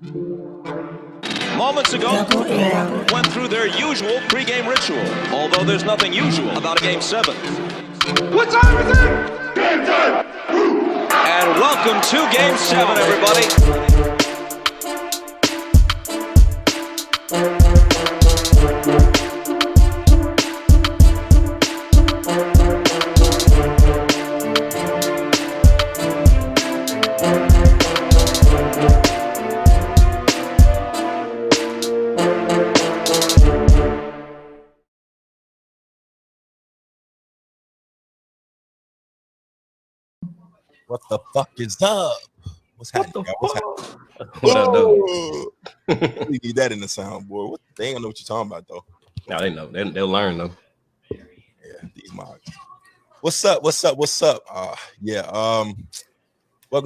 Moments ago, went through their usual pregame ritual, although there's nothing usual about a Game 7. What time is it? Game time! And welcome to Game 7, everybody. What the fuck is up? What's happening? What's Whoa. You need that in the soundboard. They ain't gonna know what you're talking about though. No, they know. They'll learn though. Yeah, these mods. What's up? Welcome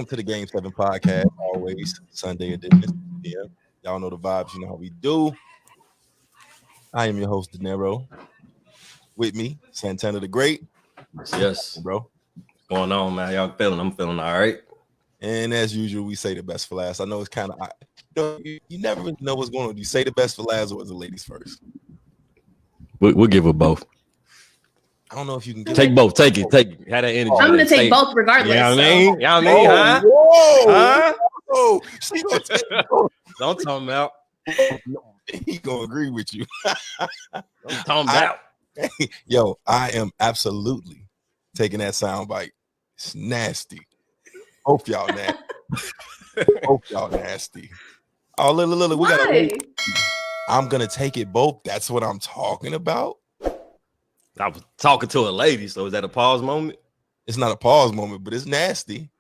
to the Game 7 podcast. Always Sunday edition. Yeah, y'all know the vibes. You know how we do. I am your host, De Niro. With me, Santana the Great. Yes, bro. What's going on, man? Y'all feeling? I'm feeling all right. And as usual, we say the best for last. I know it's kind of, you never really know what's going on. Do you say the best for last or is the ladies first? We'll give it both. I don't know if you can take both. Take it. Have that energy. I'm gonna take both regardless. You know what I mean? Y'all mean, huh? Whoa, huh? Whoa. She gonna take both. Don't talk about. He gonna agree with you. Don't talk about. Yo, I am absolutely taking that sound bite. It's nasty. Hope y'all nasty. Oh, look, we gotta. I'm gonna take it both. That's what I'm talking about. I was talking to a lady, so is that a pause moment? It's not a pause moment, but it's nasty.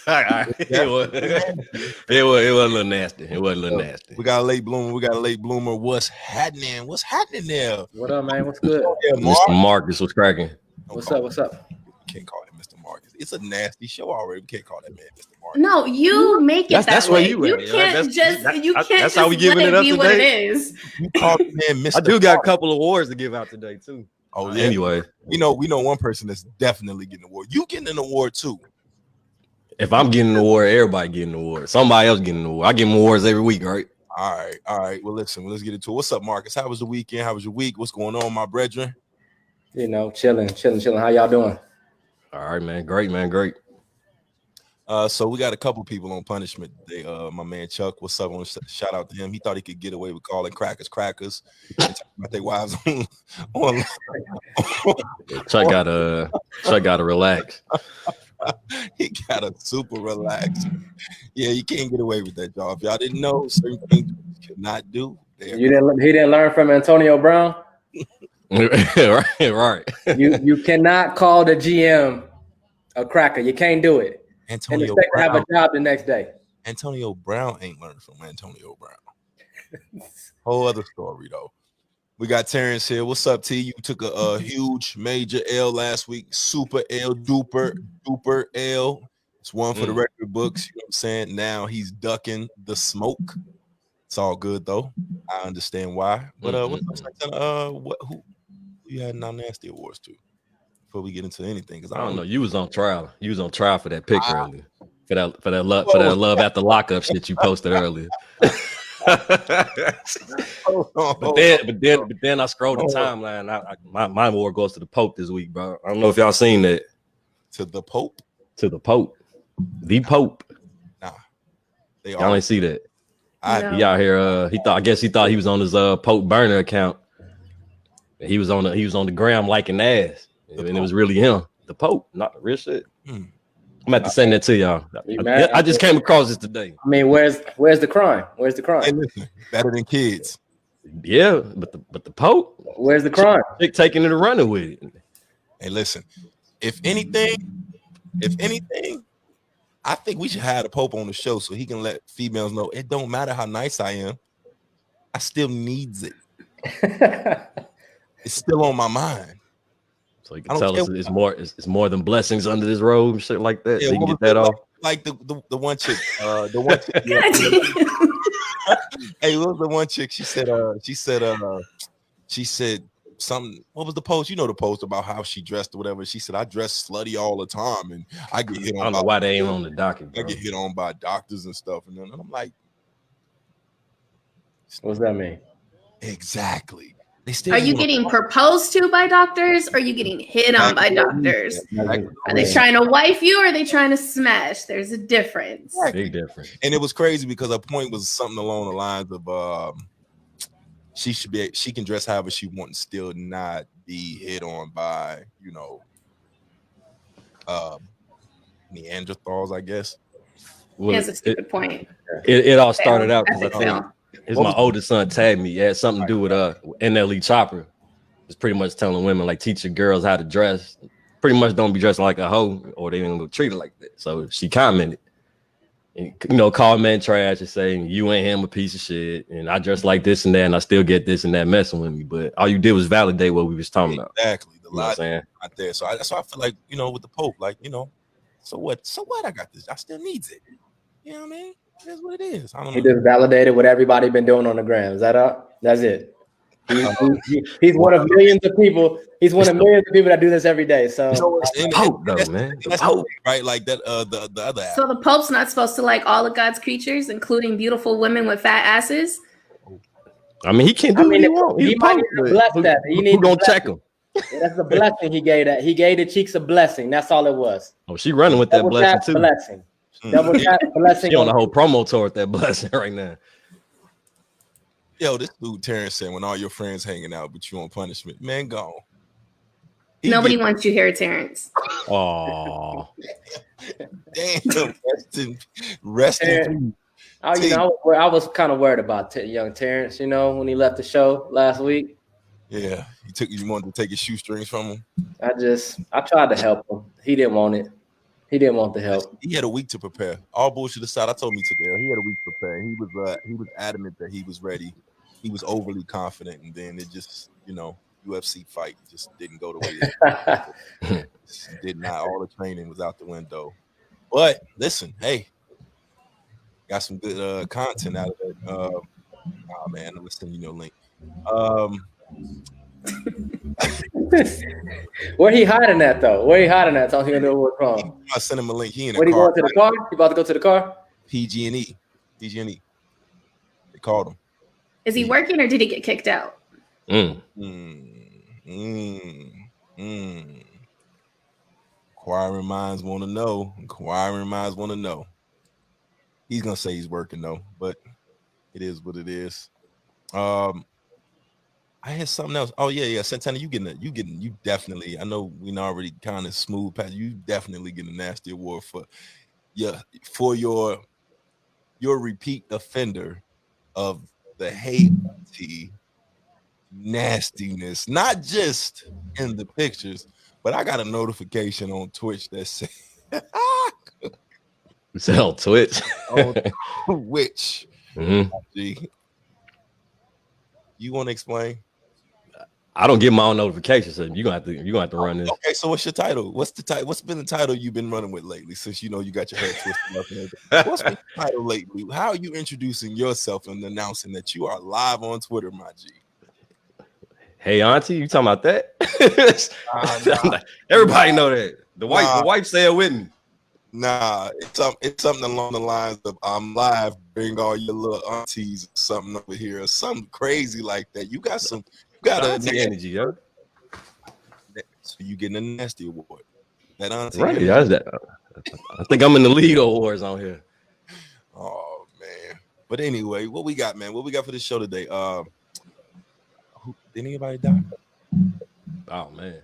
It was a little nasty. It was a little nasty. We got a late bloomer. What's happening? What's happening there? What up, man? What's good? Mr. Marcus was cracking. What's up? We can't call him Mr. Marcus. It's a nasty show already. We can't call that man Mr. Marcus. No, you make it that's that way. Where you can't that's just how we giving it up be today. what it is. You call the man Mr. I do got a couple of awards to give out today too. Oh yeah. Anyway, we know one person that's definitely getting an award. You getting an award too. If I'm getting an award, everybody getting an award. Somebody else getting an award. I give them awards every week, right? All right. Well, listen, let's get into it. What's up, Marcus? How was the weekend? How was your week? What's going on, my brethren? You know, chilling. How y'all doing? All right, man. Great. So we got a couple people on punishment today. My man Chuck, what's up? I want to shout out to him. He thought he could get away with calling crackers and talking about their wives on. Chuck gotta relax. He gotta super relax. Yeah, you can't get away with that, y'all. If y'all didn't know, certain things you cannot do. He didn't learn from Antonio Brown. right. You cannot call the GM a cracker. You can't do it. Antonio and expect Brown, to have a job the next day. Antonio Brown ain't learned from Antonio Brown. Whole other story though. We got Terrence here. What's up, T? You took a huge major L last week. Super L, duper L. It's one for the record books. You know what I'm saying? Now he's ducking the smoke. It's all good though. I understand why. But who you had now nasty awards to? Before we get into anything, because I don't know. You was on trial. You was on trial for that pick earlier. For that love after lockup shit you posted earlier. But then I scrolled the timeline. My award goes to the Pope this week, bro. I don't know if y'all seen that. To the Pope? To the Pope. The Pope. Nah. Y'all ain't see that. No. He out here. He thought he was on his Pope burner account. He was on the gram liking ass. And it was really him, the Pope, not the real shit. I'm about to send that to y'all. I just came across this today. I mean, where's the crime? Where's the crime? Hey, listen, better than kids. Yeah, but the Pope. Where's the crime? Taking it and running with it. Hey, listen. If anything, I think we should have the Pope on the show so he can let females know it don't matter how nice I am, I still needs it. It's still on my mind. So you can tell us it's more than blessings under this robe and shit like that. Yeah, so you can get that off. Like the one chick, Hey, what was the one chick? She said something. What was the post? You know the post about how she dressed or whatever. She said, I dress slutty all the time and I get hit on. I don't know why they ain't on the docket, bro. I get hit on by doctors and stuff. And then I'm like, What's that mean? Exactly. They still Are just you wanna- getting proposed to by doctors? Or are you getting hit on by doctors? Are they trying to wife you or are they trying to smash? There's a difference. Big difference. And it was crazy because her point was something along the lines of she can dress however she wants and still not be hit on by, Neanderthals, I guess. He has a stupid point. It all started out because I Epic think fail. it's my oldest son tagged me. It had something to do with NLE Chopper. It's pretty much telling women like teach your girls how to dress. Pretty much don't be dressing like a hoe or they ain't gonna treat her like that. So she commented and call man trash and saying you ain't him a piece of shit and I dress like this and that and I still get this and that messing with me. But all you did was validate what we was talking about. Exactly. The You know what I'm saying? not there. So that's why I feel like, with the Pope, like, so what? So what? I got this. I still needs it. You know what I mean? That's what it is. I don't know. He just validated what everybody been doing on the gram. Is that up? That's it. He's one of millions of people. He's one of millions of people that do this every day. So the Pope, though, man. The Pope. Right? Like that. The other app. So the Pope's not supposed to like all of God's creatures, including beautiful women with fat asses. I mean, he can't do what he wants. He might need to bless that. Who gonna check him? Yeah, that's the blessing he gave. That he gave the cheeks a blessing. That's all it was. Oh, she running with that Double blessing tap too. Blessing. Double tap blessing. She on the whole promo tour with that blessing right now. Yo, this dude Terrence said when all your friends hanging out, but you on punishment, man, go. Nobody wants you here, Terrence. Oh, damn! Rest in. I was kind of worried about young Terrence. When he left the show last week. Yeah, you wanted to take his shoestrings from him. I tried to help him. He didn't want it. He didn't want the help. He had a week to prepare. All bullshit aside, I told him he took it. He had a week to prepare. He was adamant that he was ready. He was overly confident, and then it just, UFC fight just didn't go the way it did not. All the training was out the window. But listen, hey, got some good content out of it. Oh man, I'm sending you a link. Where he hiding at though? Where he hiding at? So he gonna know what's wrong. I sent him a link. He in the car. He going to the car? He about to go to the car? PG&E. They called him. Is he working or did he get kicked out? Inquiring minds want to know. He's gonna say he's working though, but it is what it is. I had something else. Oh yeah. Santana, you definitely. I know we already kind of smooth past. You definitely get a nasty award for your repeat offender of the hate nastiness, not just in the pictures, but I got a notification on Twitch that said it's on Twitch. On Twitch. Mm-hmm. You want to explain? I don't get my own notifications, so you're gonna have to run this. Okay, so what's your title? What's the title? What's been the title you've been running with lately? Since you got your head twisted up. What's been the title lately? How are you introducing yourself and announcing that you are live on Twitter, my G? Hey, Auntie, you talking about that? Nah. Everybody know that. The wife said with me. Nah, it's something along the lines of I'm live, bring all your little aunties or something over here, or something crazy like that. You got auntie energy, yo. So you getting a nasty award. That auntie right, that's that. I think I'm in the lead awards on here. Oh man. But anyway, what we got, man? What we got for this show today? Did anybody die? Oh man.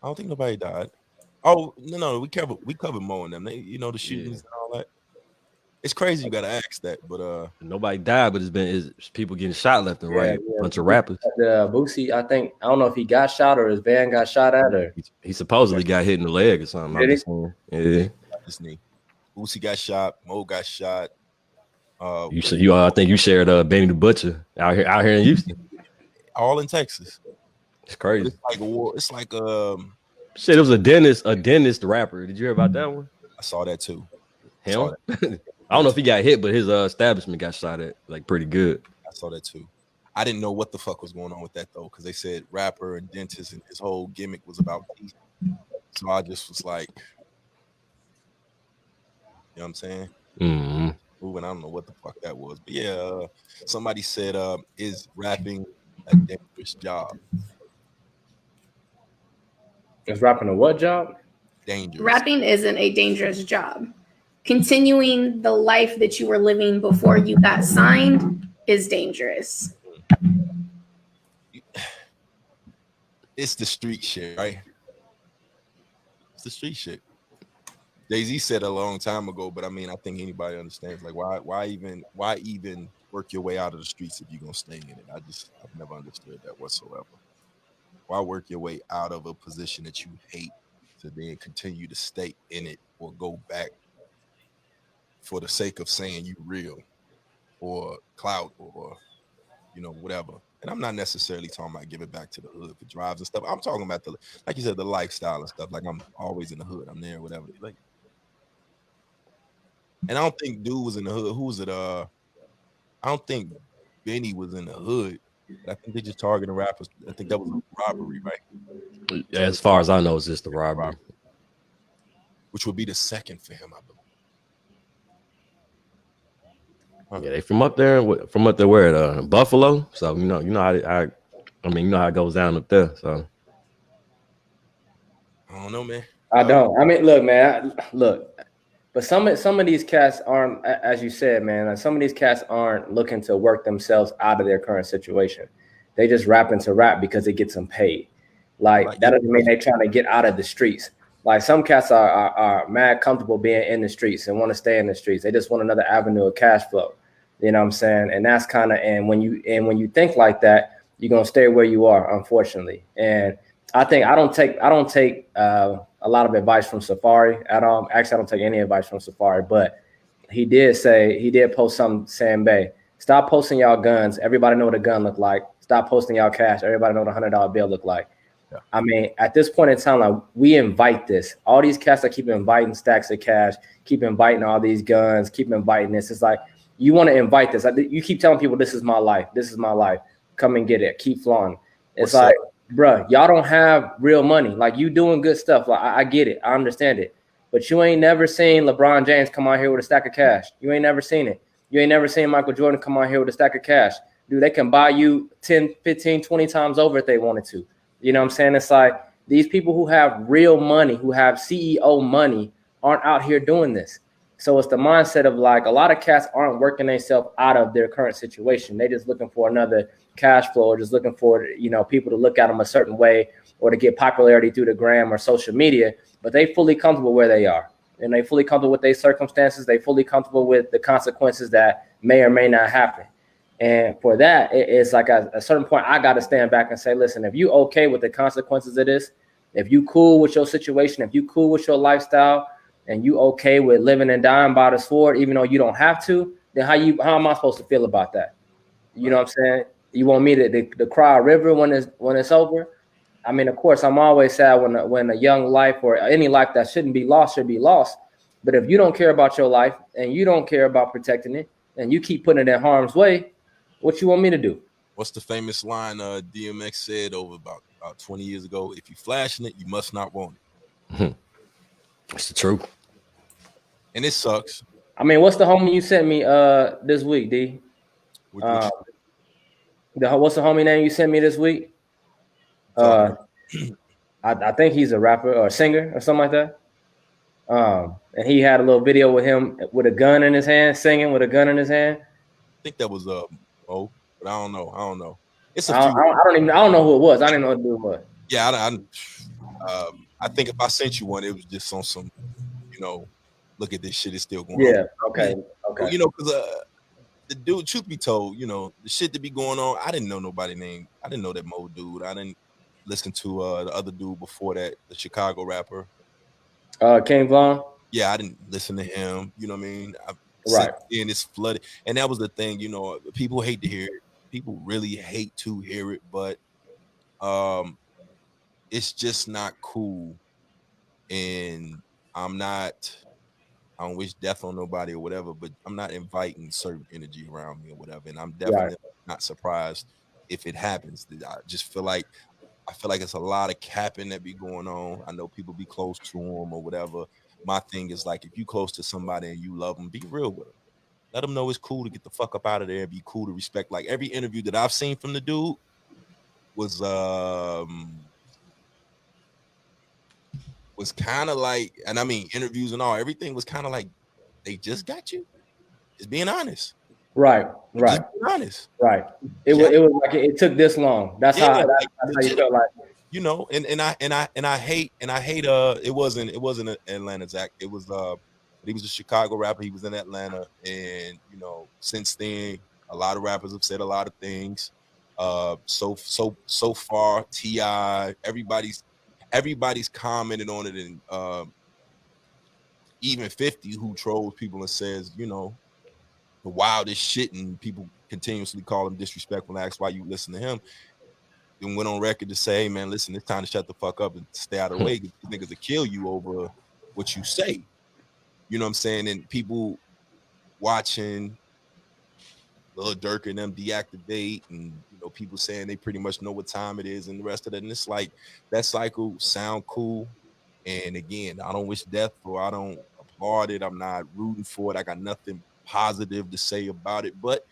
I don't think nobody died. Oh no, we covered more on them. They, the shootings and all that. It's crazy you gotta ask that, but nobody died, but it's people getting shot left and right. A bunch of rappers. Boosie, I don't know if he got shot or his van got shot at, or he supposedly got hit in the leg or something. Yeah. His knee. Boosie got shot. Mo got shot. I think you shared Benny the Butcher out here in Houston. All in Texas. It's crazy. It's like a war. It's like shit. It was a dentist rapper. Did you hear about that one? I saw that too. Him? I don't know if he got hit, but his establishment got shot at like pretty good. I saw that too. I didn't know what the fuck was going on with that though, because they said rapper and dentist, and his whole gimmick was about teeth. So I just was like, you know what I'm saying? Mm-hmm. moving. I don't know what the fuck that was, but yeah, somebody said, "Is rapping a dangerous job?" Is rapping a what job? Dangerous. Rapping isn't a dangerous job. Continuing the life that you were living before you got signed is dangerous. It's the street shit, right? It's the street shit. Jay-Z said a long time ago, but I mean, I think anybody understands. Like, why even work your way out of the streets if you're gonna stay in it? I've never understood that whatsoever. Why work your way out of a position that you hate to then continue to stay in it or go back for the sake of saying you real or clout or whatever? And I'm not necessarily talking about giving back to the hood for drives and stuff. I'm talking about like you said, the lifestyle and stuff. Like, I'm always in the hood. I'm there, whatever. Like, and I don't think dude was in the hood. Who was it? I don't think Benny was in the hood. But I think they just targeted rappers. I think that was a robbery, right? As far as I know, it's just a robbery. Which would be the second for him, I believe. Yeah, they from up there where Buffalo. So you know how it goes down up there. So I don't know, man. I don't. I mean, look, man. But some of these cats aren't, as you said, man. Like, some of these cats aren't looking to work themselves out of their current situation. They just rapping to rap because it gets them paid. Like, that doesn't mean they're trying to get out of the streets. Like, some cats are mad comfortable being in the streets and want to stay in the streets. They just want another avenue of cash flow. You know what I'm saying? And that's kind of, and when you think like that, you're gonna stay where you are, unfortunately. And I don't take a lot of advice from Safari at all. Actually, I don't take any advice from Safari, but he did post something saying, "Bae, stop posting y'all guns. Everybody know what a gun look like. Stop posting y'all cash. Everybody know what $100 bill look like." Yeah. I mean, at this point in time, like, we invite this. All these cats that keep inviting stacks of cash, keep inviting all these guns, keep inviting this. It's like, you want to invite this. You keep telling people, "This is my life. This is my life. Come and get it. Keep flaunting." It's like, bruh, y'all don't have real money. Like, you doing good stuff. Like, I get it. I understand it. But you ain't never seen LeBron James come out here with a stack of cash. You ain't never seen it. You ain't never seen Michael Jordan come out here with a stack of cash. Dude, they can buy you 10, 15, 20 times over if they wanted to. You know what I'm saying? It's like, these people who have real money, who have CEO money, aren't out here doing this. So it's the mindset of, like, a lot of cats aren't working themselves out of their current situation. They just looking for another cash flow, or just looking for, people to look at them a certain way, or to get popularity through the gram or social media. But they fully comfortable where they are, and they fully comfortable with their circumstances. They fully comfortable with the consequences that may or may not happen. And for that, it's like at a certain point, I got to stand back and say, listen, if you okay with the consequences of this, if you cool with your situation, if you cool with your lifestyle, and you okay with living and dying by the sword, even though you don't have to, then how am I supposed to feel about that? You know what I'm saying? You want me to cry a river when it's over? I mean, of course, I'm always sad when a young life or any life that shouldn't be lost should be lost. But if you don't care about your life and you don't care about protecting it, and you keep putting it in harm's way, what you want me to do? What's the famous line DMX said over about 20 years ago? If you flashing it, you must not want it. It's the truth. And it sucks. I mean, what's the homie you sent me this week, D? What's the homie name you sent me this week? I think he's a rapper or a singer or something like that. And he had a little video with him with a gun in his hand, singing with a gun in his hand. I think that was but I don't know. It's I don't know who it was. I didn't know what dude was. Yeah, I think if I sent you one, it was just on some, look at this shit is still going on. Yeah, okay. Because the dude, truth be told, the shit that be going on, I didn't know nobody named. I didn't know that Mo dude. I didn't listen to the other dude before that, the Chicago rapper. King Von? Yeah, I didn't listen to him. You know what I mean? Right. And it's flooded. And that was the thing, people hate to hear it. People really hate to hear it, but it's just not cool. And I don't wish death on nobody or whatever, but I'm not inviting certain energy around me or whatever. And I'm definitely not surprised if it happens. I just feel like it's a lot of capping that be going on. I know people be close to them or whatever. My thing is, like, if you close to somebody and you love them, be real with them. Let him know it's cool to get the fuck up out of there and be cool to respect. Like every interview that I've seen from the dude was kind of like, and I mean interviews and all, everything was kind of like they just got you. Just being honest. Right. Just being honest. Right. It was like it took this long. That's how you felt like. You know, and I hate it wasn't an Atlanta Zach. It was he was a Chicago rapper. He was in Atlanta, and you know, since then a lot of rappers have said a lot of things. So far, T.I., everybody's commented on it, and even 50 who trolls people and says, you know, the wildest shit, and people continuously call him disrespectful and ask why you listen to him. And went on record to say, hey, man, listen, it's time to shut the fuck up and stay out of the way. These niggas will kill you over what you say. You know what I'm saying? And people watching Lil Durk and them deactivate, and you know, people saying they pretty much know what time it is and the rest of that. And it's like that cycle sound cool. And again, I don't wish death, or I don't applaud it. I'm not rooting for it. I got nothing positive to say about it. But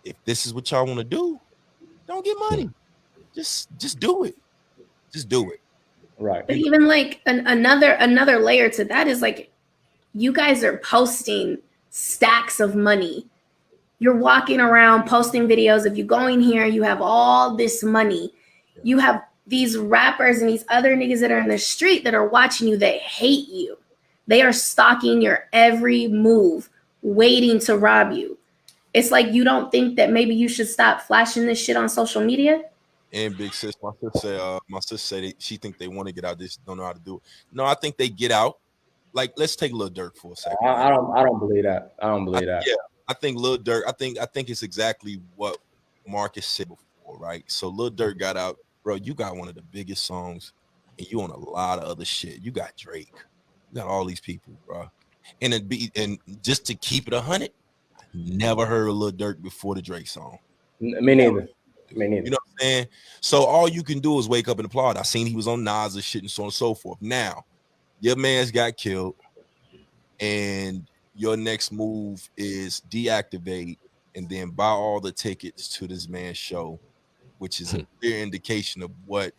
if this is what y'all want to do, don't get money. Just do it. Just do it. Right. But even like another layer to that is like, you guys are posting stacks of money. You're walking around posting videos. If you go in here, you have all this money. You have these rappers and these other niggas that are in the street that are watching you. They hate you. They are stalking your every move, waiting to rob you. It's like, you don't think that maybe you should stop flashing this shit on social media? And big sis, my sister said she think they want to get out. They just don't know how to do it. No, I think they get out. Like, let's take Lil Durk for a second. I don't believe that. I don't believe that. Yeah, I think Lil Durk. I think it's exactly what Marcus said before, right? So Lil Durk got out, bro. You got one of the biggest songs, and you on a lot of other shit. You got Drake, you got all these people, bro. And just to keep it 100, I never heard of Lil Durk before the Drake song. Me neither. You know what I'm saying? So all you can do is wake up and applaud. I seen he was on Nas shit and so on and so forth. Now, your man's got killed, and your next move is deactivate and then buy all the tickets to this man's show, which is a clear indication of what,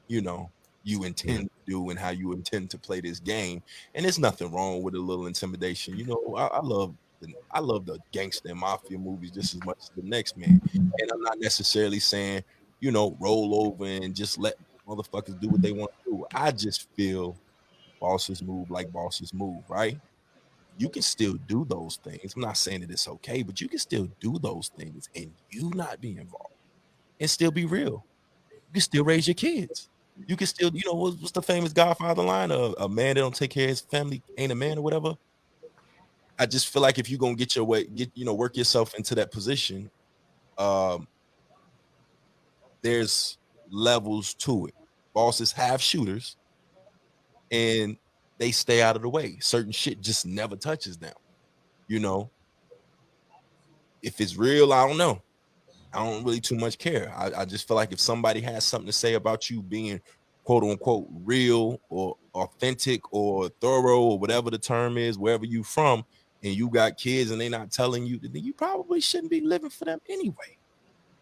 you know, you intend to do and how you intend to play this game. And there's nothing wrong with a little intimidation. You know, I love the gangster and mafia movies just as much as the next man. And I'm not necessarily saying, you know, roll over and just let motherfuckers do what they want to do. I just feel bosses move like bosses move, right? You can still do those things. I'm not saying that it's okay, but you can still do those things and you not be involved and still be real. You can still raise your kids. You can still, you know, what's the famous Godfather line? A man that don't take care of his family ain't a man or whatever. I just feel like if you're gonna get your way, work yourself into that position, there's levels to it. Bosses have shooters and they stay out of the way. Certain shit just never touches them. You know, if it's real, I don't know. I don't really too much care. I just feel like if somebody has something to say about you being quote unquote real or authentic or thorough or whatever the term is, wherever you from, and you got kids and they not telling you, then you probably shouldn't be living for them anyway.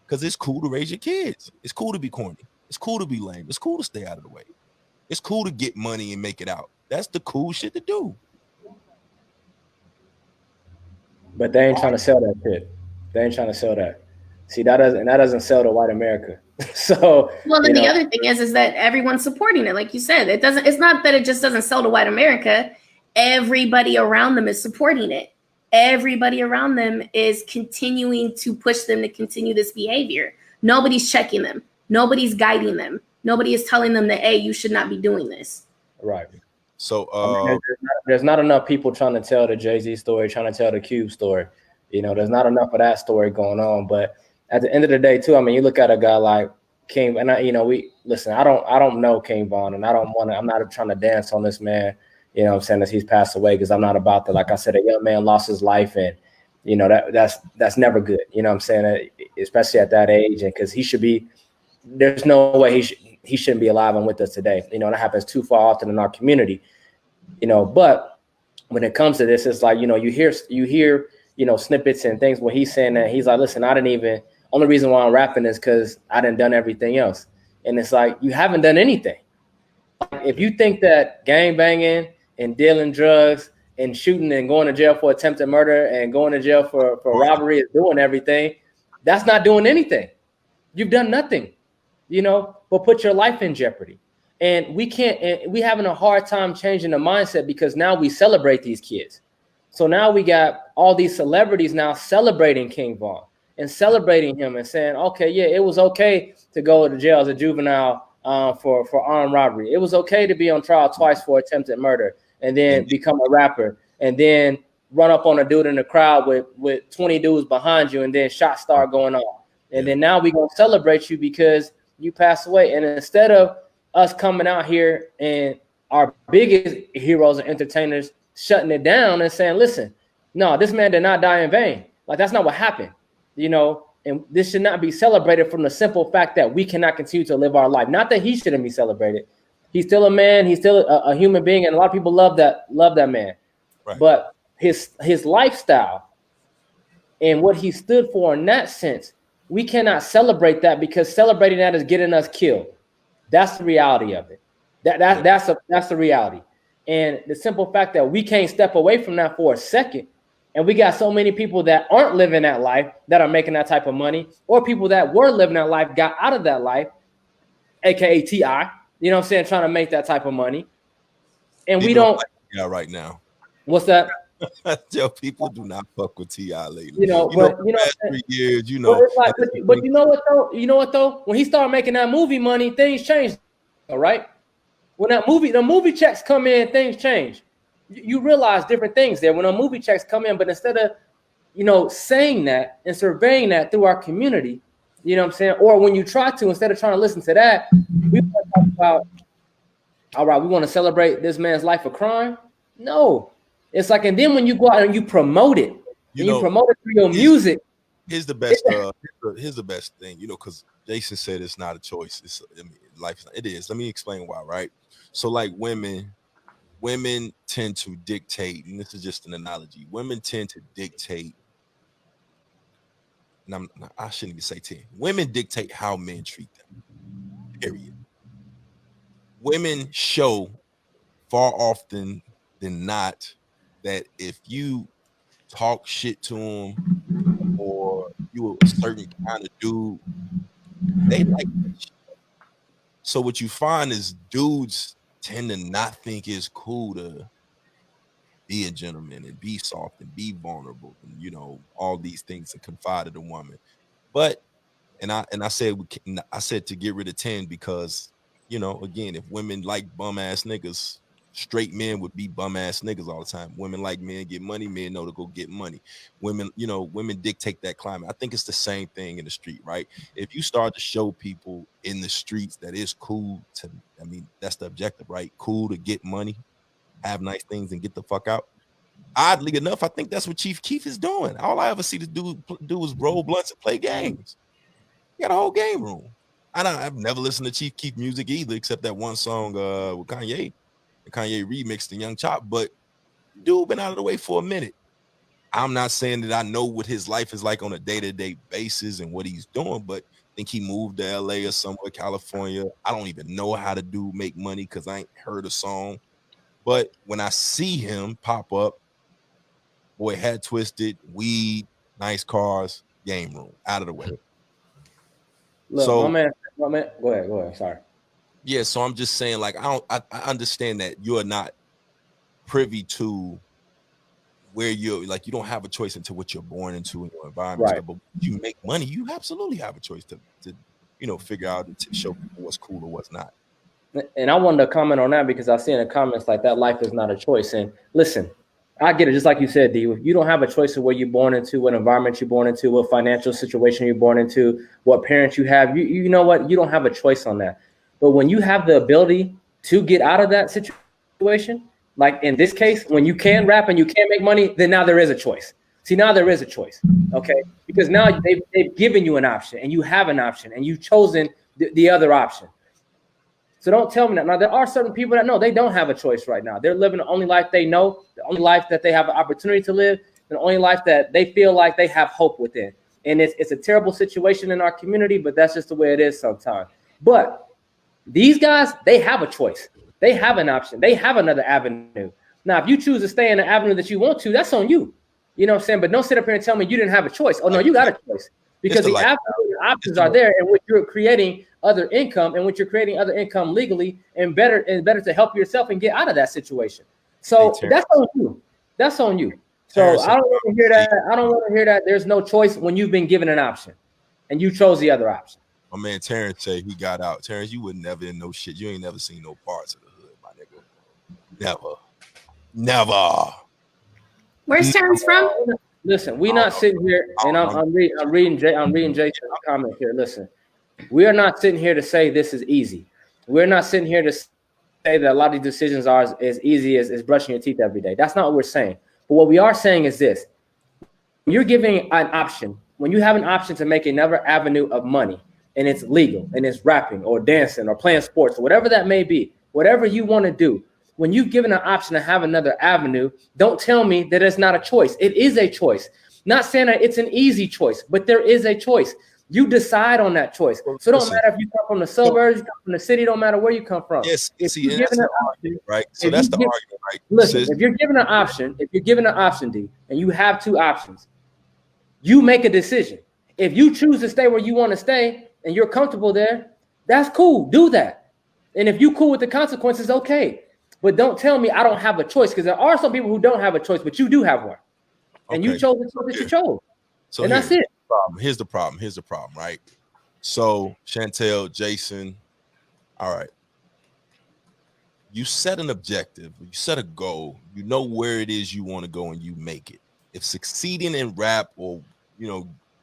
Because it's cool to raise your kids. It's cool to be corny. It's cool to be lame. It's cool to stay out of the way. It's cool to get money and make it out. That's the cool shit to do. But they ain't trying to sell that shit. They ain't trying to sell that. See, that doesn't sell to white America. So well, then the other thing is that everyone's supporting it. Like you said, it's not that it just doesn't sell to white America. Everybody around them is supporting it. Everybody around them is continuing to push them to continue this behavior. Nobody's checking them. Nobody's guiding them. Nobody is telling them that, hey, you should not be doing this. Right. So there's not enough people trying to tell the Jay-Z story, trying to tell the Cube story. You know, there's not enough of that story going on. But at the end of the day, too, I mean, you look at a guy like King, and I don't know King Von, and I'm not trying to dance on this man. You know what I'm saying, as he's passed away, because I'm not about to, like I said, a young man lost his life, and you know that's never good. You know what I'm saying, especially at that age, and because there's no way he shouldn't be alive and with us today. You know, that happens too far often in our community. You know, but when it comes to this, it's like, you hear, snippets and things where he's saying that he's like, listen, only reason why I'm rapping is because I done done everything else. And it's like, you haven't done anything. If you think that gang banging and dealing drugs and shooting and going to jail for attempted murder and going to jail for robbery is doing everything, that's not doing anything. You've done nothing, but put your life in jeopardy. And we having a hard time changing the mindset because now we celebrate these kids. So now we got all these celebrities now celebrating King Von and celebrating him and saying, okay, yeah, it was okay to go to jail as a juvenile for armed robbery. It was okay to be on trial twice for attempted murder and then become a rapper and then run up on a dude in the crowd with 20 dudes behind you and then shots start going on. And then now we're going to celebrate you because you passed away. And instead of us coming out here and our biggest heroes and entertainers shutting it down and saying, listen, no, this man did not die in vain. Like, that's not what happened, and this should not be celebrated from the simple fact that we cannot continue to live our life. Not that he shouldn't be celebrated. He's still a man. He's still a human being. And a lot of people love that man. Right. But his lifestyle and what he stood for in that sense, we cannot celebrate that because celebrating that is getting us killed. That's the reality of it. That's the reality. And the simple fact that we can't step away from that for a second. And we got so many people that aren't living that life that are making that type of money, or people that were living that life, got out of that life, aka T.I., trying to make that type of money. And people we don't like right now. What's that? Tell people do not fuck with T.I. lately. 3 years, But you know what though? When he started making that movie money, things changed. All right. When the movie checks come in, things change. You realize different things there when the movie checks come in, but instead of, saying that and surveying that through our community, you know what I'm saying? Or when you try to, instead of trying to listen to that, we want to talk about, all right, we want to celebrate this man's life of crime. No, it's like, and then when you go out and you promote it, you promote it through your music. Here's the best. Here's the best thing, because Jason said it's not a choice. Life. It is. Let me explain why. Right. So like women tend to dictate, and this is just an analogy. Women tend to dictate, and I shouldn't even say 10. Women dictate how men treat them. Period. Women show far often than not that if you talk shit to them or you a certain kind of dude, they like that shit. So what you find is dudes tend to not think it's cool to be a gentleman and be soft and be vulnerable and all these things and confide in a woman. But I said to get rid of 10 because again, if women like bum ass niggas, straight men would be bum ass niggas all the time. Women like men get money, men know to go get money. Women dictate that climate. I think it's the same thing in the street, right? If you start to show people in the streets that it's cool to, that's the objective, right? Cool to get money, have nice things, and get the fuck out. Oddly enough, I think that's what Chief Keef is doing. All I ever see this dude do is roll blunts and play games. He got a whole game room. I've never listened to Chief Keef music either, except that one song with Kanye. Kanye remixed the Young Chop, but dude been out of the way for a minute. I'm not saying that I know what his life is like on a day-to-day basis and what he's doing, but I think he moved to LA or somewhere, California. I don't even know how to make money because I ain't heard a song. But when I see him pop up, boy, head twisted, weed, nice cars, game room, out of the way. Look, so, my man, go ahead. Sorry. Yeah, so I'm just saying, like, I understand that you're not privy to where you don't have a choice into what you're born into in your environment. Right. But when you make money, you absolutely have a choice to figure out and to show people what's cool or what's not. And I wanted to comment on that because I see in the comments like that life is not a choice. And listen, I get it. Just like you said, D, you don't have a choice of where you're born into, what environment you're born into, what financial situation you're born into, what parents you have. You know what? You don't have a choice on that. But when you have the ability to get out of that situation, like in this case, when you can rap and you can't make money, then now there is a choice. See, now there is a choice, okay? Because now they've given you an option and you have an option and you've chosen the other option. So don't tell me that. Now, there are certain people that know they don't have a choice right now. They're living the only life they know, the only life that they have an opportunity to live, and the only life that they feel like they have hope within. And it's a terrible situation in our community, but that's just the way it is sometimes. But these guys, they have a choice. They have an option. They have another avenue. Now, if you choose to stay in the avenue that you want to, that's on you. You know what I'm saying? But don't sit up here and tell me you didn't have a choice. Oh, no, you got a choice. Because the options are there, and which you're creating other income, and which you're creating other income legally, and better to help yourself and get out of that situation. So that's on you. That's on you. So I don't want to hear that. I don't want to hear that there's no choice when you've been given an option and you chose the other option. My man Terrence said he got out. Terrence, you would never in no shit. You ain't never seen no parts of the hood, my nigga. Never. Where's Terrence from? Listen, we not sitting here, and I'm reading Jason's comment here. Listen, we are not sitting here to say this is easy. We're not sitting here to say that a lot of these decisions are as easy as brushing your teeth every day. That's not what we're saying. But what we are saying is this: when you're giving an option, when you have an option to make another avenue of money, and it's legal, and it's rapping or dancing or playing sports or whatever that may be, whatever you want to do. When you've given an option to have another avenue, don't tell me that it's not a choice. It is a choice. Not saying that it's an easy choice, but there is a choice. You decide on that choice. So it don't matter if you come from the suburbs, you come from the city, don't matter where you come from. Yes, if you're given an option, right? So that's the argument, right? Listen, if you're given an option, D, and you have two options, you make a decision. If you choose to stay where you want to stay and you're comfortable there, that's cool. Do that. And if you're cool with the consequences, okay. But don't tell me I don't have a choice, because there are some people who don't have a choice, but you do have one. And you chose the choice that you chose. So that's it. Here's the problem, right? So Chantel, Jason, all right. You set an objective, you set a goal, you know where it is you want to go, and you make it. If succeeding in rap or,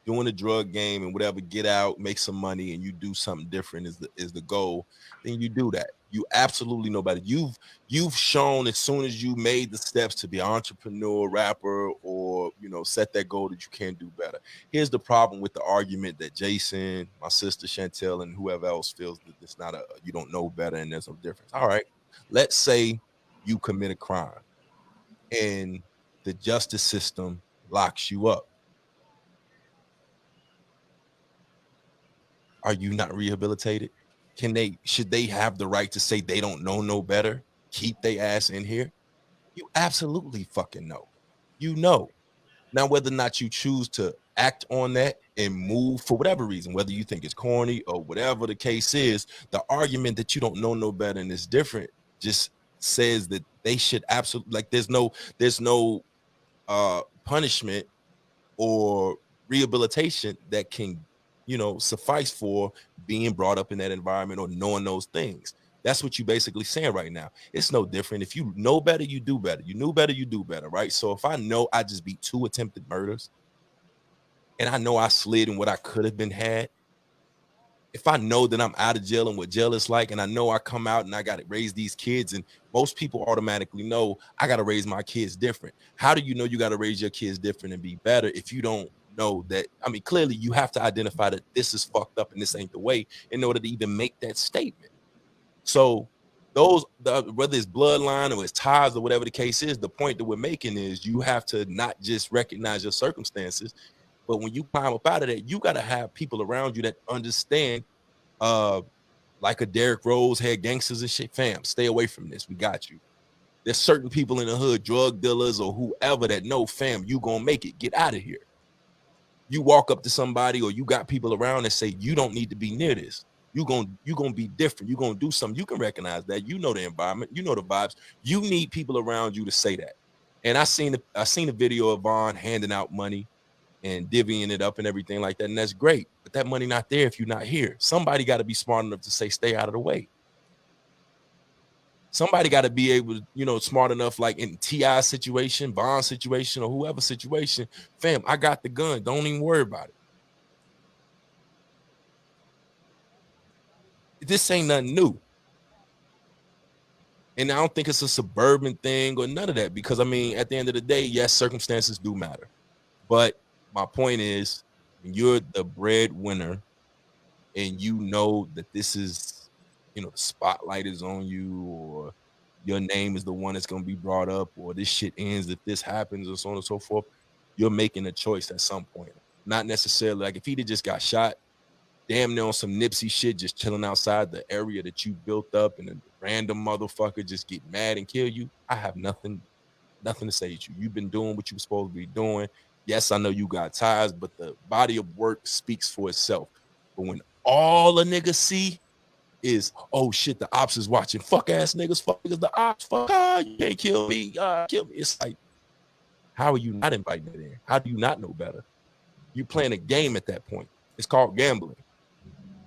doing a drug game and whatever, get out, make some money, and you do something different is the goal, then you do that. You absolutely know better. You've shown as soon as you made the steps to be an entrepreneur, rapper, or set that goal that you can do better. Here's the problem with the argument that Jason, my sister Chantel, and whoever else feels that it's not you don't know better and there's no difference. All right, let's say you commit a crime and the justice system locks you up. Are you not rehabilitated? Should they have the right to say they don't know no better? Keep their ass in here? You absolutely fucking know. You know. Now, whether or not you choose to act on that and move for whatever reason, whether you think it's corny or whatever the case is, the argument that you don't know no better and it's different just says that they should absolutely, like, there's no punishment or rehabilitation that can suffice for being brought up in that environment or knowing those things. That's what you basically saying right now. It's no different. If you know better, you do better. You knew better, you do better, right? So if I know I just beat 2 attempted murders and I know I slid in what I could have been had, if I know that I'm out of jail and what jail is like, and I know I come out and I got to raise these kids, and most people automatically know I got to raise my kids different. How do you know you got to raise your kids different and be better if you don't know that? I mean, clearly you have to identify that this is fucked up and this ain't the way in order to even make that statement. So whether it's bloodline or it's ties or whatever the case is, the point that we're making is you have to not just recognize your circumstances, but when you climb up out of that, you got to have people around you that understand, like a Derrick Rose had gangsters and shit. Fam, stay away from this. We got you. There's certain people in the hood, drug dealers or whoever, that know, fam, you gonna make it. Get out of here. You walk up to somebody or you got people around that say you don't need to be near this. You gonna be different. You gonna do something. You can recognize that. You know the environment. You know the vibes. You need people around you to say that. And I seen a video of Vaughn handing out money and divvying it up and everything like that, and that's great. But that money not there if you're not here. Somebody got to be smart enough to say, stay out of the way. Somebody got to be able to, smart enough, like in T.I. situation, Bond situation, or whoever situation, fam, I got the gun. Don't even worry about it. This ain't nothing new. And I don't think it's a suburban thing or none of that, because, I mean, at the end of the day, yes, circumstances do matter. But my point is, when you're the breadwinner and you know that this is you know, the spotlight is on you, or your name is the one that's going to be brought up, or this shit ends if this happens, or so on and so forth. You're making a choice at some point. Not necessarily like if he'd just got shot, damn near on some Nipsey shit, just chilling outside the area that you built up, and a random motherfucker just get mad and kill you. I have nothing to say to you. You've been doing what you were supposed to be doing. Yes, I know you got ties, but the body of work speaks for itself. But when all a nigga see is, oh shit, the ops is watching. Fuck ass niggas, fuck niggas, the ops, fuck, you can't kill me, kill me. It's like, how are you not inviting it in? How do you not know better? You're playing a game at that point. It's called gambling.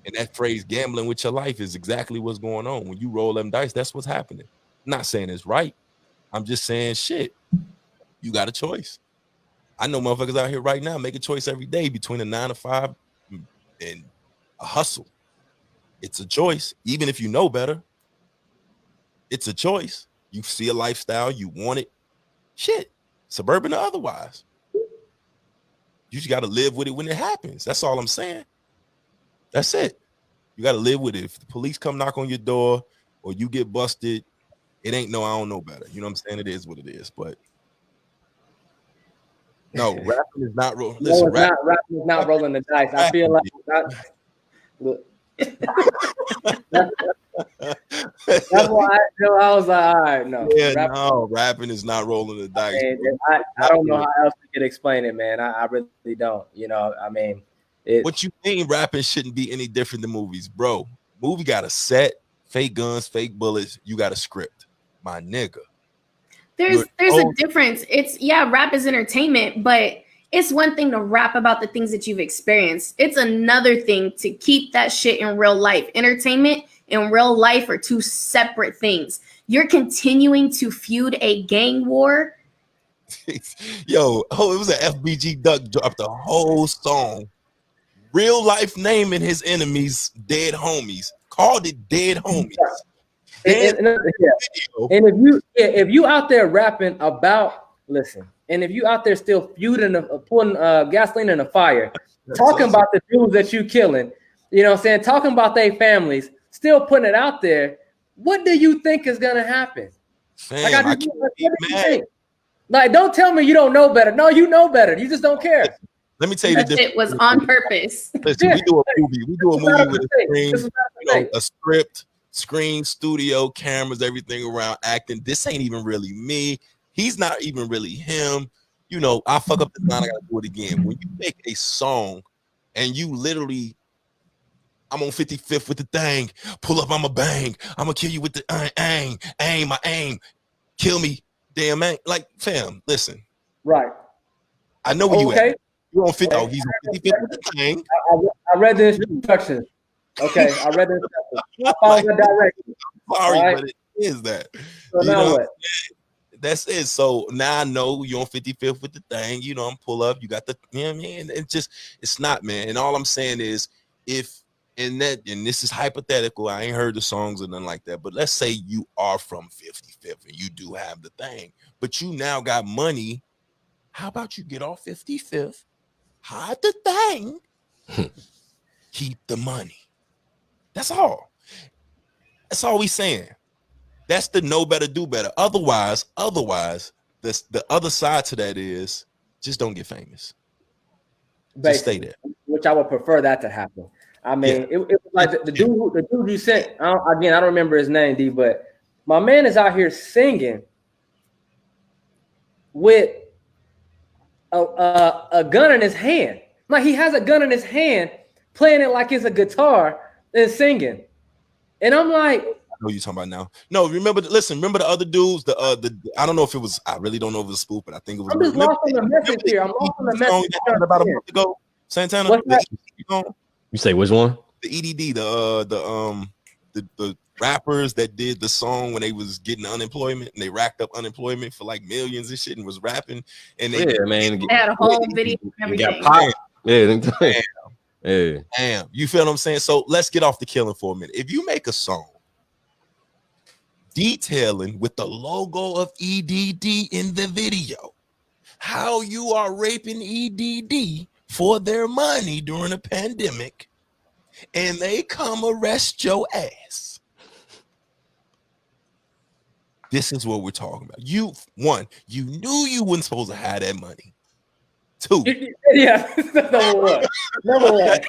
And that phrase, gambling with your life, is exactly what's going on. When you roll them dice, that's what's happening. I'm not saying it's right. I'm just saying, shit, you got a choice. I know motherfuckers out here right now make a choice every day between a 9 to 5 and a hustle. It's a choice, even if you know better. It's a choice. You see a lifestyle, you want it. Shit, suburban or otherwise. You just got to live with it when it happens. That's all I'm saying. That's it. You got to live with it. If the police come knock on your door or you get busted, it ain't no, I don't know better. You know what I'm saying? It is what it is. But no, rapping is not rolling. No, rapping is not rolling the dice. I feel like look. That's why I was like, all right, no. Yeah, rapping is not rolling the dice. I don't know how else to get explain it, man. I really don't. You know, I mean, what you mean rapping shouldn't be any different than movies, bro? Movie got a set, fake guns, fake bullets. You got a script, my nigga. There's a difference. It's rap is entertainment, but it's one thing to rap about the things that you've experienced. It's another thing to keep that shit in real life. Entertainment and real life are two separate things. You're continuing to feud a gang war. Yo, it was an FBG Duck dropped the whole song. Real life naming his enemies dead homies. Called it dead homies. And if you out there rapping about, listen, and if you out there still feuding, putting gasoline in a fire, talking about the dudes that you killing, you know what I'm saying, talking about their families, still putting it out there, what do you think is gonna happen? Fam, like, don't tell me you don't know better. No, you know better. You just don't care. Let me tell you, it was on purpose. Listen, we do a movie. We do a movie with a screen, a script, screen, studio, cameras, everything around, acting. This ain't even really me. He's not even really him. You know, I fuck up the line, I gotta do it again. When you make a song and you literally, I'm on 55th with the thing, pull up, I'ma bang, I'ma kill you with the aim, my aim, kill me, damn man. Like, fam, listen. Right. I know where you at. You on 50? Oh, he's on 55th with the thing. I read the instructions. Okay, I read the instructions. I followed the directions. Sorry, right? But it is that. So you now what? That's it. So now I know you're on 55th with the thing. You know, I'm pull up. You got the, you know what I mean? It's not, man. And all I'm saying is, and this is hypothetical. I ain't heard the songs or nothing like that. But let's say you are from 55th and you do have the thing, but you now got money. How about you get off 55th, hide the thing, keep the money? That's all. That's all we saying. That's the know better, do better. Otherwise, the other side to that is just don't get famous. Just stay there. Which I would prefer that to happen. I mean, it was like the dude you sent. I don't remember his name, D. But my man is out here singing with a gun in his hand. Like, he has a gun in his hand, playing it like it's a guitar and singing. And I'm like, I know what you're talking about now. No, remember the other dudes, the I don't know if it was, I really don't know if it was a spoof, but I think it was. I'm just lost on the message here. I'm lost on the message. About a month ago, Santana. You say which one? The EDD, the rappers that did the song when they was getting unemployment and they racked up unemployment for like millions and shit and was rapping, and they had a whole video and everything. Damn, you feel what I'm saying? So let's get off the killing for a minute. If you make a song detailing with the logo of EDD in the video how you are raping EDD for their money during a pandemic, and they come arrest your ass This is what we're talking about. You knew you weren't supposed to have that money. 2, Yeah, number one.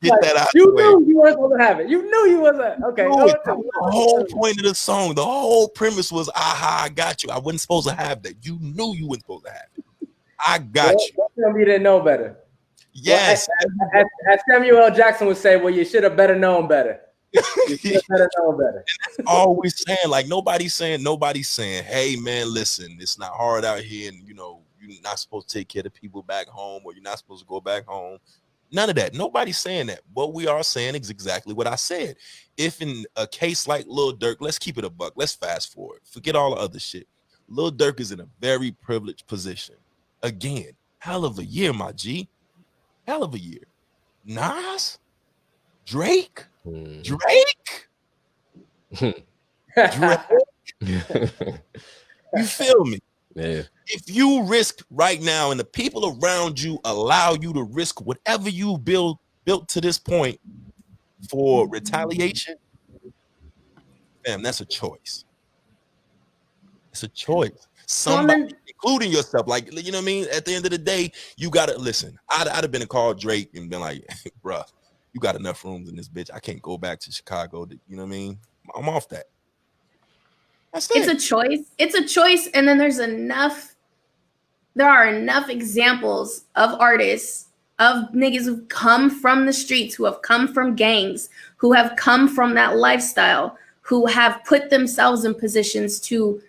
Get that out. You knew you weren't supposed to have it. You knew you wasn't. Okay. The whole point of the song, the whole premise was, aha, I got you. I wasn't supposed to have that. You knew you weren't supposed to have it. I got you. You didn't know better. Yes. Well, as Samuel L. Jackson would say, well, you should have better known better. You should have better known better. All we're saying, like nobody's saying, hey man, listen, it's not hard out here, and you're not supposed to take care of people back home, or you're not supposed to go back home. None of that. Nobody's saying that. What we are saying is exactly what I said. If in a case like Lil Durk, let's keep it a buck. Let's fast forward. Forget all the other shit. Lil Durk is in a very privileged position. Again, hell of a year, my G. Hell of a year. Nas? Drake? Drake? You feel me? Yeah. If you risk right now and the people around you allow you to risk whatever you built to this point for retaliation, fam, that's a choice. It's a choice. Somebody, including yourself, like, you know what I mean? At the end of the day, you gotta listen. I'd have been to call Drake and been like, hey, bruh, you got enough rooms in this bitch. I can't go back to Chicago. You know what I mean? I'm off that. That's it. It's a choice. It's a choice, and then there are enough examples of artists, of niggas who've come from the streets, who have come from gangs, who have come from that lifestyle, who have put themselves in positions to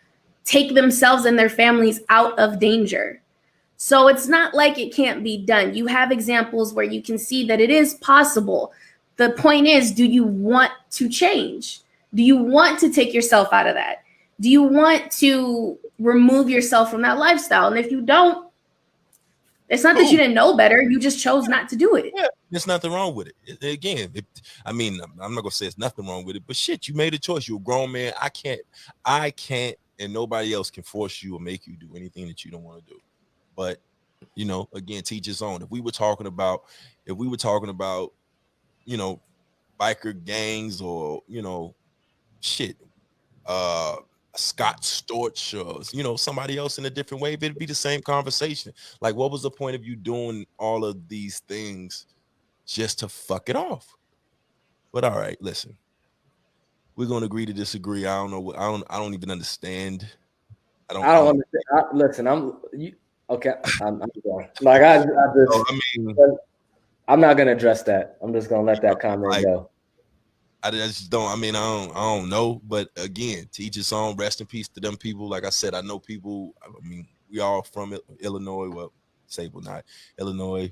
take themselves and their families out of danger. So it's not like it can't be done. You have examples where you can see that it is possible. The point is, do you want to change? Do you want to take yourself out of that? Do you want to remove yourself from that lifestyle? And if you don't, it's not that you didn't know better. You just chose not to do it. Yeah, there's nothing wrong with it. Again, I'm not going to say it's nothing wrong with it, but shit, you made a choice. You're a grown man. I can't, and nobody else can force you or make you do anything that you don't want to do. But, again, teach his own. If we were talking about, biker gangs or, shit, Scott Storch or, somebody else in a different way, it'd be the same conversation. Like, what was the point of you doing all of these things just to fuck it off? But all right, listen, we're going to agree to disagree. I don't know. I don't even understand. I don't understand. Okay. I'm going. Like I'm not gonna address that. I'm just gonna let that comment go. I just don't. I don't know. But again, teach his own. Rest in peace to them people. Like I said, I know people. We all from Illinois. Well, Sable not Illinois,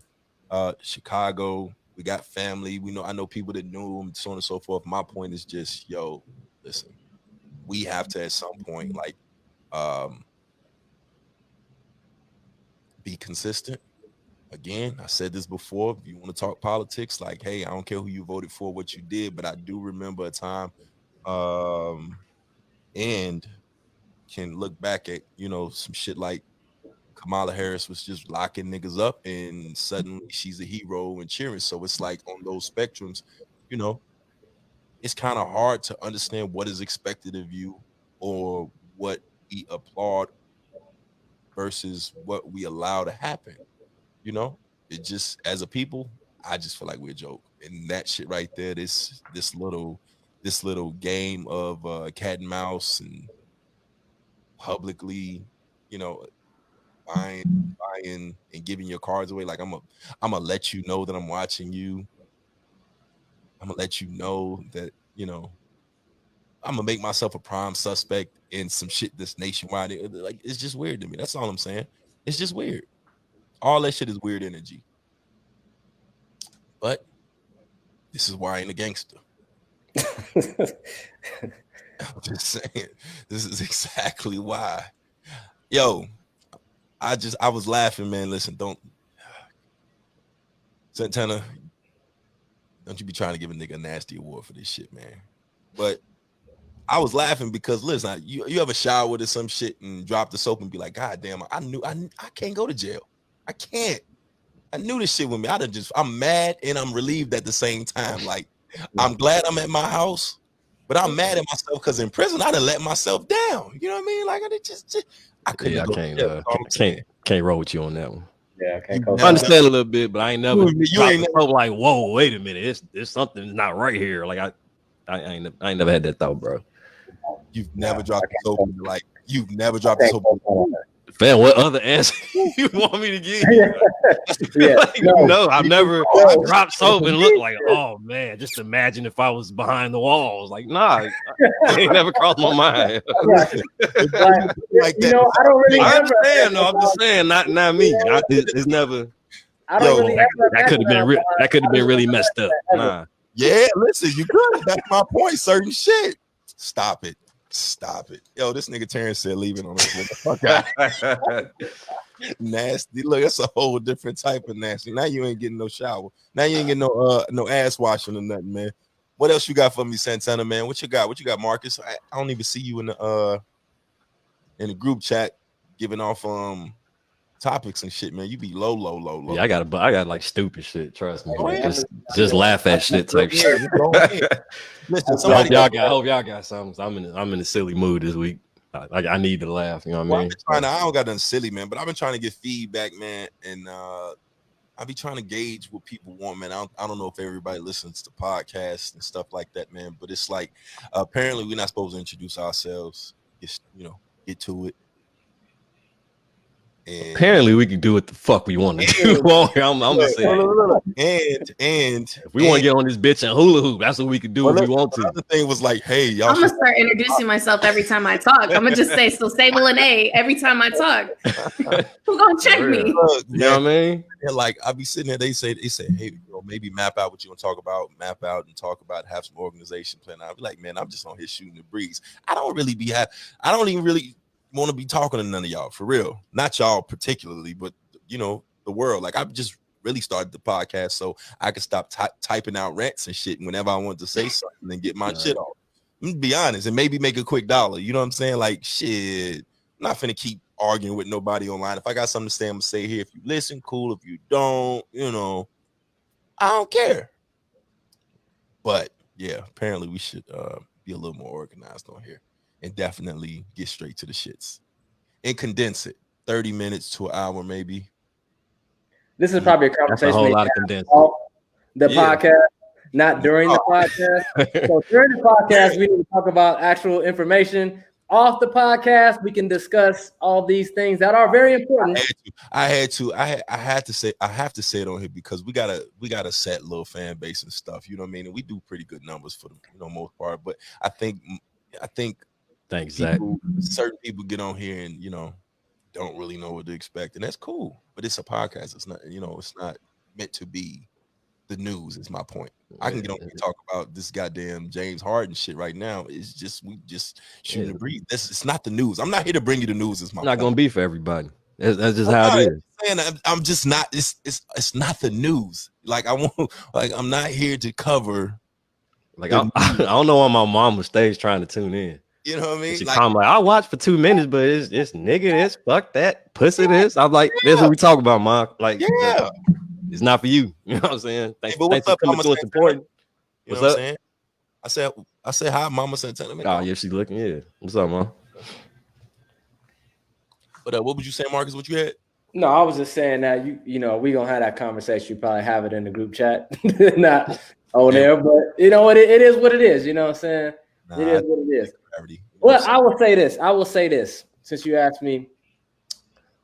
Chicago. We got family. I know people that knew him, so on and so forth. My point is just, listen. We have to at some point, like, be consistent. Again, I said this before. If you want to talk politics, like, hey, I don't care who you voted for, what you did, but I do remember a time, and can look back at, some shit like Kamala Harris was just locking niggas up, and suddenly she's a hero and cheering. So it's like on those spectrums, it's kind of hard to understand what is expected of you or what we applaud versus what we allow to happen. It just, as a people, I just feel like we're a joke. And that shit right there, this little game of cat and mouse and publicly, buying and giving your cards away. Like, I'm gonna let you know that I'm watching you. I'm gonna let you know that, I'm gonna make myself a prime suspect in some shit that's nationwide. Like, it's just weird to me. That's all I'm saying. It's just weird. All that shit is weird energy. But this is why I ain't a gangster. I'm just saying. This is exactly why. Yo, I was laughing, man. Listen, Santana, don't you be trying to give a nigga a nasty award for this shit, man. But I was laughing because, listen, you ever showered or some shit and drop the soap and be like, God damn, I can't go to jail. I can't. I knew this shit with me. I'm mad and I'm relieved at the same time. Like, I'm glad I'm at my house, But I'm mad at myself because in prison I done let myself down. You know what I mean? Like I couldn't. Yeah, I can't roll with you on that one. Yeah, I understand a little bit, but I ain't never. You ain't never like, whoa, wait a minute, it's something not right here. Like I ain't never had that thought, bro. You've never dropped the soap. Like you've never dropped the soap. Fam, what other answer you want me to give? No, I've never dropped soap and looked like, oh man, just imagine if I was behind the walls. Like, nah, it ain't never crossed my mind. Like that. I don't really. I understand. No, I'm just saying, not me. It's never. I don't really that could have been really messed up. Nah. Yeah, listen, you could. That's my point. Certain shit. Stop it. Yo, this nigga Terrence said leaving on us. Fuck out. Nasty. Look, that's a whole different type of nasty. Now you ain't getting no shower. Now you ain't getting no ass washing or nothing, man. What else you got for me, Santana, man? What you got, Marcus? I don't even see you in the group chat giving off topics and shit, man. You be low. Yeah, I got like stupid shit. Trust me. Like, just laugh at shit type shit. Listen, I hope y'all got something. I'm in a silly mood this week. Like I need to laugh. You know what I mean? I don't got nothing silly, man. But I've been trying to get feedback, man, and I be trying to gauge what people want, man. I don't know if everybody listens to podcasts and stuff like that, man. But it's like apparently we're not supposed to introduce ourselves. Just get to it. And apparently we can do what the fuck we want to do. I'm just saying. And if we want to get on this bitch and hula hoop, that's what we can do if we want to. The thing was like, hey, y'all. I'm gonna start introducing myself every time I talk. I'm gonna just say so Sable and A every time I talk. Who gonna check me? Look, you know what I mean? And like I be sitting there, they say, hey, maybe map out what you want to talk about, have some organization plan. I'll be like, man, I'm just on here shooting the breeze. I don't even really want to be talking to none of y'all for real. Not y'all particularly, but the world. Like I've just really started the podcast so I could stop typing out rants and shit whenever I want to say something and get my shit off. I'm gonna be honest and maybe make a quick dollar. You know what I'm saying? Like shit, I'm not finna keep arguing with nobody online. If I got something to say, I'm gonna say here. If you listen, cool. If you don't, I don't care. But yeah, apparently we should be a little more organized on here. And definitely get straight to the shits and condense it 30 minutes to an hour, maybe. This is probably a conversation. That's a whole lot of condensing. The podcast, not during the podcast. So during the podcast, we need to talk about actual information. Off the podcast, we can discuss all these things that are very important. I have to say it on here because we got a set little fan base and stuff. You know what I mean? And we do pretty good numbers for the most part. But I think. Thanks, Zach. Certain people get on here and don't really know what to expect, and that's cool. But it's a podcast. It's not it's not meant to be the news. Is my point. I can get on here and talk about this goddamn James Harden shit right now. It's just we just shooting the breeze. It's not the news. I'm not here to bring you the news. Is my not gonna be for everybody. That's just how it is. I'm just not. It's not the news. Like I'm not here to cover. Like I don't know why my mom was stage trying to tune in. You know what I mean? She I'm like, I'll watch for 2 minutes, but it's nigga this, fuck that, pussy this. I'm like, this is what we talk about, Mom. Like, yeah, it's not for you. You know what I'm saying? Thanks, but what's up, for coming to us important. What's up? Saying? I said hi, Mama Santana. Oh yeah, she's looking. Yeah. What's up, Mom? But what would you say, Marcus? What you had? No, I was just saying that we gonna have that conversation. You probably have it in the group chat, not on there, but it is what it is. You know what I'm saying? It is what it is. Well, I will say this. Since you asked me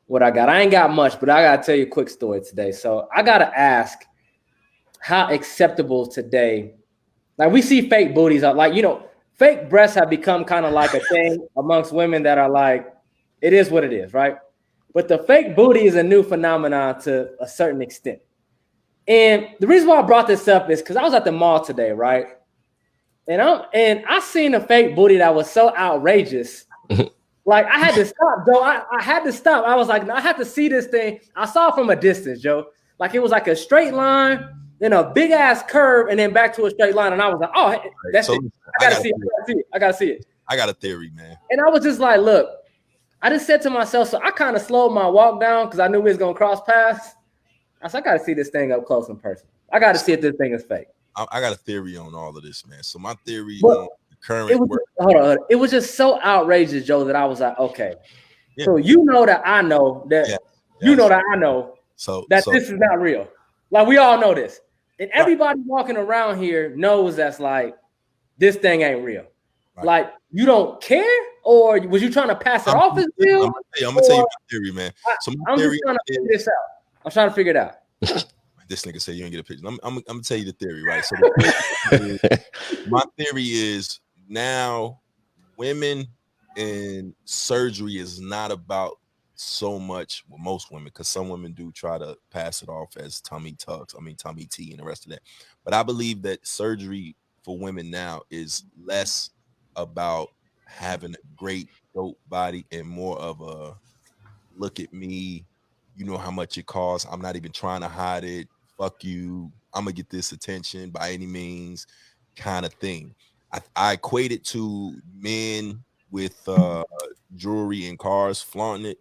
what I got, I ain't got much, but I gotta tell you a quick story today. So I gotta ask, how acceptable today? Like we see fake booties, like fake breasts have become kind of like a thing amongst women that are like, it is what it is, right? But the fake booty is a new phenomenon to a certain extent. And the reason why I brought this up is because I was at the mall today, right? And I seen a fake booty that was so outrageous. Like I had to stop, Joe. I had to stop. I was like, I had to see this thing. I saw it from a distance, Joe. Like it was like a straight line, then a big ass curve, and then back to a straight line. And I was like, oh, that's it. I gotta see it. I got a theory, man. And I was just like, look, I just said to myself, so I kind of slowed my walk down because I knew we was gonna cross paths. I said, I gotta see this thing up close in person. I gotta see if this thing is fake. I got a theory on all of this, man. So my theory current work. Hold on. It was just so outrageous, Joe, that I was like, okay. Yeah. So you know that I know that you know that I know that this is not real. Like we all know this. And everybody walking around here knows that's like this thing ain't real. Right. Like you don't care, or was you trying to pass it off as real? I'm gonna tell you my theory, man. So I'm just trying to figure this out. I'm trying to figure it out. This nigga said you ain't get a picture. I'm gonna tell you the theory, right? So my theory is now women and surgery is not about so much with most women, because some women do try to pass it off as tummy tucks, tummy tea and the rest of that. But I believe that surgery for women now is less about having a great dope body and more of a look at me, you know how much it costs, I'm not even trying to hide it, fuck you, I'm gonna get this attention by any means kind of thing. I equate it to men with jewelry and cars flaunting it.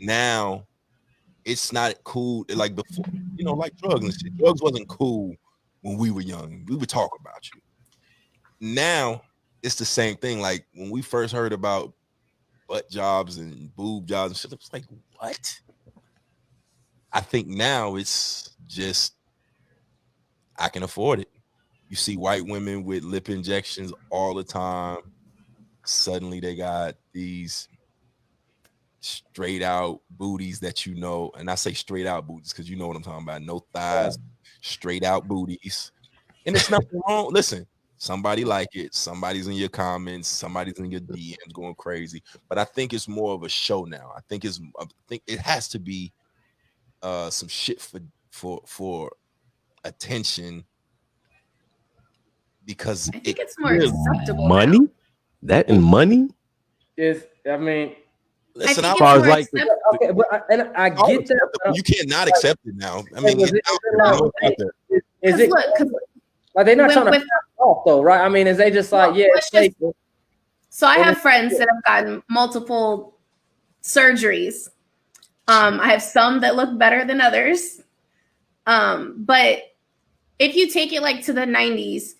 Now it's not cool like before, you know, like drugs and shit. Drugs wasn't cool when we were young. We would talk about you. Now it's the same thing. Like when we first heard about butt jobs and boob jobs and shit, it was like, what? I think now it's just I can afford it. You see white women with lip injections all the time. Suddenly they got these straight out booties that you know, and I say straight out booties because you know what I'm talking about. No thighs, straight out booties. And it's nothing wrong. Listen, somebody like it, somebody's in your comments, somebody's in your DMs going crazy. But I think it's more of a show now. I think it has to be some shit for attention, because I think it's more acceptable. Money? That and money? Is I mean, listen, as far as like okay, but I get that. You cannot accept it now. I mean, is it like they're not trying to pass it off though, right? I mean, is they just like, so I have friends that have gotten multiple surgeries. I have some that look better than others. But if you take it like to the 90s,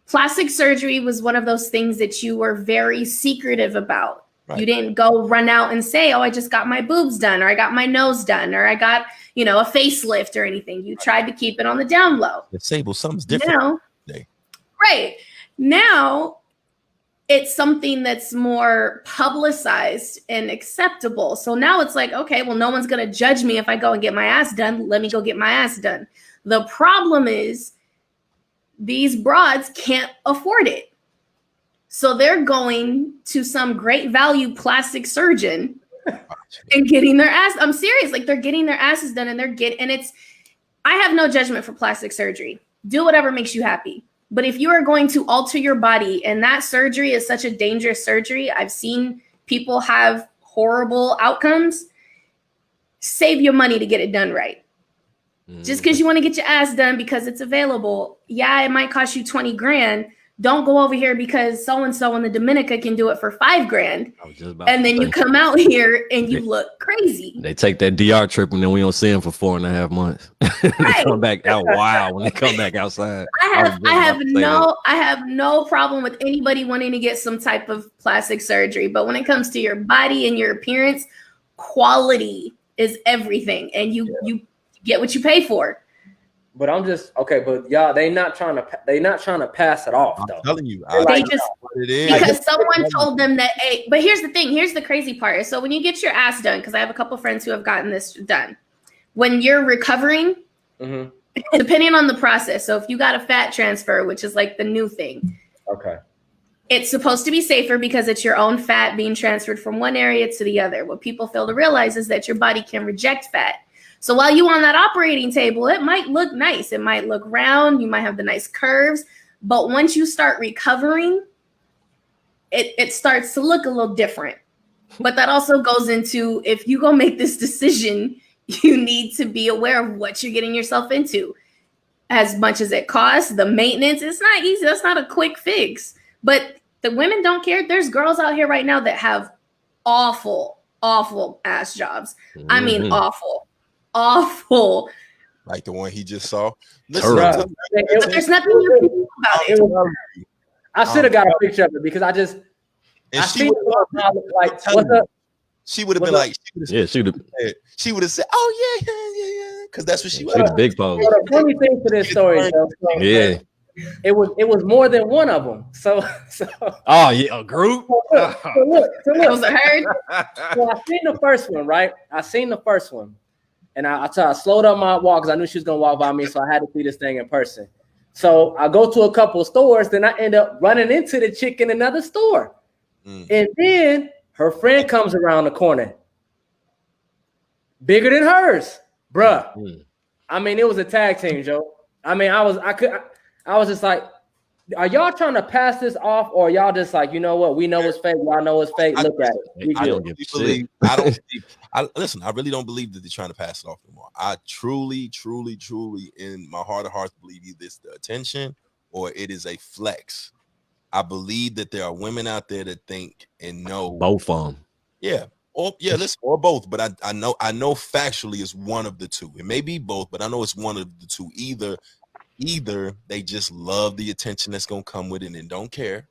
plastic surgery was one of those things that you were very secretive about. Right. You didn't go run out and say, oh, I just got my boobs done, or I got my nose done, or I got, a facelift or anything. You tried to keep it on the down low. Sable, something's different. Right. Now, it's something that's more publicized and acceptable. So now it's like, okay, well, no one's going to judge me if I go and get my ass done. Let me go get my ass done. The problem is these broads can't afford it. So they're going to some great value plastic surgeon and getting their ass. I'm serious. Like they're getting their asses done and I have no judgment for plastic surgery. Do whatever makes you happy. But if you are going to alter your body, and that surgery is such a dangerous surgery, I've seen people have horrible outcomes, save your money to get it done right. Just because you want to get your ass done because it's available. Yeah, it might cost you 20 grand. Don't go over here because so-and-so in the Dominica can do it for $5 grand. And then you come out here and you look crazy. They take that DR trip and then we don't see them for 4.5 months. They come back out wild when they come back outside. I have no problem with anybody wanting to get some type of plastic surgery. But when it comes to your body and your appearance, quality is everything. And you get what you pay for. But I'm just okay. But y'all, they not trying to pass it off. Though. I'm telling you, because someone told them that. Hey, but here's the thing. Here's the crazy part. So when you get your ass done, because I have a couple friends who have gotten this done, when you're recovering, depending on the process. So if you got a fat transfer, which is like the new thing, okay, it's supposed to be safer because it's your own fat being transferred from one area to the other. What people fail to realize is that your body can reject fat. So while you on that operating table, it might look nice. It might look round. You might have the nice curves. But once you start recovering, it starts to look a little different. But that also goes into, if you go make this decision, you need to be aware of what you're getting yourself into. As much as it costs, the maintenance, it's not easy. That's not a quick fix. But the women don't care. There's girls out here right now that have awful, awful ass jobs. I mean, awful. Like the one he just saw. Listen, there's nothing you can do about it. I should have got a picture of it because I she seen would like what's up? She would have been like, she would have said, "Oh yeah," because that's what she was. the big pose. The funny thing to this story, though, Yeah. it was more than one of them. So Oh yeah, a group. look. It was a herd. So I seen the first one, right? I seen the first one, and I slowed up my walk because I knew she was gonna walk by me, so I had to see this thing in person. So I go to a couple of stores, then I end up running into the chick in another store, and then her friend comes around the corner, bigger than hers, bruh. I mean, it was a tag team, Joe. I mean, I was just like, are y'all trying to pass this off, or y'all just like, you know what? We know it's fake. Y'all know it's fake. Look at it. I don't believe. Listen, I really don't believe that they're trying to pass it off anymore. I truly, in my heart of hearts, believe either it's the attention or it is a flex. I believe that there are women out there that think and know both of them. Yeah. Or both, but I know factually it's one of the two. It may be both, but I know it's one of the two. Either they just love the attention that's gonna come with it and don't care,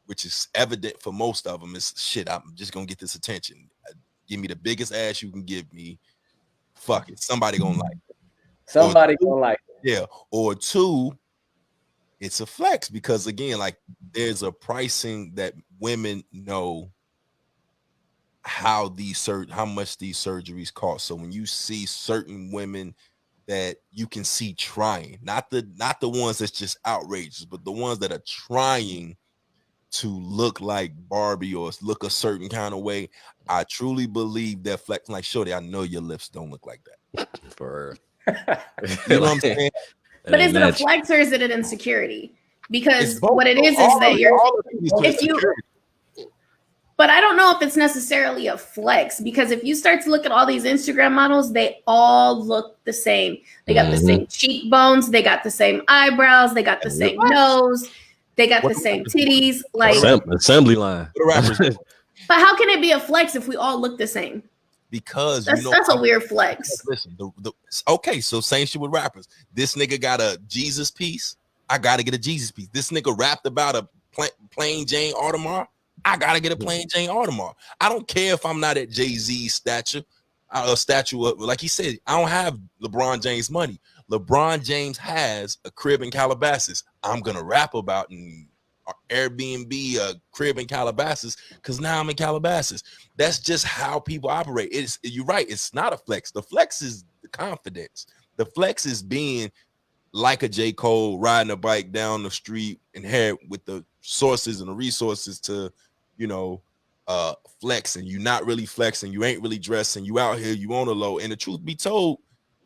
which is evident for most of them. It's shit. I'm just gonna get this attention. Give me the biggest ass you can give me. Fuck it. Somebody gonna like it. Somebody gonna like it. Yeah. Or two, it's a flex because again, like there's a pricing that women know how much these surgeries cost. So when you see certain women that you can see trying, not the ones that's just outrageous, but the ones that are trying to look like Barbie or look a certain kind of way, I truly believe that flex. Like, shorty, I know your lips don't look like that. For you know what I'm saying? But is it a flex or is it an insecurity? Because what it is that but I don't know if it's necessarily a flex, because if you start to look at all these Instagram models, they all look the same. They got the same cheekbones, they got the same eyebrows, they got the same nose, they got the same titties. Like assembly line. But how can it be a flex if we all look the same? Because that's a weird flex. Listen, okay, so same shit with rappers. This nigga got a Jesus piece. I gotta get a Jesus piece. This nigga rapped about a plain Jane Audemars. I gotta get a plain Jane Audemars. I don't care if I'm not at Jay-Z's statue of, like he said, I don't have LeBron James money. LeBron James has a crib in Calabasas. I'm gonna rap about an Airbnb a crib in Calabasas because now I'm in Calabasas. That's just how people operate. You're right. It's not a flex. The flex is the confidence. The flex is being like a J. Cole riding a bike down the street and had with the sources and the resources to, flex, and you not really flexing, you ain't really dressing, you out here, you on the low. And the truth be told,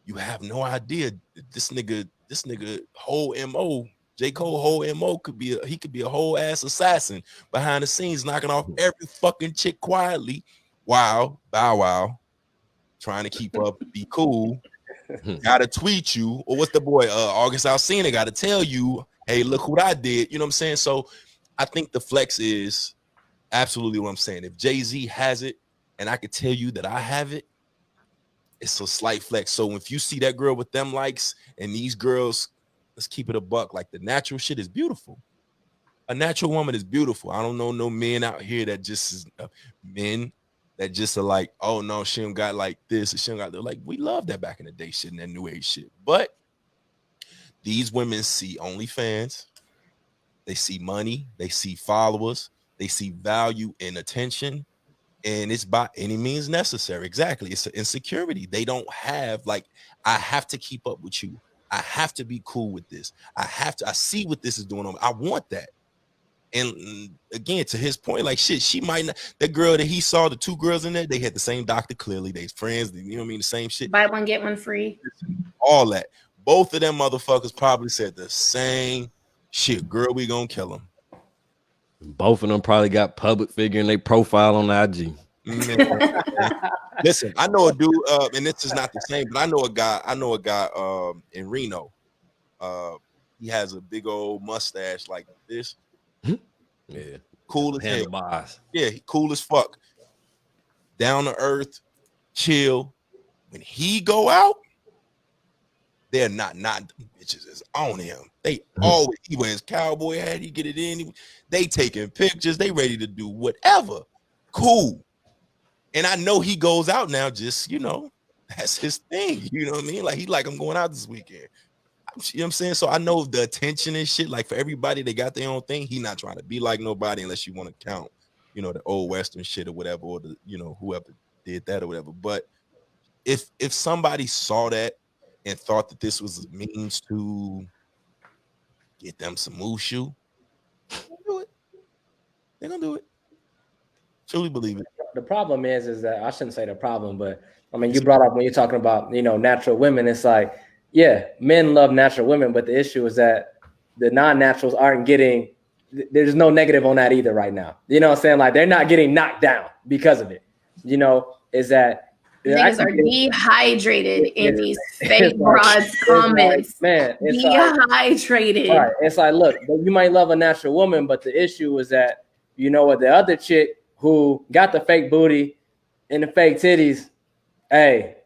you have no idea this nigga whole MO, J. Cole whole MO could be a whole ass assassin behind the scenes, knocking off every fucking chick quietly while Bow Wow trying to keep up, be cool. Gotta tweet you, or what's the boy August Alsina gotta tell you, hey, look what I did. You know what I'm saying? So I think the flex is absolutely what I'm saying. If Jay-Z has it and I could tell you that I have it, it's a slight flex. So if you see that girl with them likes and these girls, let's keep it a buck, like the natural shit is beautiful. A natural woman is beautiful. I don't know no men out here that just is men that just are like, oh no, she don't got like this, or she don't got that. Like, we love that back in the day shit and that new age shit. But these women see OnlyFans, they see money, they see followers, they see value and attention, and it's by any means necessary. Exactly. It's an insecurity. They don't have, like, I have to keep up with you. I have to be cool with this. I see what this is doing. I want that. And again, to his point, like shit, she might not, that girl that he saw, the two girls in there, they had the same doctor, clearly. They friends, you know what I mean? The same shit. Buy one, get one free. All that. Both of them motherfuckers probably said the same shit. Girl, we gonna kill him. Both of them probably got public figure in their profile on IG. Listen, I know a dude, and this is not the same, but I know a guy in Reno. He has a big old mustache like this. Yeah, cool as hell. Yeah, he cool as fuck. Down to earth, chill. When he go out, they're not the bitches is on him. They always, he wears cowboy hat, he get it in. They taking pictures, they ready to do whatever. Cool. And I know he goes out now, just, you know, that's his thing. You know what I mean? Like, he like, I'm going out this weekend. You know what I'm saying? So I know the attention and shit, like for everybody, they got their own thing. He not trying to be like nobody unless you want to count, you know, the old Western shit or whatever, or the, you know, whoever did that or whatever. But if somebody saw that and thought that this was a means to get them some Mushu, they're gonna do it. Truly believe it. The problem is that I shouldn't say the problem, but I mean, you brought up when you're talking about, you know, natural women, it's like, yeah, men love natural women, but the issue is that the non-naturals aren't getting, there's no negative on that either right now. You know what I'm saying? Like, they're not getting knocked down because of it. You know, is that niggas are dehydrated in these fake broads comments. Like, man, it's dehydrated. Like, right. It's like, look, you might love a natural woman, but the issue is that, you know what, the other chick who got the fake booty and the fake titties, hey,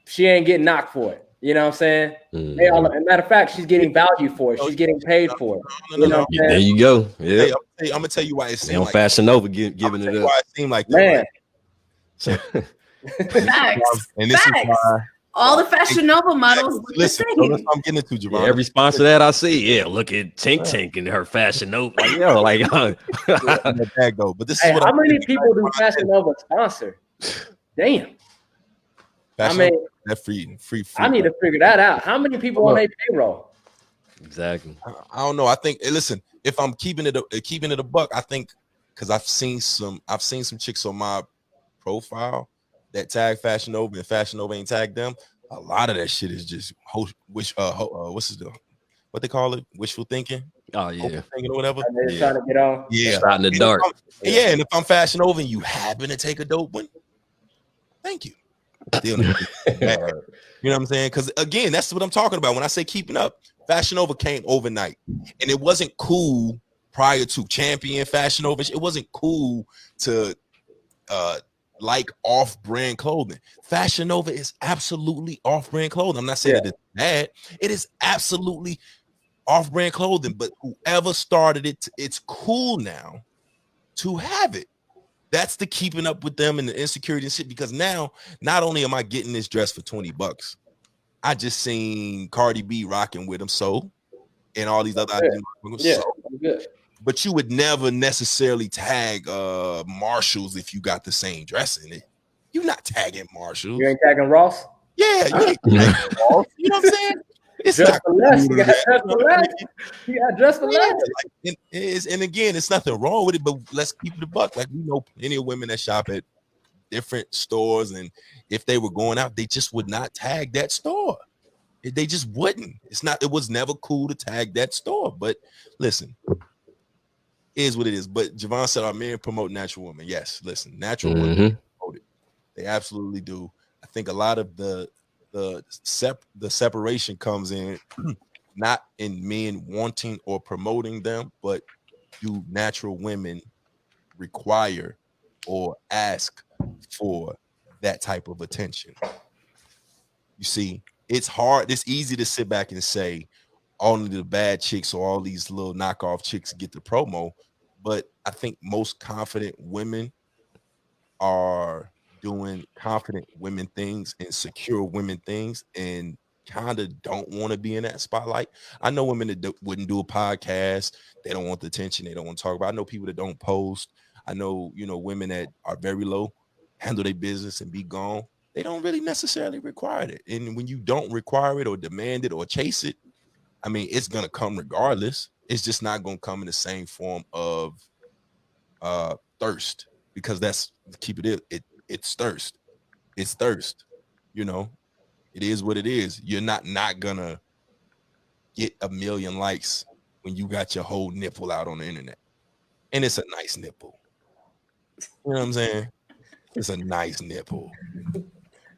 she ain't getting knocked for it. You know what I'm saying? Mm-hmm. As a matter of fact, she's getting value for it. She's getting paid for it. You know yeah, there you go. Yeah, I'm gonna tell you why it seems like Fashion Nova giving it up. Why it seemed like man. That, Facts. And this Facts. is why all the Fashion Nova models. Listen, that's what I'm getting into, Javon. Yeah, every sponsor that I see, yeah, look at Tink and her Fashion Nova. Like, yo, like, but this is what how many people do Fashion Nova sponsor? Damn. Fashion, I mean, that free. I need to figure that out. How many people on their payroll? Exactly. I don't know. I think. Listen, if I'm keeping it a buck, I think because I've seen some chicks on my profile that tag Fashion Nova and Fashion Nova ain't tagged them. A lot of that shit is just what they call it? Wishful thinking. Oh yeah, thinking or whatever. They're trying to get on. Yeah, shot in the dark. And if I'm Fashion Nova and you happen to take a dope one, thank you. Still, you know what I'm saying? Because again, that's what I'm talking about when I say keeping up. Fashion Nova came overnight, and it wasn't cool prior to Champion Fashion Nova. It wasn't cool to like off-brand clothing. Fashion Nova is absolutely off-brand clothing. I'm not saying that it's bad. It is absolutely off-brand clothing, but whoever started it, it's cool now to have it. That's the keeping up with them and the insecurity and shit, because now not only am I getting this dress for $20, I just seen Cardi B rocking with them, so, and all these other items. Yeah, good. But you would never necessarily tag Marshalls if you got the same dress in it. You're not tagging Marshalls. You ain't tagging Ross? Yeah, you ain't tagging Ross. You know what I'm saying? It's dress not for less. You got dress for less. You got dress for less. And again, it's nothing wrong with it, but let's keep it a buck. Like, we know plenty of women that shop at different stores, and if they were going out, they just would not tag that store. They just wouldn't. It was never cool to tag that store. But listen, it is what it is. But Javon said our men promote natural women. Yes, listen, natural women promote it. They absolutely do. I think a lot of the separation comes in not in men wanting or promoting them, but do natural women require or ask for that type of attention? You see, it's hard. It's easy to sit back and say only the bad chicks or all these little knockoff chicks get the promo, but I think most confident women are doing confident women things and secure women things and kind of don't want to be in that spotlight. I know women that wouldn't do a podcast. They don't want the attention. They don't want to talk about it. I know people that don't post. I know, women that are very low, handle their business and be gone. They don't really necessarily require it. And when you don't require it or demand it or chase it, I mean, it's going to come regardless. It's just not going to come in the same form of thirst, because that's it's thirst. It's thirst. It is what it is. You're not gonna get 1 million likes when you got your whole nipple out on the internet. And it's a nice nipple. You know what I'm saying? It's a nice nipple.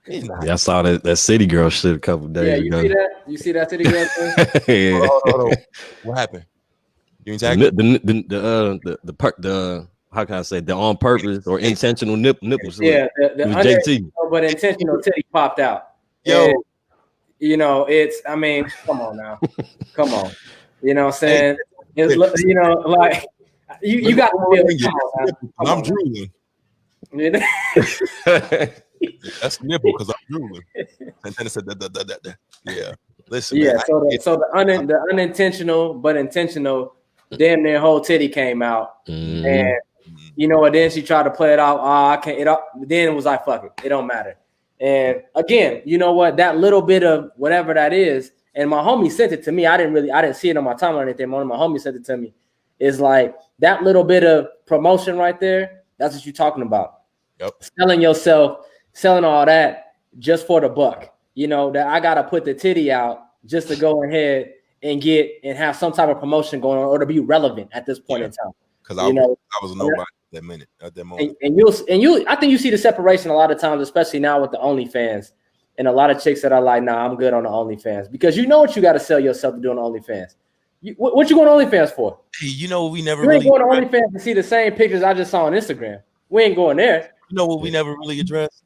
Yeah, I saw that City Girl shit a couple days ago. You see that City Girl thing? Yeah. Hold on. What happened? You ain't tagging the how can I say, the on purpose or intentional nipples? Yeah, it was JT. But intentional titty popped out. Yo, You know, I mean, come on now. Come on. You know what I'm saying? It's, you know, like you got to feel it. Come on, man. I'm drooling. You know? That's nipple because I'm drooling. And then it said that. Yeah. Listen, yeah. man, So the unintentional but intentional, damn near whole titty came out, and you know, and then she tried to play it off. I can't. Then it was like, fuck it, it don't matter. And again, you know what? That little bit of whatever that is, and my homie sent it to me. I didn't see it on my timeline or anything. One of my homies sent it to me. Is like that little bit of promotion right there. That's what you're talking about. Yep. Selling yourself, selling all that just for the buck. You know, that I gotta put the titty out just to go ahead and have some type of promotion going on or to be relevant at this point in time. Because I was nobody at that moment. And you'll I think you see the separation a lot of times, especially now with the OnlyFans, and a lot of chicks that are like, nah, I'm good on the OnlyFans, because you know what you got to sell yourself to do on OnlyFans. What you going to OnlyFans for? Hey, you know we never you ain't going to OnlyFans to see the same pictures I just saw on Instagram. We ain't going there. You know what we never really addressed?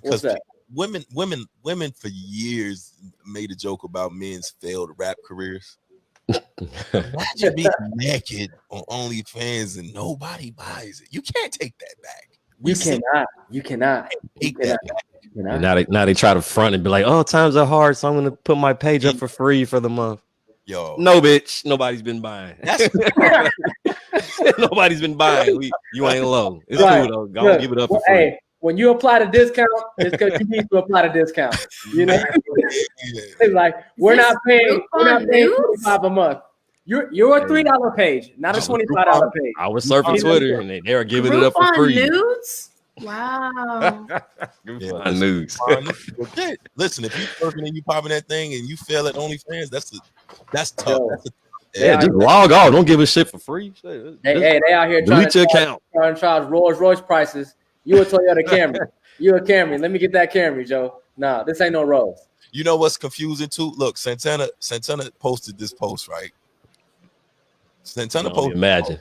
What's that? Women for years made a joke about men's failed rap careers. Why you be naked on OnlyFans and nobody buys it? You can't take that back. You cannot take that back. And now they try to front and be like, oh, times are hard, so I'm gonna put my page up for free for the month. Yo, no, bitch, nobody's been buying. Nobody's been buying. You ain't low. It's cool though. Go give it up for free. Hey, when you apply the discount, it's because you need to apply the discount. You know, it's like we're not paying 25 a month. You're a $3 page, not a $25 page. I was surfing Twitter and they were giving it up for free. Nudes? Wow. Nudes. Listen, if you working and you popping that thing and you fail at OnlyFans, that's tough. Just log off. Don't give a shit for free. They out here delete your account. Trying to charge Rolls Royce prices. You a Toyota Camry. You a Camry. Let me get that Camry, Joe. Nah, this ain't no Rolls. You know what's confusing too? Look, Santana posted this post, right? Santana posted. Imagine.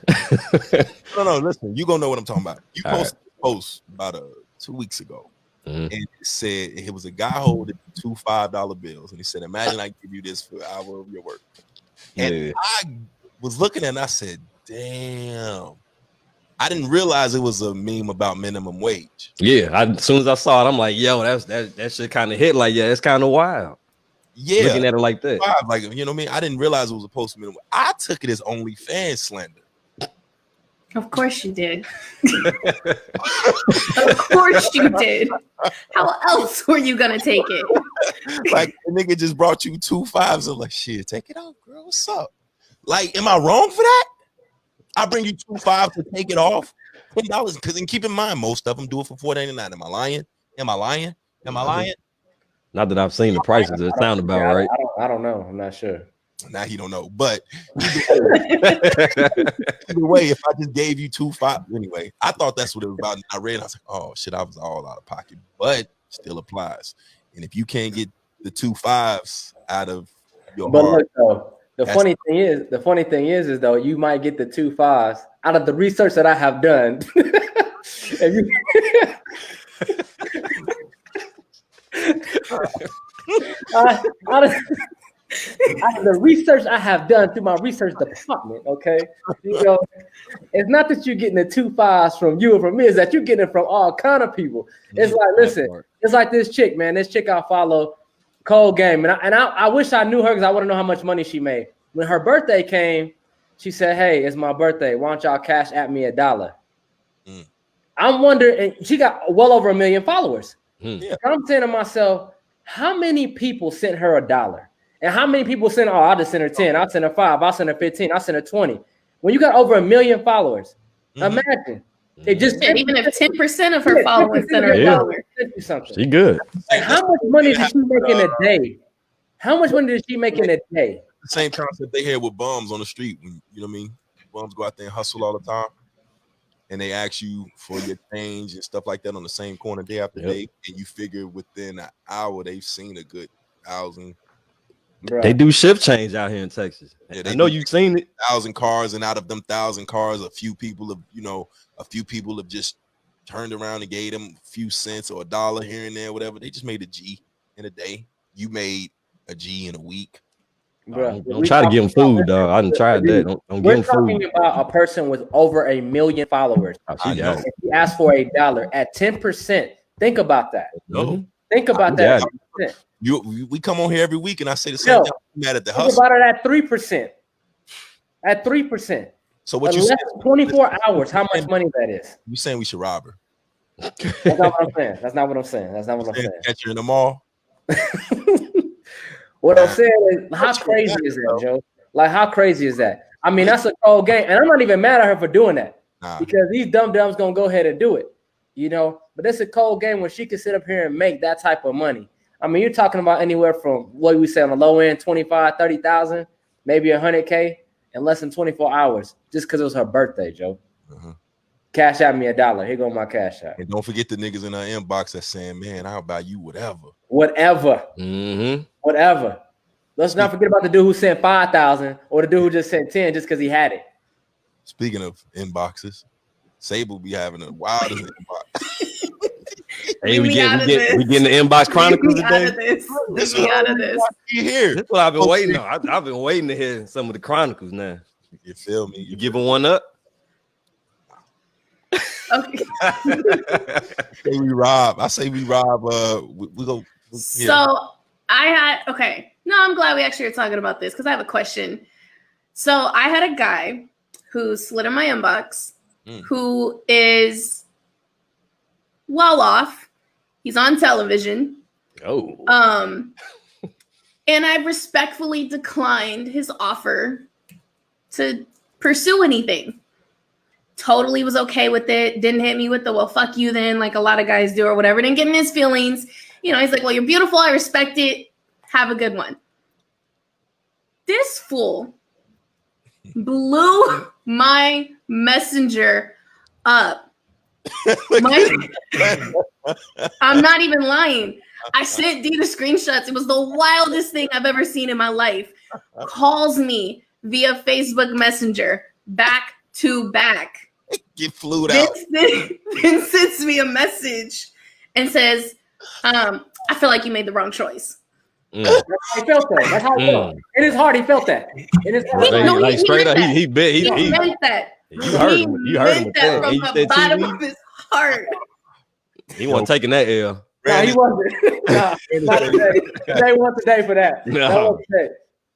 No, listen. You gonna know what I'm talking about. You posted a post about 2 weeks ago, and it said it was a guy holding 2 $5 bills, and he said, "Imagine I give you this for an hour of your work." And I was looking and I said, "Damn." I didn't realize it was a meme about minimum wage. Yeah, as soon as I saw it, I'm like, yo, that shit kind of hit. Like, yeah, it's kind of wild. Yeah, looking at it like that. Like, you know what I mean? I didn't realize it was a post minimum. I took it as OnlyFans slander. Of course you did. Of course you did. How else were you gonna take it? Like, the nigga just brought you 2 5s. I'm like, shit, take it off, girl. What's up? Like, am I wrong for that? I bring you 2 5s to take it off $20. Because, and keep in mind, most of them do it for $4.99. Am I lying? Not that I've seen the prices. It sound about right. I don't know. I'm not sure. Now he don't know, but either way, if I just gave you 2 5, anyway, I thought that's what it was about. And I read, and I was like, oh shit, I was all out of pocket, but still applies. And if you can't get the 2 5s out of your heart, look though, the funny thing is though, you might get the 2 5s out of the research that I have done. Out of the research I have done through my research department, okay, you know, it's not that you're getting the 2 5s from you or from me, it's that you're getting it from all kind of people. It's like, listen, it's like this chick, man. This chick I follow, Cold Game, and I wish I knew her because I want to know how much money she made. When her birthday came, she said, "Hey, it's my birthday. Why don't y'all cash at me $1?" I'm wondering, and she got well over 1 million followers. Yeah. I'm saying to myself, how many people sent her $1? And how many people sent, I'll just send her 10, I'll send her 5, I'll send her 15, I'll send her 20. When you got over 1 million followers, imagine. It just even if 10% of her followers sent her $1. She good. And how much money did she make in a day? How much money did she make in a day? The same concept they had with bums on the street. You know what I mean? Bums go out there and hustle all the time. And they ask you for your change and stuff like that on the same corner day after day. And you figure within an hour, they've seen a good 1,000. Bro. They do shift change out here in Texas. Yeah, I know you've seen it. 1,000 cars, and out of them 1,000 cars, a few people have just turned around and gave them a few cents or $1 here and there, whatever. They just made a G in a day. You made a G in a week. Bro, Don't try to give him food, dog. I done tried that. Don't give him food. We're talking about a person with over 1 million followers. I know. If you ask for $1 at 10%, think about that. No. Think about that. We come on here every week, and I say the same thing. I'm mad at the hustle. Think about it at 3%. At 3%. So what you less saying? than 24 hours, how much money that is? You saying we should rob her? That's not what I'm saying. That's not what I'm saying. That's not what I'm saying. Catch her in the mall. What I'm saying is, how crazy is that, Joe? Like, how crazy is that? I mean, that's a cold game, and I'm not even mad at her for doing that because these dumb-dumbs gonna go ahead and do it, you know. But it's a cold game when she can sit up here and make that type of money. I mean, you're talking about anywhere from what we say on the low end, 25, 30,000, maybe 100K in less than 24 hours, just because it was her birthday, Joe. Cash out me $1. Here go my cash out. And don't forget the niggas in our inbox that's saying, "Man, I'll buy you whatever." Whatever. Mm-hmm. Whatever. Let's not forget about the dude who sent 5,000 or the dude who just sent 10 just because he had it. Speaking of inboxes, Sable be having a wildest inbox. Hey, we getting the inbox chronicles today. This out of this. You hear? That's what I've been waiting on. I've been waiting to hear some of the chronicles now. You feel me? You giving one up? Okay. I say we rob. We go. Yeah. So I'm glad we actually are talking about this because I have a question. So I had a guy who slid in my inbox who is well off. He's on television. Oh. And I respectfully declined his offer to pursue anything. Totally was okay with it. Didn't hit me with the, well, fuck you then, like a lot of guys do or whatever. Didn't get in his feelings. You know, he's like, well, you're beautiful. I respect it. Have a good one. This fool blew my messenger up. I'm not even lying. I sent D the screenshots. It was the wildest thing I've ever seen in my life. Calls me via Facebook Messenger back to back. Get flued out. Then sends me a message and says, I feel like you made the wrong choice. That's how he felt that. That's how he felt. In his heart, he felt that. In his heart. Straight up, he meant that. You heard him. You heard him with that. From the bottom of his heart. He wasn't taking that L. No, he wasn't. Not today. Today wasn't the day for that. No.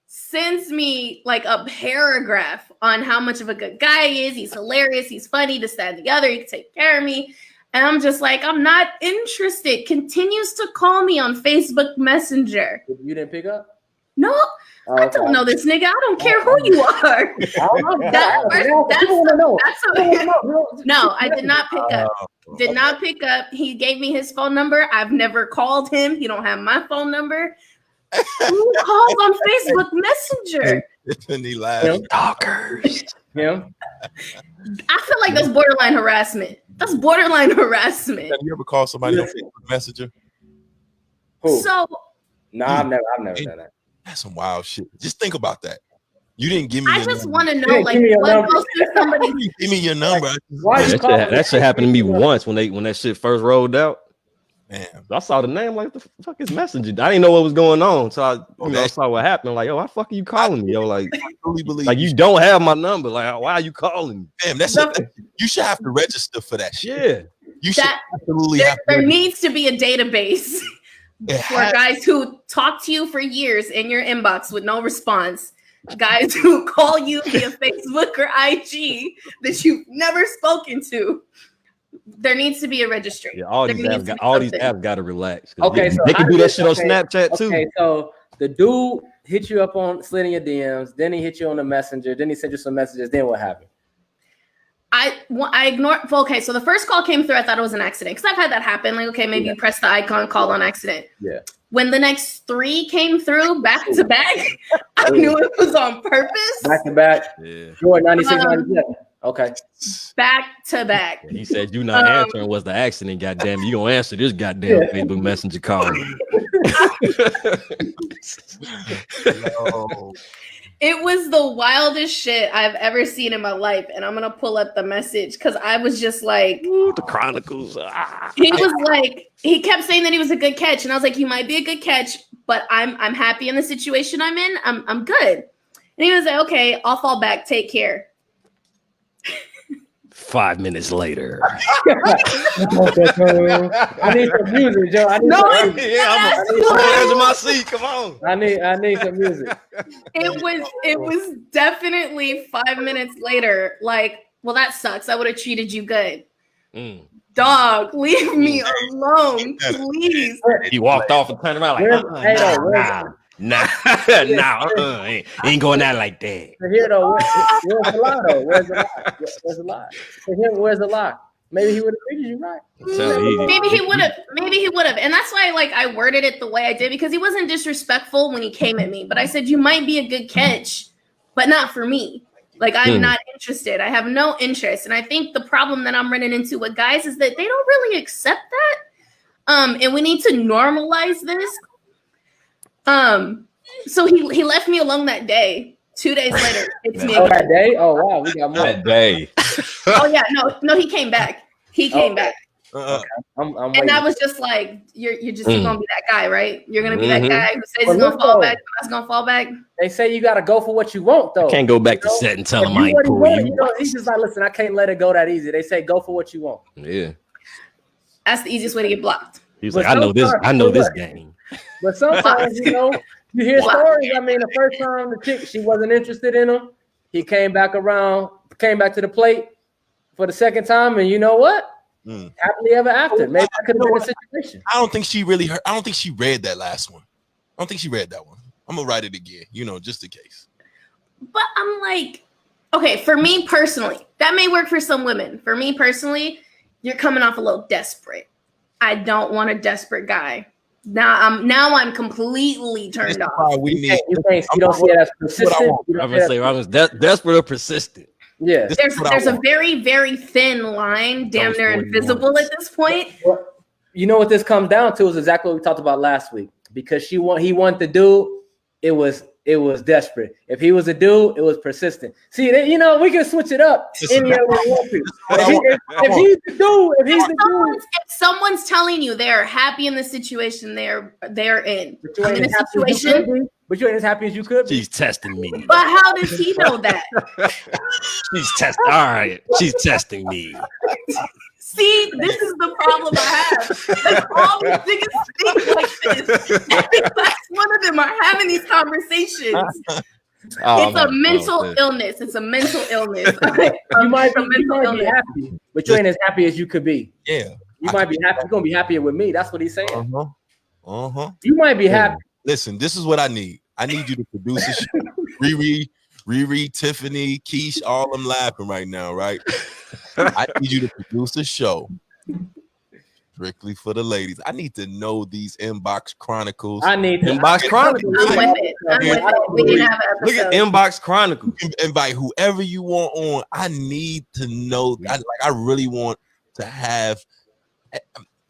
Sends me like a paragraph on how much of a good guy he is. He's hilarious. He's funny. This, that, and the other. He can take care of me. And I'm just like, I'm not interested. Continues to call me on Facebook Messenger. You didn't pick up? No, I don't know this nigga. I don't care who you are. No, I did not pick up. Did not pick up. He gave me his phone number. I've never called him. He don't have my phone number. Who calls on Facebook Messenger? And he laughed. Stalkers. Him? I feel like that's borderline harassment. That's borderline harassment. Have you ever called somebody on Facebook Messenger? Who? So no, I've never done that. That's some wild shit. Just think about that. You didn't give me. I just want to know, like, what goes through somebody. Give me your number. That shit happened to me once when that shit first rolled out. Man, I saw the name, like, the fuck is Messenger? I didn't know what was going on, so I saw what happened. Like, yo, why the fuck are you calling me? Yo, like, like you don't have my number. Like, why are you calling me? Damn, you should have to register for that shit. Yeah, you should absolutely have to. There needs to be a database for guys who talk to you for years in your inbox with no response. Guys who call you via Facebook or IG that you've never spoken to. There needs to be a registry. Yeah, all these apps got to relax. Okay, so they can do that shit on Snapchat too. Okay, so the dude hit you up on slid in your DMs, then he hit you on the Messenger, then he sent you some messages. Then what happened? I ignored. Okay, so the first call came through. I thought it was an accident because I've had that happen. Like, okay, maybe you pressed the icon, called on accident. Yeah. When the next 3 came through back to back, I knew it was on purpose. Back to back. Yeah. Jordan 96, 97. Okay. Back to back. Yeah, he said you not answering was the accident. Goddamn, you gonna answer this goddamn Facebook Messenger call? It was the wildest shit I've ever seen in my life, and I'm gonna pull up the message because I was just like, ooh, the Chronicles. He was like, he kept saying that he was a good catch, and I was like, he might be a good catch, but I'm happy in the situation I'm in. I'm good. And he was like, okay, I'll fall back. Take care. 5 minutes later. I need some music, Joe. I need some music. Yeah, I'm on the edge of my seat. Come on. I need some music. It was definitely 5 minutes later. Like, well, that sucks. I would have treated you good. Dog, leave me alone, please. He walked off and turned around like, ain't going out like that. For here though, where's the lie though? Where's the lie? Where's the lie? For him, where's the lie? Maybe he would have treated you right. Maybe he would have. Maybe he would have. And that's why like I worded it the way I did, because he wasn't disrespectful when he came at me. But I said, you might be a good catch, but not for me. Like, I'm not interested. I have no interest. And I think the problem that I'm running into with guys is that they don't really accept that. And we need to normalize this. So he left me alone that day. 2 days later, it's me. Oh, that day? Oh, wow. We got more. That day. Oh, yeah. No, he came back. He came back. Okay. I'm and waiting. I was just like, you're gonna be that guy, right? You're gonna be that guy who says he's gonna fall back. He's gonna fall back. They say you gotta go for what you want, though. I can't go back to set and tell him I ain't pull you. He's just like, listen, I can't let it go that easy. They say go for what you want. Yeah. That's the easiest way to get blocked. He's like, I know this game. But sometimes, you hear stories. I mean, the first time the chick, she wasn't interested in him. He came back to the plate for the second time, and you know what? Happily ever after. Maybe that could have been a situation. I don't think she really heard. I don't think she read that last one. I don't think she read that one. I'm gonna write it again, just in case. But I'm like, okay, for me personally, that may work for some women. For me personally, you're coming off a little desperate. I don't want a desperate guy. Now I'm completely turned off. You don't see it as persistent. I was say I was desperate or persistent. Yeah, there's a very, very thin line, damn near invisible at this point. Well, you know what this comes down to is exactly what we talked about last week. Because he wanted to do, it was desperate. If he was a dude, it was persistent. See, we can switch it up any other way we want to. If he's the dude, if someone's telling you they're happy in the situation they're in, I'm in a situation. But you ain't as happy as you could be. She's testing me. But how does he know that? She's testing. All right, she's testing me. See, this is the problem I have. Like, all these niggas think like this. Every last one of them are having these conversations. It's a mental illness. It's a mental illness. You might be happy, but you ain't as happy as you could be. Yeah. You might be happy. You're gonna be happier with me. That's what he's saying. You might be happy. Listen, this is what I need. I need you to produce a show. Riri, Tiffany, Keish, all them laughing right now, right? I need you to produce a show strictly for the ladies. I need to know these Inbox Chronicles. I need Inbox Chronicles. I'm with it. We can have an episode. Look at Inbox Chronicles. Invite whoever you want on. I need to know. I really want to have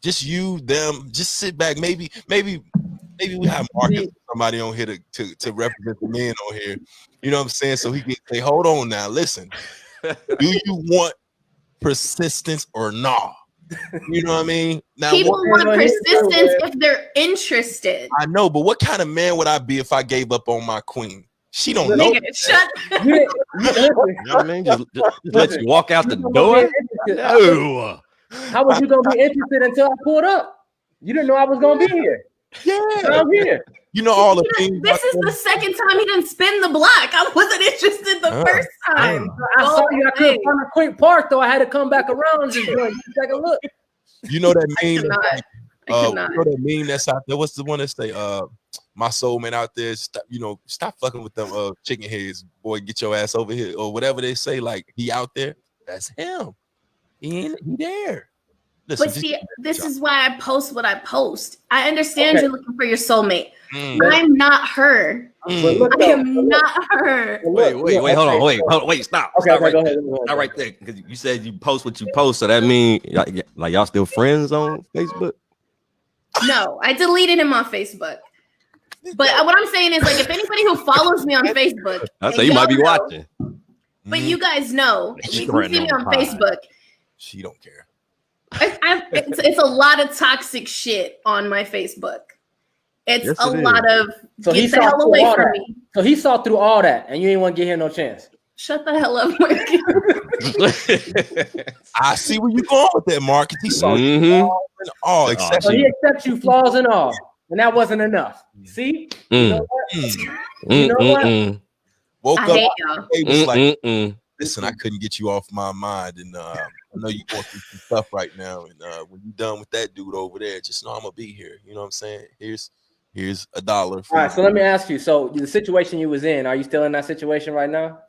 just you, them. Just sit back. Maybe we have Marcus, somebody on here to represent the men on here. You know what I'm saying? So he can say, hold on now, listen. Do you want persistence or not? You know what I mean? Now, people want persistence if they're interested. I know, but what kind of man would I be if I gave up on my queen? She don't know. Shut up. You know what I mean? Just let you walk out the door. No. How was you gonna be interested until I pulled up? You didn't know I was gonna be here. Yeah, I'm here. All the things. This is the second time he didn't spin the block. I wasn't interested the first time. I saw you. I couldn't find a quick park, though. I had to come back around and just take a look. You know that meme? I you know that meme that's out there? What's the one that say, my soulmate out there, stop fucking with them chicken heads, boy, get your ass over here, or whatever they say, like he out there. That's him. He there. Listen, but see, this is why I post what I post. I understand you're looking for your soulmate. I'm not her. I am not her. Wait, hold on. Wait, stop. Okay, stop right go there. ahead. Not right there, because you said you post what you post, so that means like y'all still friends on Facebook? No, I deleted him on Facebook. But what I'm saying is, like, if anybody who follows me on Facebook, I say you might be watching. But you guys know, you can see me on Facebook. She don't care. It's a lot of toxic shit on my Facebook. It's Yes, a it lot of So get the hell away from me. So he saw through all that, and you ain't want to give him no chance. Shut the hell up, Mark. I see where you're going with that, Mark. He saw you flaws and all, except So he accepts you flaws and all, and that wasn't enough. See? You know what? You know what? woke I up. hate y'all. He was like, listen, I couldn't get you off my mind, and I know you're going through some stuff right now. And when you're done with that dude over there, just know I'm gonna be here. You know what I'm saying? Here's $1 for All you. right, so let me ask you. So the situation you was in, are you still in that situation right now?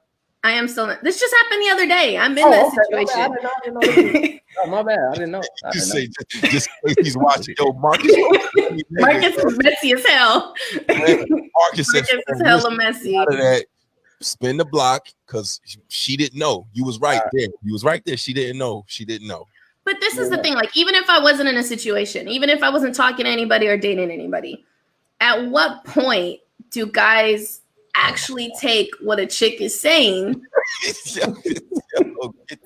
I am still in. This just happened the other day. I'm in that situation. I didn't know. Oh, my bad. I didn't know. Just in case he's watching. Yo, Marcus. Marcus is messy as hell. Marcus is hella messy. Out of that, spin the block because she didn't know. You was right there. You was right there. She didn't know. She didn't know. But this is the thing. Like, even if I wasn't in a situation, even if I wasn't talking to anybody or dating anybody, at what point do guys actually take what a chick is saying?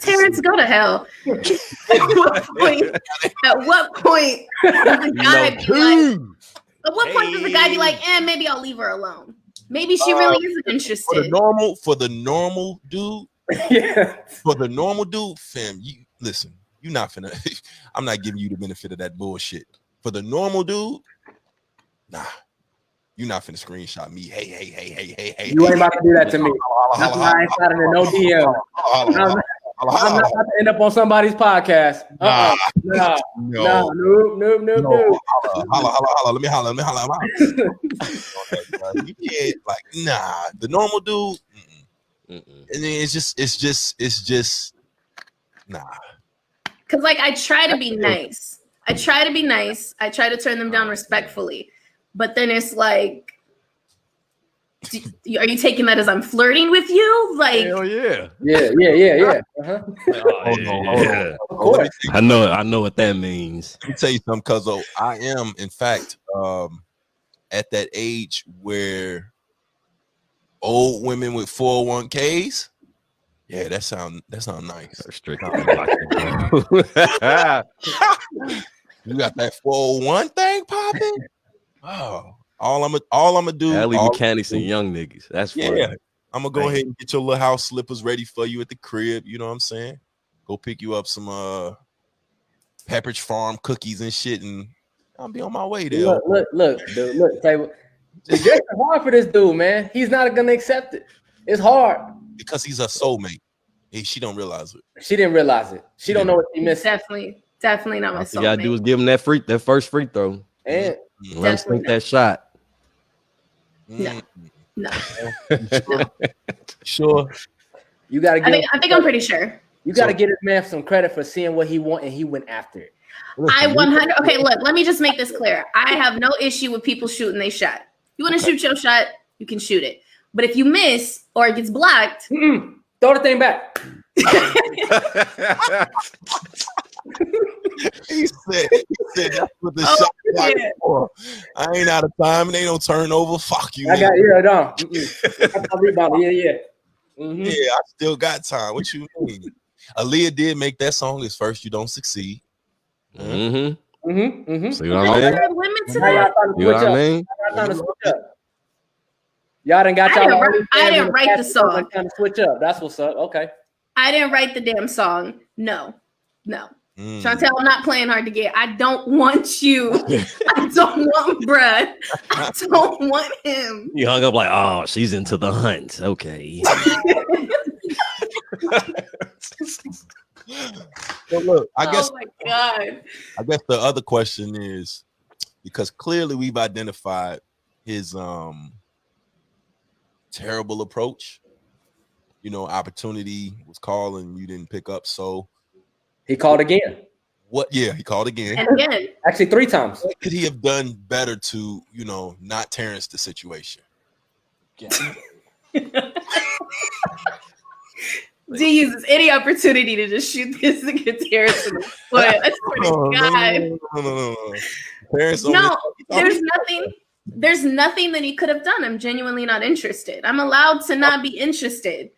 Terrence, go to hell. At what point does a guy be like, at what point does a guy be like, maybe I'll leave her alone? Maybe she really isn't interested. For the normal dude, for the normal dude, fam, you listen, you're not finna I'm not giving you the benefit of that bullshit. For the normal dude, nah. You're not finna screenshot me. Hey. You ain't about to do that to me. That's why I ain't starting in no DM. I'm not about to end up on somebody's podcast. No. Holla. Let me holla. You can't, like, nah. The normal dude, and then it's just nah. Cause like I try to be nice. I try to turn them down respectfully. But then it's like, are you taking that as I'm flirting with you? Like, hell yeah. Uh-huh. Yeah. Of course. I know what that means. Let me tell you something, cuzzo. I am, in fact, at that age where old women with 401ks, yeah, that sound nice. You got that 401 thing popping? Oh, all I'm gonna do. Alley mechanics and young niggas. That's fun. Yeah. I'm gonna go ahead and get your little house slippers ready for you at the crib. You know what I'm saying? Go pick you up some Pepperidge Farm cookies and shit, and I'll be on my way there. Look, dude, it's just hard for this dude, man. He's not gonna accept it. It's hard because he's a soulmate. She don't realize it. She didn't realize it. She don't know what she missed. Definitely not my soulmate. All you gotta do is give him that first free throw. And let him take that shot. No. Sure. You gotta get. I think I'm pretty sure. You gotta give this man some credit for seeing what he want, and he went after it. I 100. Okay, look. Let me just make this clear. I have no issue with people shooting their shot. You want to shoot your shot, you can shoot it. But if you miss or it gets blocked, throw the thing back. He said that's what the shot like for. I ain't out of time and they don't turn over. Fuck you. I got done. Yeah. Mm-hmm. Yeah, I still got time. What you mean? Aaliyah did make that song. It's First You Don't Succeed. See what I mean? See what I mean? Y'all done got y'all. I didn't write the song. Trying to switch up. That's what's up. Okay. I didn't write the damn song. No. Chantel, I'm not playing hard to get. I don't want you. I don't want bruh. I don't want him. You hung up like, oh, she's into the hunt. Okay. So look, I guess. Oh my God. I guess the other question is, because clearly we've identified his terrible approach. You know, opportunity was calling, you didn't pick up, so he called again. What? Yeah, he called again. And again. Actually, 3 times. What could he have done better to, you know, not Terrence the situation? D uses any opportunity to just shoot this and get Terrence in the foot. I swear to God. No. There's nothing that he could have done. I'm genuinely not interested. I'm allowed to not be interested.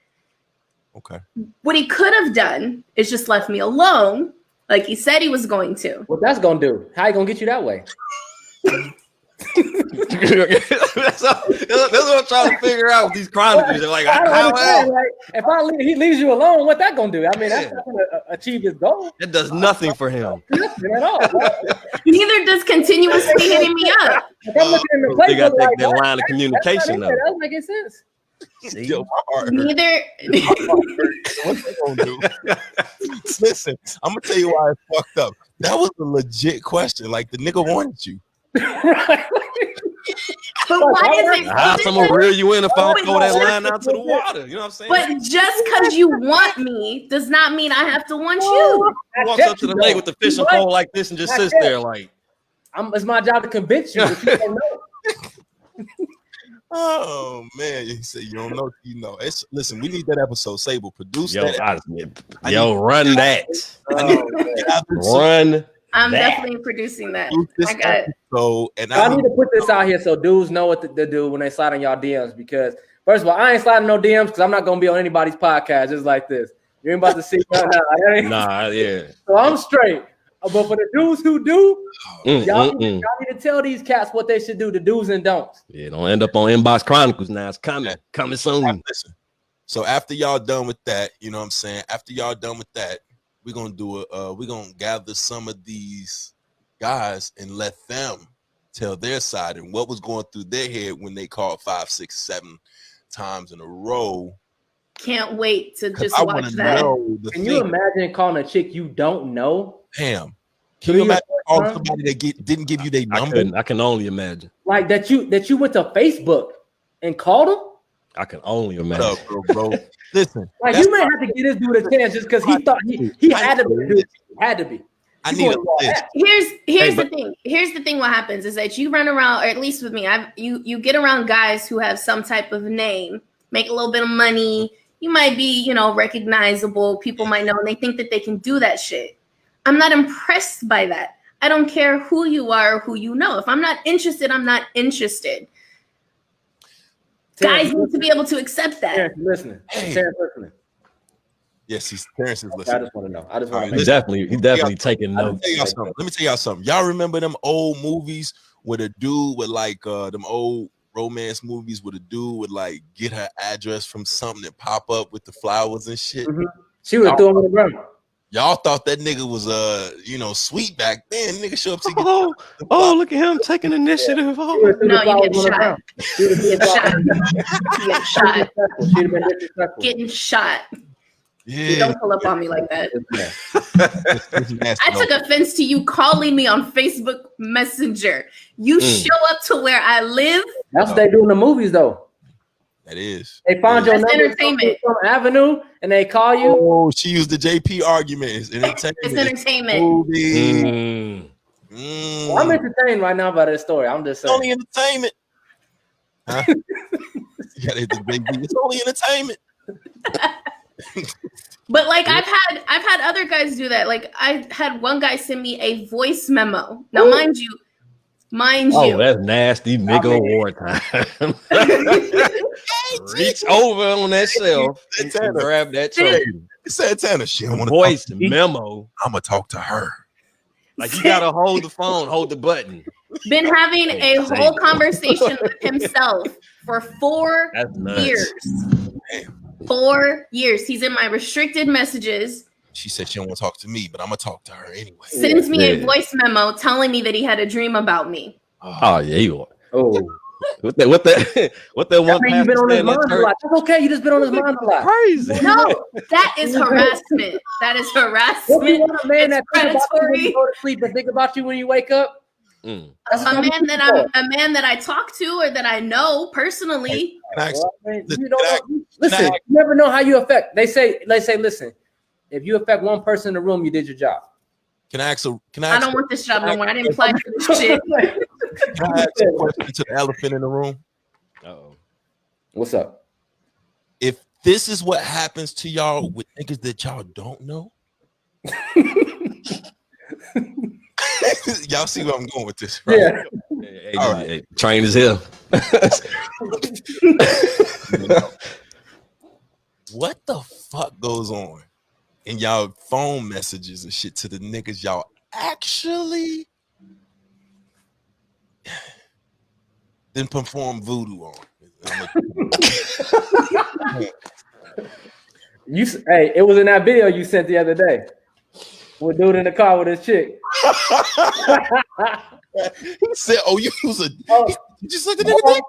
Okay. What he could have done is just left me alone, like he said he was going to. What that's gonna do? How you gonna get you that way? That's what I'm trying to figure out with these chronicles. They're like, how else? Like, if he leaves you alone, what that gonna do? I mean, that's not gonna achieve his goal. That does nothing for him. Nothing at all. Neither does continuously hitting me up. If I'm looking in the They got playbook, that line of communication. that doesn't make sense. Yo, my heart hurt. Neither. What they gonna do? Listen, I'm gonna tell you why it's fucked up. That was a legit question. Like the nigga wanted you. Right. But why is it? How someone reel you in if I don't throw that Wait, line out to the water? You know what I'm saying? But just because you want me does not mean I have to want you. He walks up to the lake with the fishing pole like this and just sits there like. It's my job to convince you. If you don't know. Oh man, he said you don't know, you know. Listen, we need that episode. Sable, produce that. Run that. I need Run. I'm that. definitely producing that. this I got it. episode, and I need to put this out here so dudes know what to do when they slide on y'all DMs. Because first of all, I ain't sliding no DMs because I'm not gonna be on anybody's podcast just like this. You ain't about to see nothing. Nah, yeah. So I'm straight. But for the dudes who do, y'all need to tell these cats what they should do, the do's and don'ts. Yeah, don't end up on Inbox Chronicles now. It's coming soon. Listen, so after y'all done with that, you know what I'm saying? After y'all done with that, we're gonna do we're gonna gather some of these guys and let them tell their side and what was going through their head when they called 5, 6, 7 times in a row. Can't wait to just I watch that. Can you imagine calling a chick you don't know? Damn. Can you imagine calling somebody that didn't give you their number? I can only imagine. Like that you went to Facebook and called him? I can only imagine. What up, bro? Listen. Like you may have to give this dude a chance just because he thought he had to be. Had to be. I need a list. Here's the thing. Here's the thing. What happens is that you run around, or at least with me, you get around guys who have some type of name, make a little bit of money. You might be, recognizable. People might know, and they think that they can do that shit. I'm not impressed by that. I don't care who you are or who you know. If I'm not interested, I'm not interested. Guys need to be able to accept that. Terrence, listening. Hey. Terrence, listening. Yes, Terrence is listening. I just want to know. I just want to All make He's definitely taking notes. Let me tell y'all something. Y'all remember them old movies where a dude would like them old romance movies where a dude would like get her address from something and pop up with the flowers and shit. Mm-hmm. She would have thrown him on the ground. Y'all thought that nigga was sweet back then. Nigga show up to get Look at him taking initiative. No, you get shot. Getting shot. Yeah. Don't pull up on me like that. I took offense to you calling me on Facebook Messenger. You show up to where I live. That's what they do in the movies, though. That is. They find your number entertainment. from Avenue and they call you. Oh, she used the JP argument. It's entertainment. It's entertainment. Well, I'm entertained right now by this story. I'm just saying. It's only entertainment. Huh? You gotta hit the big B. It's only entertainment. But like I've had other guys do that. Like I had one guy send me a voice memo. Now, mind you. Oh, that's nasty, nigga. Wartime. Reach over on that shelf and grab that trophy. Santana, she don't want to voice memo. I'm gonna talk to her. Like you gotta hold the phone, hold the button. Been having a whole conversation with himself for 4 years. Damn. 4 years. He's in my restricted messages. She said she don't want to talk to me, but I'm gonna talk to her anyway. Sends me a voice memo telling me that he had a dream about me. Oh yeah, he was. Oh, what that one? You've been on his mind a lot. That's okay. You just been on his mind a lot. Crazy. No, that is harassment. That is harassment. You want a man that thinks about you when predatory. you go to sleep and think about you when you wake up? A man that I talk to or that I know personally. Listen, you never know how you affect. They say, listen, if you affect one person in the room, you did your job. Can I I don't want this job no more. I didn't apply for this shit. Can I ask a question to the elephant in the room? Uh-oh. What's up? If this is what happens to y'all with niggas that y'all don't know, y'all see where I'm going with this, right? Yeah. Hey, train is here. What the fuck goes on in y'all phone messages and shit to the niggas y'all actually then perform voodoo on. Hey, it was in that video you sent the other day. With dude in the car with his chick. He said, "Oh, you was a just like the nigga."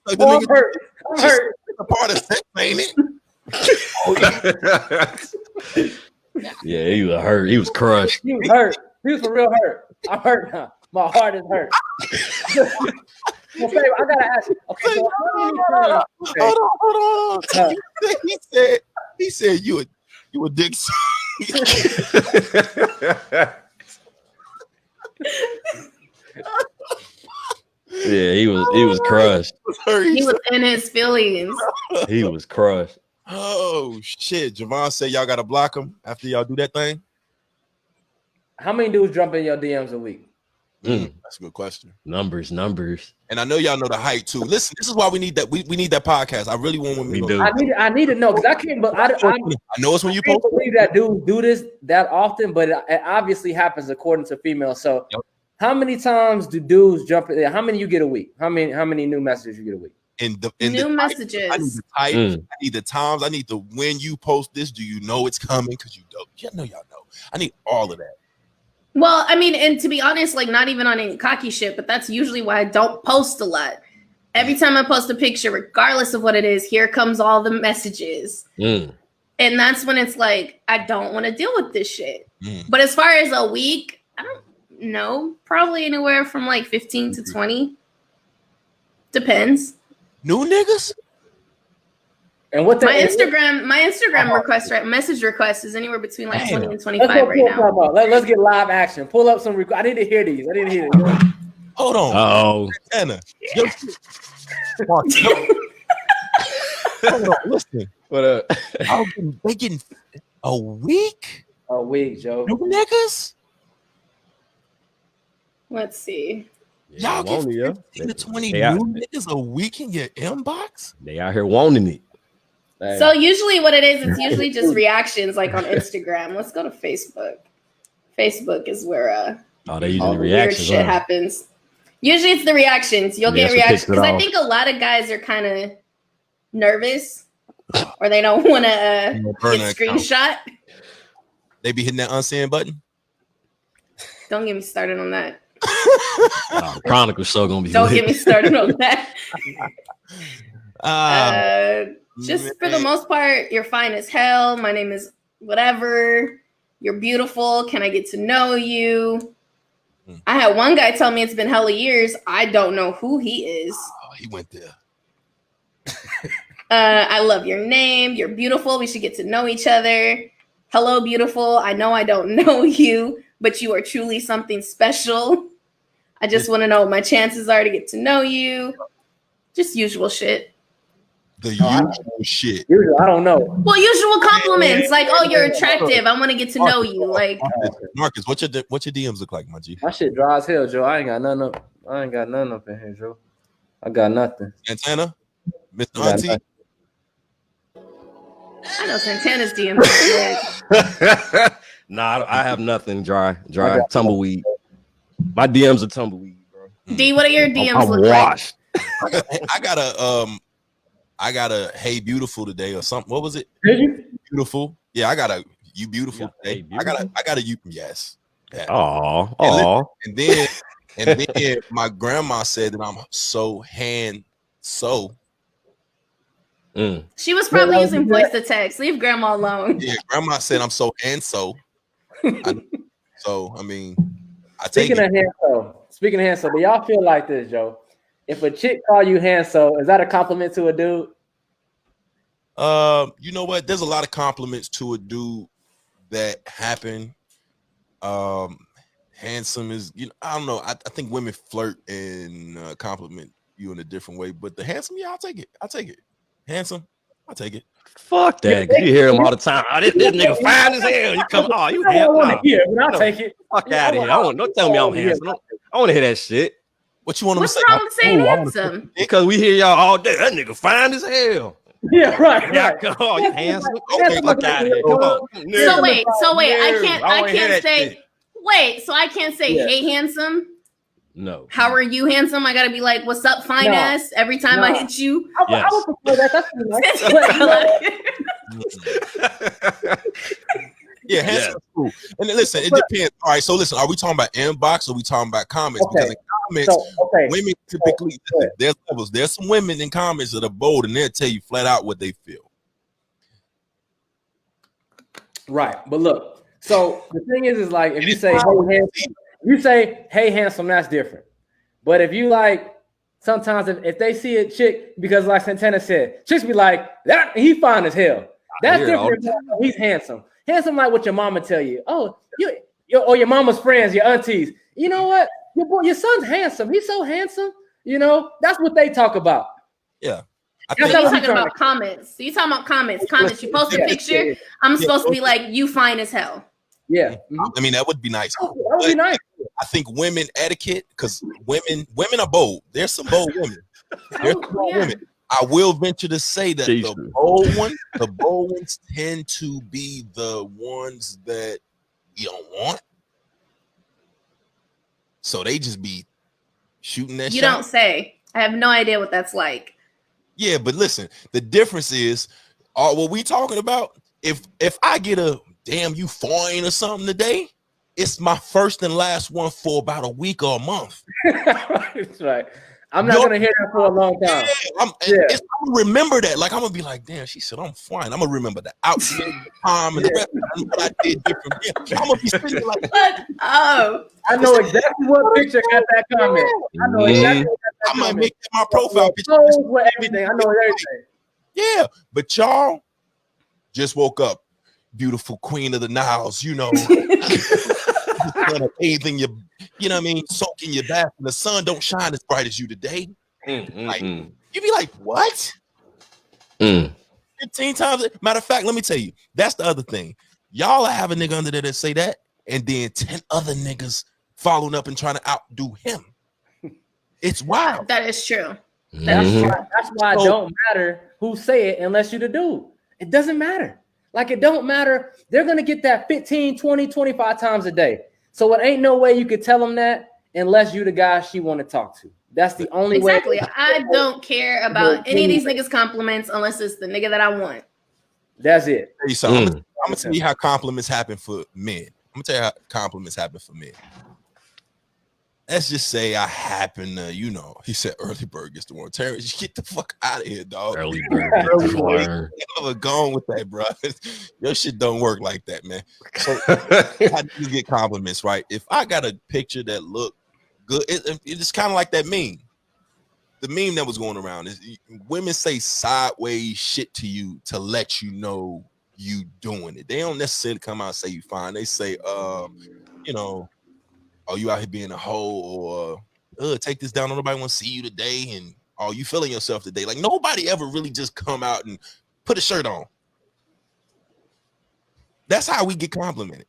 Like the nigga, I'm hurt. a part of sex, ain't it? Yeah, he was hurt. He was crushed. He was hurt. He was for real hurt. I'm hurt now. My heart is hurt. Well, Fave, I gotta ask you. Okay, so hold on. He said you a dick. Yeah, he was crushed. He was in his feelings. He was crushed. Oh shit! Javon said y'all gotta block him after y'all do that thing. how many dudes jump in your DMs a week? That's a good question. Numbers. And I know y'all know the height too. Listen, this is why we need that. We need that podcast. I really want women to do. I need to know because I can't. But I know it's when you can't post. believe that dudes do this that often, but it obviously happens according to females. So, how many times do dudes jump in there? How many you get a week? How many new messages you get a week? New messages. I need the type. I need the times. I need the when you post this. Do you know it's coming? Because you don't. Yeah, I know y'all know. I need all of that. Well, I mean, and to be honest, like not even on any cocky shit, but that's usually why I don't post a lot. Every time I post a picture, regardless of what it is, here comes all the messages. And that's when it's like, I don't want to deal with this shit. But as far as a week, I don't know. Probably anywhere from like 15 to 20. Depends. New niggas? And what my Instagram message request is anywhere between like 20 and 25 right now. Let's get live action. Pull up some. I need to hear these. Hold on. Oh, Anna. Hold on. Listen. What up? They getting a week? A week, Joe. New niggas? Let's see. Y'all get 15 to 20 new niggas a week in your inbox? They out here wanting it. So usually what it is, it's usually just reactions like on Instagram. Let's go to Facebook. Facebook is where they usually all reactions, weird shit happens. Usually it's the reactions. You'll get reactions because I think a lot of guys are kind of nervous or they don't want to get screenshot. They be hitting that unsend button. Don't get me started on that. Chronicle show gonna be. Don't get me started on that. Just for the most part, you're fine as hell. My name is whatever. You're beautiful. Can I get to know you? I had one guy tell me it's been hella years. I don't know who he is. Oh, he went there. I love your name. You're beautiful. We should get to know each other. Hello, beautiful. I know I don't know you, but you are truly something special. I just want to know what my chances are to get to know you. Just usual shit. The usual shit. I don't know. Well, usual compliments like, "Oh, you're attractive. I want to get to know you." Like, Marcus, what's your DMs look like, my G? My shit dry as hell, Joe. I ain't got nothing up in here, Joe. I got nothing. Santana, Mr. Auntie. I know Santana's DMs. Nah, I have nothing. Dry, tumbleweed. My DMs are tumbleweed, bro. D, what are your DMs I'm look washed. like? I got a hey beautiful today or something. What was it? Beautiful. Yeah, I got a you beautiful today. Hey, I got a you. Yes. Yeah. Oh. And then my grandma said that I'm so so. She was probably using voice to text. Leave grandma alone. Yeah, grandma said I'm so so. So I mean, I take Speaking of handsome, do y'all feel like this, Joe? If a chick call you handsome, is that a compliment to a dude? You know what? There's a lot of compliments to a dude that happen. Handsome is, I don't know. I think women flirt and compliment you in a different way, but the handsome, yeah, I'll take it. Handsome, I'll take it. Fuck that. You hear him all the time. Oh, this nigga fine as hell. You come, you handsome. I'll take it. Fuck out of here. Don't tell me I'm handsome. I want to hear that shit. What you want to say? What's wrong with saying handsome? Because we hear y'all all day. That nigga fine as hell. Yeah, right. Oh, you handsome? Okay, fuck out of here. Come on. So wait. I can't say. Wait. So I can't say, hey, handsome. No. How are you, handsome? I gotta be like, what's up, fine ass? Every time I hit you. I would prefer that. That's nice. Yeah, handsome is cool. And then listen, it depends. All right, so listen, are we talking about inbox or are we talking about comments? Okay. Because in comments, women typically, there's levels. There's some women in comments that are bold and they'll tell you flat out what they feel. Right, but look, so the thing is like if you say, hey handsome, that's different. But if you like, sometimes if they see a chick, because like Santana said, chicks be like, that he fine as hell. That's different. He's handsome. Handsome like what your mama tell you. Oh, your mama's friends, your aunties. You know what? Your son's handsome. He's so handsome. You know, that's what they talk about. Yeah. So you're talking about comments. So you're talking about comments. Comments. You post a picture. I'm supposed to be like, you fine as hell. Yeah. I mean, that would be nice. That would be nice. I think women etiquette, because women are bold. There's some bold women. There's some bold women. I will venture to say that the bold ones tend to be the ones that you don't want. So they just be shooting that shot. You don't say. I have no idea what that's like. Yeah, but listen, the difference is what we talking about. If I get a damn you fine or something today, it's my first and last one for about a week or a month. That's right. I'm not gonna hear that for a long time. I'm gonna remember that. Like I'm gonna be like, damn, she said I'm fine. I'm gonna remember the outfit, the time, and the rest of what I did different. Yeah, I'm gonna be sitting there like, oh, I know exactly what picture got that comment. I know exactly. I might make that my profile picture. With everything, I know everything. Yeah, but y'all just woke up, beautiful queen of the Niles, you know. Anything you know what I mean, soak in your bath and the sun don't shine as bright as you today. Like, you be like, what? 15 times. Matter of fact, let me tell you, that's the other thing. Y'all have a nigga under there that say that, and then 10 other niggas following up and trying to outdo him. It's wild. That is true. That's why it don't matter who say it unless you the dude. It doesn't matter. Like it don't matter. They're going to get that 15, 20, 25 times a day. So it ain't no way you could tell them that unless you the guy she want to talk to. That's the only way. Exactly. I don't care about any of these niggas' compliments unless it's the nigga that I want. That's it. Hey, so I'm gonna tell you how compliments happen for men. I'm gonna tell you how compliments happen for men. Let's just say I happen to, you know, he said early bird gets the worm. Terrence, get the fuck out of here, dog. Early bird gets the worm. I'm going with that, bro. Your shit don't work like that, man. So how do you get compliments, right? If I got a picture that look good, it's kind of like that meme. The meme that was going around is women say sideways shit to you to let you know you doing it. They don't necessarily come out and say you fine. They say, you know, oh, you out here being a hoe, or take this down. Nobody want to see you today, and oh, you feeling yourself today. Like nobody ever really just come out and put a shirt on. That's how we get complimented.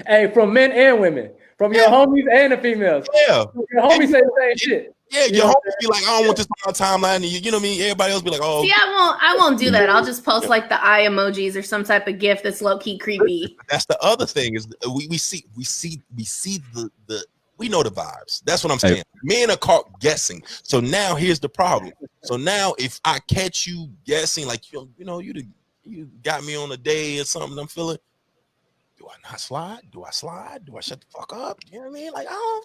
Hey, from men and women, from your homies and the females. Yeah, your homies say the same shit. Yeah, your homies be like, I don't want this on my timeline, and you know what I mean. Everybody else be like, oh. See, I won't do that. I'll just post like the eye emojis or some type of gift that's low key creepy. That's the other thing is we see the we know the vibes. That's what I'm saying. Men are caught guessing. So now here's the problem. So now if I catch you guessing, like you know, you got me on a day or something, I'm feeling. Do I not slide? Do I slide? Do I shut the fuck up? You know what I mean? Like, oh,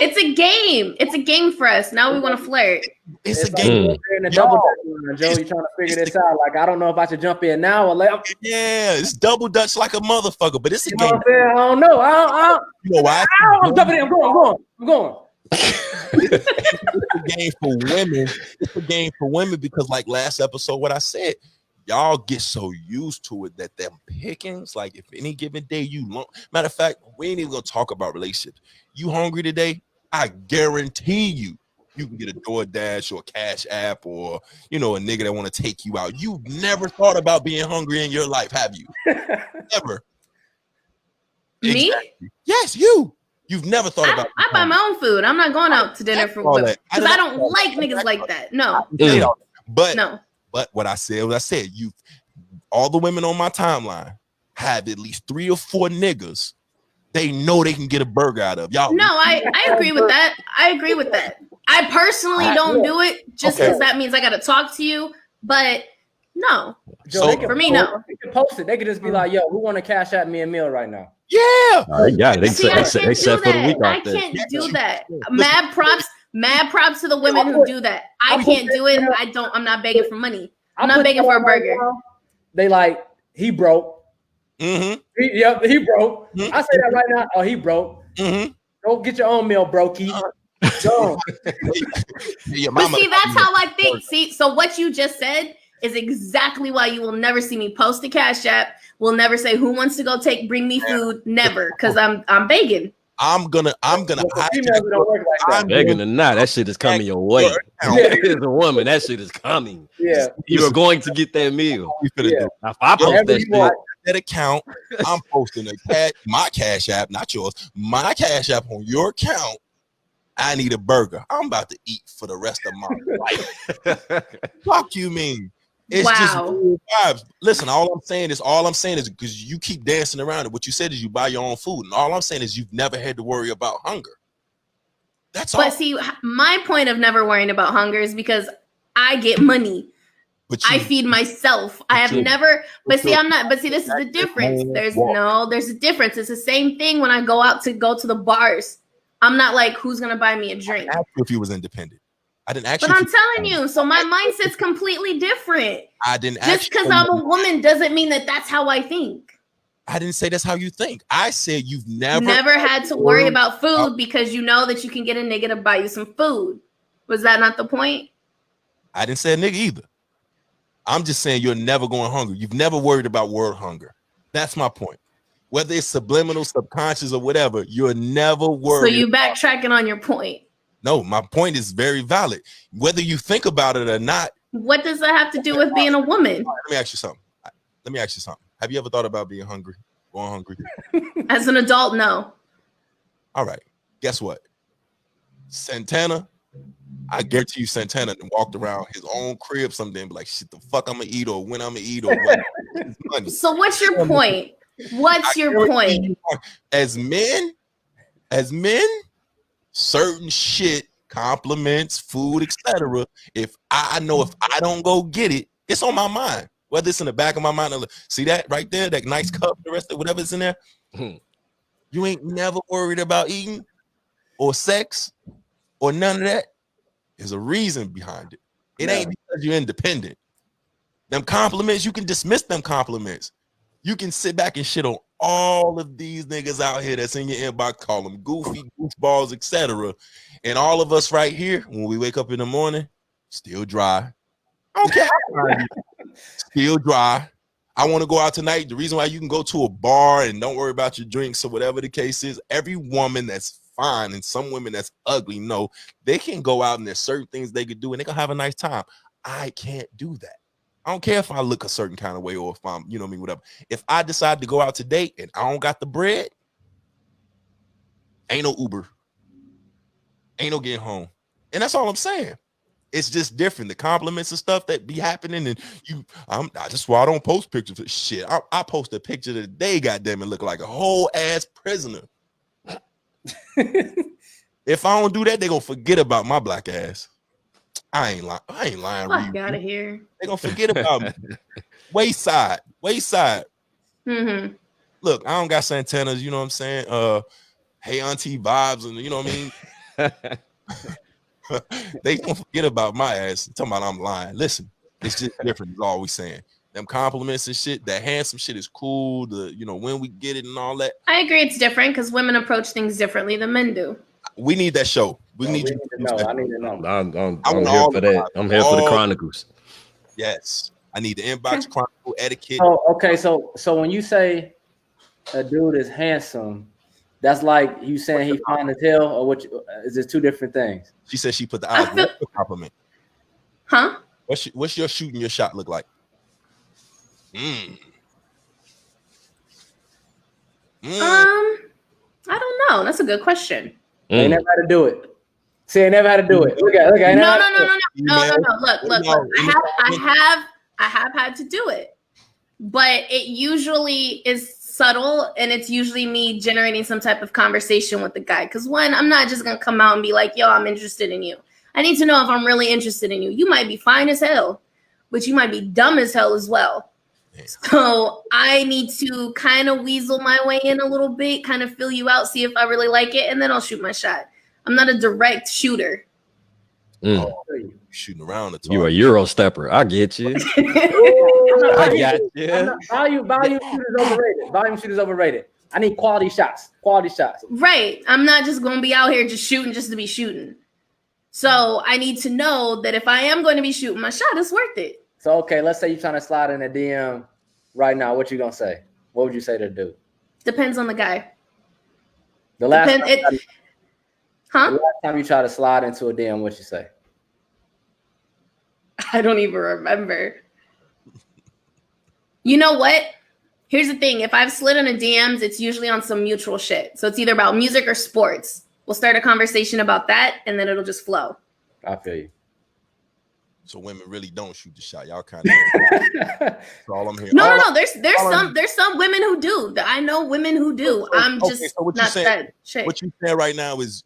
it's a game. It's a game for us. Now we want to flirt. It's a game. Joe, you trying to figure this out. Like, I don't know if I should jump in now or later. Yeah, it's double dutch like a motherfucker, but it's a game. I don't know. You know why? I'm jumping in. I'm going. It's a game for women. It's a game for women because, like last episode, what I said, y'all get so used to it that them pickings, like if any given day you long. Matter of fact, we ain't even gonna talk about relationships. You hungry today? I guarantee you can get a DoorDash or a Cash App or a nigga that want to take you out. You've never thought about being hungry in your life, have you? Never. Me? Exactly. Yes, you. You've never thought about. I buy my own food. I'm not going out to dinner for because I don't like niggas like that. No. But no. But what I said was all the women on my timeline have at least 3 or 4 niggas they know they can get a burger out of. Y'all. No, I agree with that. I agree with that. I personally don't do it just because that means I got to talk to you. But no, So for me, no. They can post it. They could just be like, "Yo, who want to cash at me a meal right now?" yeah, They got it. They See, I set can't for do the week that. I off there. can't do that. Mad props to the women who do that. I can't do it. I'm not begging for money. I'm not begging for a burger. They like, he broke. Mm-hmm. He broke. Mm-hmm. I say that right now. Oh, he broke. Mm-hmm. Go get your own meal, brokey. Go. But see, that's how I think. See, so what you just said is exactly why you will never see me post a Cash App. We'll never say who wants to go bring me food. Never, because I'm begging. I'm gonna. Females don't work like that. Begging or not, that shit is coming your way. As a woman, that shit is coming. Yeah, you are going to get that meal. Do. Now, if I post that shit, that account, I'm posting my Cash App, not yours. My Cash App on your account. I need a burger. I'm about to eat for the rest of my life. Fuck you mean? It's just weird vibes. Listen, all I'm saying is because you keep dancing around it. What you said is you buy your own food, and all I'm saying is you've never had to worry about hunger. That's all. But see, my point of never worrying about hunger is because I get money. I feed myself. I have never, but see, I'm not, but see, this is the difference. There's a difference. It's the same thing when I go to the bars. I'm not like, who's going to buy me a drink? I asked you if you was independent. I didn't ask you. But I'm telling you, so my mindset's completely different. I didn't ask just because I'm a woman doesn't mean that that's how I think. I didn't say that's how you think. I said you've never had to worry about food because you know that you can get a nigga to buy you some food. Was that not the point? I didn't say a nigga either. I'm just saying you're never going hungry. You've never worried about world hunger. That's my point. Whether it's subliminal, subconscious, or whatever, you're never worried. So you backtracking on your point. No, my point is very valid. Whether you think about it or not. What does that have to do with being a woman? Let me ask you something. Have you ever thought about being hungry? Going hungry? As an adult, no. All right. Guess what? Santana, I guarantee you Santana walked around his own crib someday and be like, shit, the fuck I'm gonna eat or when I'm gonna eat or what. So what's your point? What's your point? As men, certain shit, compliments, food, etc. If I know if I don't go get it, it's on my mind. Whether it's in the back of my mind, see that right there, that nice cup, the rest of whatever's in there. You ain't never worried about eating or sex or none of that. There's a reason behind it. It ain't because you're independent. Them compliments, you can dismiss them compliments. You can sit back and shit on all of these niggas out here that's in your inbox, call them goofy, goofballs, etc. And all of us right here, when we wake up in the morning, still dry. Okay. Still dry. I want to go out tonight. The reason why you can go to a bar and don't worry about your drinks or whatever the case is, every woman that's fine and some women that's ugly, no, they can go out and there's certain things they could do and they can have a nice time. I can't do that. I don't care if I look a certain kind of way or if I'm, you know what I mean, whatever. If I decide to go out to date and I don't got the bread, ain't no Uber. Ain't no getting home. And that's all I'm saying. It's just different. The compliments and stuff that be happening, and that's why I don't post pictures of shit. I post a picture today, goddamn it, look like a whole ass prisoner. If I don't do that, they gonna forget about my black ass. I ain't lying. Fuck out of here. They gonna forget about me. Wayside. Mm-hmm. Look, I don't got Santanas, you know what I'm saying? Hey auntie vibes, and you know what I mean? They don't forget about my ass. Talking about I'm lying. Listen, it's just different. Is all we saying. Them compliments and shit. That handsome shit is cool. When we get it and all that. I agree, it's different because women approach things differently than men do. We need that show. We need to know. I need to know. I'm here for that. I'm here for the chronicles. Yes, I need the inbox chronicle etiquette. Oh, okay. So when you say a dude is handsome, that's like you saying he fine as hell, or what? Is it two different things? She said she put the eyes. What's the compliment? Huh? What's your shooting your shot look like? I don't know. That's a good question. They never had to do it. See, I never had to do it. Look. No. Look. I have had to do it, but it usually is subtle, and it's usually me generating some type of conversation with the guy. Because one, I'm not just gonna come out and be like, yo, I'm interested in you. I need to know if I'm really interested in you. You might be fine as hell, but you might be dumb as hell as well. So I need to kind of weasel my way in a little bit, kind of fill you out, see if I really like it, and then I'll shoot my shot. I'm not a direct shooter. Shooting around the target. You a Euro stepper. I get you. I got you. Volume shooters overrated. Volume shooters overrated. I need quality shots. Quality shots. Right. I'm not just going to be out here just shooting just to be shooting. So I need to know that if I am going to be shooting my shot, it's worth it. So, okay, let's say you're trying to slide in a DM right now. What you going to say? What would you say to the dude? Depends on the guy. The last time you try to slide into a DM, what you say? I don't even remember. You know what? Here's the thing. If I've slid in a DMs, it's usually on some mutual shit. So it's either about music or sports. We'll start a conversation about that, and then it'll just flow. I feel you. So women really don't shoot the shot. Y'all kind of. That's all I'm hearing. No. There's some women who do. I know women who do. I'm just so what not saying, that shit. What you're saying right now is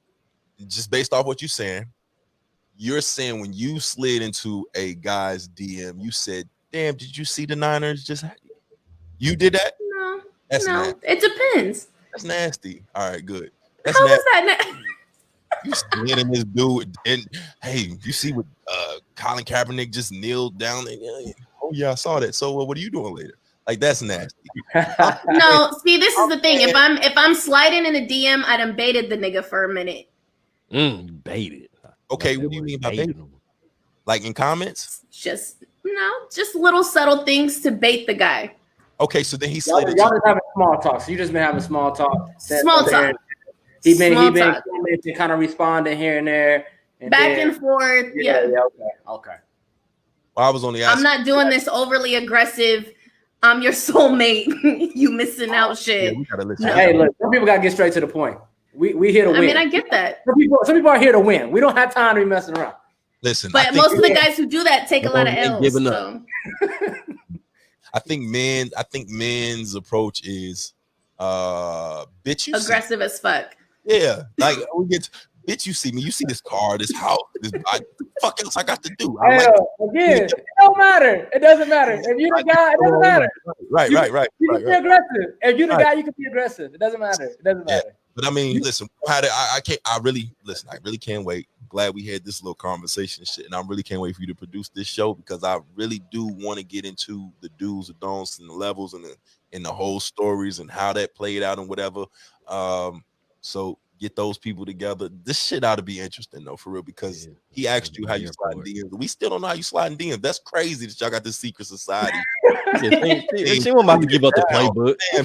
just based off what you're saying. You're saying when you slid into a guy's DM, you said, "Damn, did you see the Niners just?" You did that? No, that's no. nasty. It depends. That's nasty. All right, good. That's How nasty. was that? You slid in this dude, and hey, you see what Colin Kaepernick just kneeled down there. Oh yeah, I saw that. So what are you doing later? Like that's nasty. No, see, this is the thing. If I'm sliding in a DM, I done baited the nigga for a minute. Baited. Okay, what do you mean by baiting? Like in comments? Just little subtle things to bait the guy. Okay, so then he slid. Y'all just having small talk. So you just been having small talk. Small talk. He been kind of responding here and there. Back and forth. Yeah. Okay. Well, I was only asking. I'm not doing this overly aggressive. I'm your soulmate. You missing out shit. Yeah, we gotta listen. No. Hey, look, some people gotta get straight to the point. We here to win. I mean, I get that. Some people are here to win. We don't have time to be messing around. Listen, but most of the guys who do that take a lot of L's. So. I think men's approach is bitch, you aggressive as fuck. Yeah, like we get bitch, you see me, you see this car, this house, fuck else I got to do. Again, it don't matter. It doesn't matter. If you the guy, it doesn't matter. Right. You can be aggressive. If you the guy, you can be aggressive. It doesn't matter. It doesn't matter. But I mean, listen, I really can't wait. Glad we had this little conversation shit, and I really can't wait for you to produce this show because I really do want to get into the do's and don'ts and the levels and the whole stories and how that played out and whatever. So get those people together. This shit ought to be interesting though, for real, because he asked you how you slide in DMs. We still don't know how you slide in DMs. That's crazy that y'all got this secret society. She was about to give up the playbook. Damn,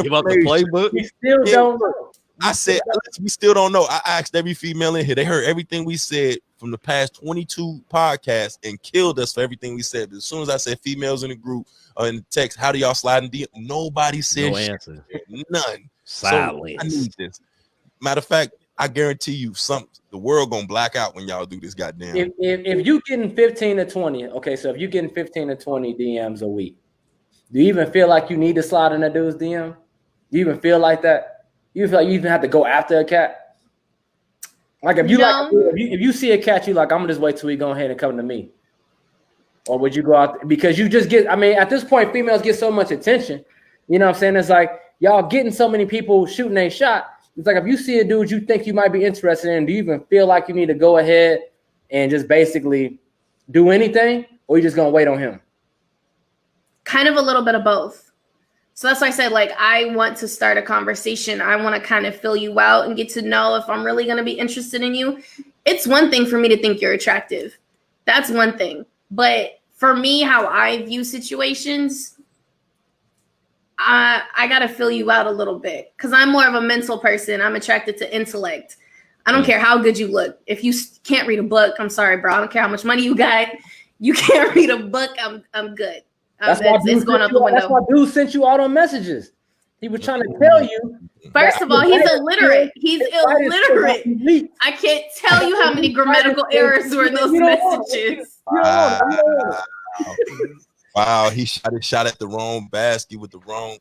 give up the playbook. We still don't know. I said we still don't know. I asked every female in here. They heard everything we said from the past 22 podcasts and killed us for everything we said. But as soon as I said females in the group or in the text, how do y'all slide in DM? Nobody said no answer. None. Silence. So I need this. Matter of fact, I guarantee you, the world gonna black out when y'all do this goddamn. If you getting 15 to 20, okay, so if you getting 15 to 20 DMs a week, do you even feel like you need to slide in a dude's DM? Do you even feel like that? You feel like you even have to go after a cat? Like if you if you see a cat, you like, I'm gonna just wait till he go ahead and come to me. Or would you go out because you just get? I mean, at this point, females get so much attention. You know what I'm saying? It's like y'all getting so many people shooting a shot. It's like if you see a dude you think you might be interested in, do you even feel like you need to go ahead and just basically do anything, or you just gonna wait on him? Kind of a little bit of both. So that's why I said, like, I want to start a conversation. I want to kind of fill you out and get to know if I'm really going to be interested in you. It's one thing for me to think you're attractive. That's one thing. But for me, how I view situations, I got to fill you out a little bit because I'm more of a mental person. I'm attracted to intellect. I don't care how good you look. If you can't read a book, I'm sorry, bro. I don't care how much money you got. You can't read a book, I'm good. That's why it's going out the window. That's why dude sent you all those messages. He was trying to tell you. First of all, he's illiterate. He's illiterate. I can't tell you how many grammatical errors were in those messages. Wow, he shot at the wrong basket with the wrong.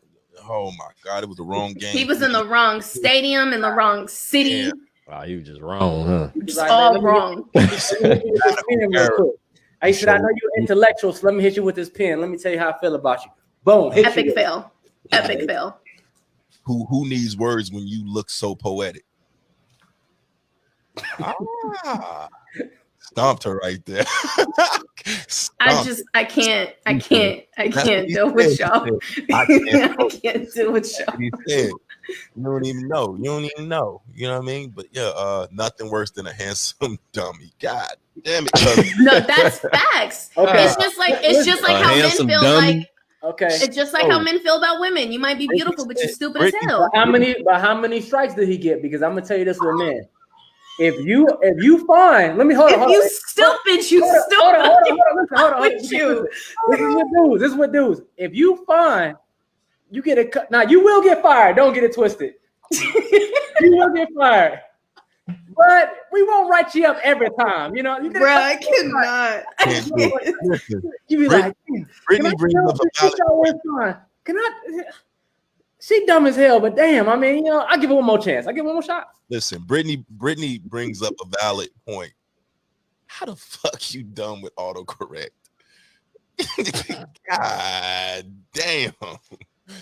Oh my God, it was the wrong game. He was in the wrong stadium in the wrong city. Yeah. Wow, you was just wrong, huh? Just all wrong. I said, I know you're intellectual, so let me hit you with this pen. Let me tell you how I feel about you. Boom. Hit Epic you. fail. Epic fail. Who needs words when you look so poetic? Stomped her right there. I can't deal with y'all. I can't deal with y'all. You don't even know. You know what I mean? But yeah, nothing worse than a handsome dummy. God damn it. No, that's facts. Okay. It's just like how men feel dummy. like. Okay. It's just like how men feel about women. You might be beautiful, but you're stupid as hell. But how many strikes did he get? Because I'm gonna tell you this with men. If you find, let me hold on. You stupid. Hold on. Listen. This is what dudes. If you find, you get a cut. Now you will get fired. Don't get it twisted. You will get fired. But we won't write you up every time, you know. Bro, I cannot. You be like, Brittany brings up a valid point. Can I? She dumb as hell, but damn, I mean, you know, I give her one more chance. I give her one more shot. Listen, Brittany brings up a valid point. How the fuck you done with autocorrect? God damn,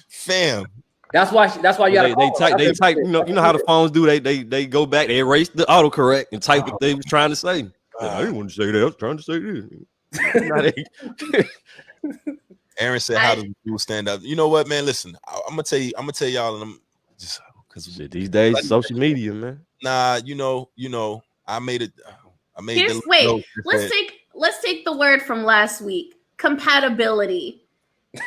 fam. That's why you gotta they type. You know how the phones do. They go back. They erase the autocorrect and type what they was trying to say. I didn't want to say that. I was trying to say this. Aaron said, "How does you stand up?" You know what, man? Listen, I'm gonna tell y'all, and I'm just because these days, social media, man. Nah, you know, I made it. Let's take the word from last week. Compatibility.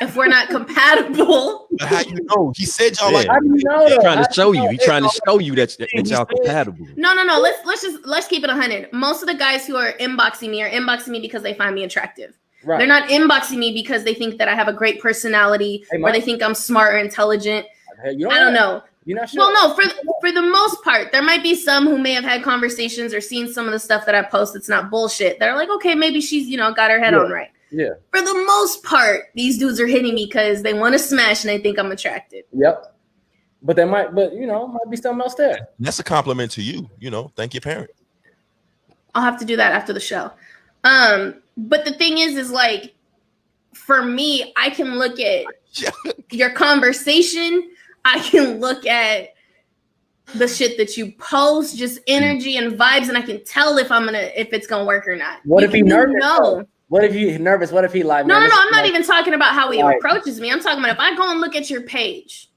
If we're not compatible, how you know? He said y'all He's trying to show you. He's trying to show you that y'all compatible. No. Let's keep it 100. Most of the guys who are inboxing me are inboxing me because they find me attractive. Right. They're not inboxing me because they think that I have a great personality or they think I'm smart or intelligent. I don't know. You're not sure. Well, no, for the most part, there might be some who may have had conversations or seen some of the stuff that I post that's not bullshit. They're like, okay, maybe she's, got her head on right. Yeah. For the most part, these dudes are hitting me because they want to smash and they think I'm attractive. Yep. But might be something else there. That's a compliment to you. Thank your parent. I'll have to do that after the show. But the thing is like, for me, I can look at your conversation. I can look at the shit that you post, just energy and vibes, and I can tell if it's gonna work or not. What if he nervous? No. What if you nervous? What if he like? No. I'm not even talking about how he approaches me. I'm talking about if I go and look at your page,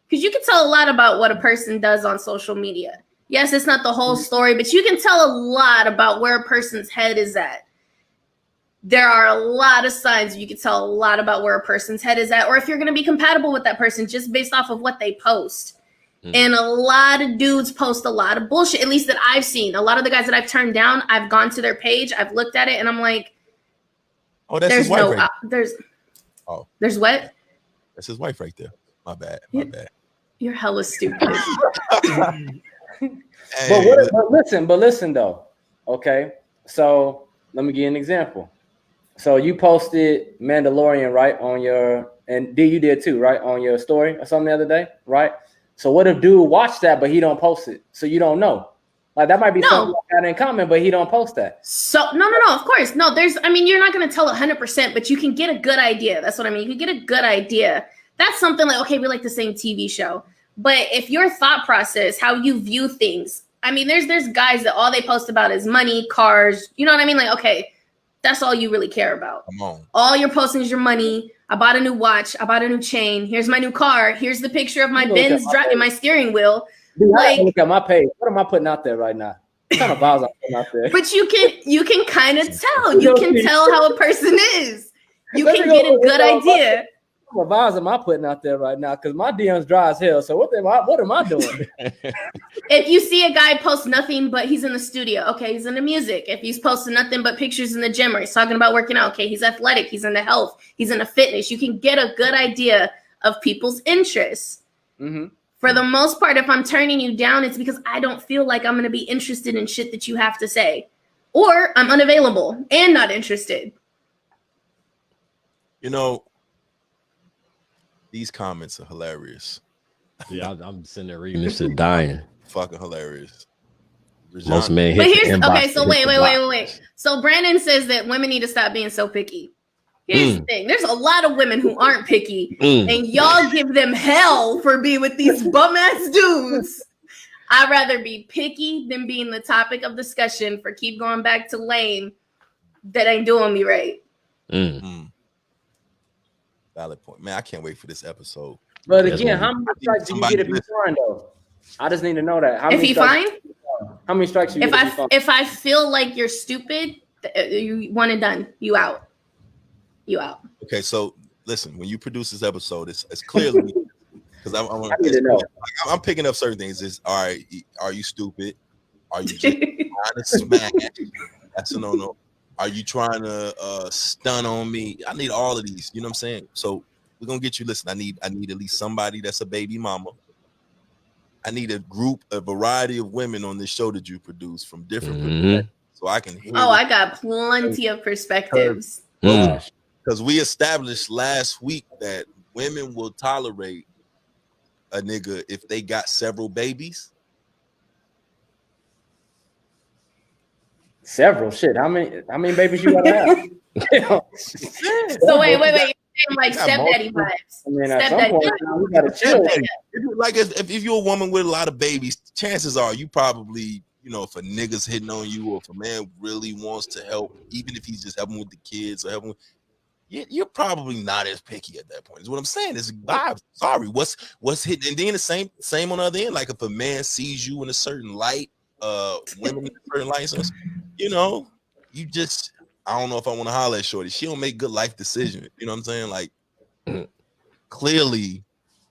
because you can tell a lot about what a person does on social media. Yes, it's not the whole story, but you can tell a lot about where a person's head is at. There are a lot of signs you can tell a lot about where a person's head is at, or if you're going to be compatible with that person just based off of what they post. And a lot of dudes post a lot of bullshit, at least that I've seen. A lot of the guys that I've turned down, I've gone to their page, I've looked at it, and I'm like, oh, that's his wife right there. There's what? That's his wife right there. My bad. You're hella stupid. But listen though. Okay, so let me give you an example. So you posted Mandalorian, right, on your, and D, you did too, right, on your story or something the other day, right? So what if dude watched that but he don't post it, so you don't know? Like that might be something like that in common, but he don't post that. So no, of course, no. You're not going to tell 100%, but you can get a good idea. That's what I mean. You can get a good idea. That's something like, okay, we like the same TV show, but if your thought process, how you view things, I mean, there's guys that all they post about is money, cars. You know what I mean? Like, okay, that's all you really care about. Come on. All you're posting is your money. I bought a new watch. I bought a new chain. Here's my new car. Here's the picture of my Benz driving my steering wheel. Dude, like, look at my page. What am I putting out there right now? What kind of vibes I'm putting out there? But you can kind of tell. You can tell how a person is. You can get a good idea. What vibes am I putting out there right now? Because my DM's dry as hell. So what am I doing? If you see a guy post nothing but he's in the studio, okay, he's into music. If he's posting nothing but pictures in the gym or he's talking about working out, okay, he's athletic, he's into health, he's into fitness. You can get a good idea of people's interests. Mm-hmm. For the most part, if I'm turning you down, it's because I don't feel like I'm going to be interested in shit that you have to say. Or I'm unavailable and not interested. These comments are hilarious. Yeah, I'm sitting there reading this shit, dying. Fucking hilarious. Most men But hit here's the inbox okay. So to hit the block. wait. So Brandon says that women need to stop being so picky. Here's the thing: there's a lot of women who aren't picky, and y'all give them hell for being with these bum ass dudes. I'd rather be picky than being the topic of discussion for keep going back to lame that ain't doing me right. Valid point, man. I can't wait for this episode. But again, how many strikes do you get if you find though? I just need to know that. If you find, how many strikes you get? If I feel like you're stupid, you one and done. You out. You out. Okay, so listen, when you produce this episode, it's clearly because I need to know. I'm picking up certain things. Is all right. Are you stupid? Are you just trying to smash? That's a no. Are you trying to stun on me? I need all of these. You know what I'm saying? So we're gonna get you. Listen, I need at least somebody that's a baby mama. I need a variety of women on this show that you produce from different perspectives, so I can hear. Oh, I got plenty of perspectives. Because we established last week that women will tolerate a nigga if they got several babies. Several shit. How many babies you gotta have? So wait. Like stepdaddy vibes. I mean, at some point, we gotta chill. Like if you're a woman with a lot of babies, chances are you probably, you know, if a nigga's hitting on you or if a man really wants to help, even if he's just helping with the kids or helping, you're probably not as picky at that point. Is what I'm saying. It's vibes. Sorry, what's hitting, and then the same on the other end. Like if a man sees you in a certain light, women in a certain light, so you know, you just. I don't know if I want to holler at shorty. She don't make good life decisions. You know what I'm saying? Like, clearly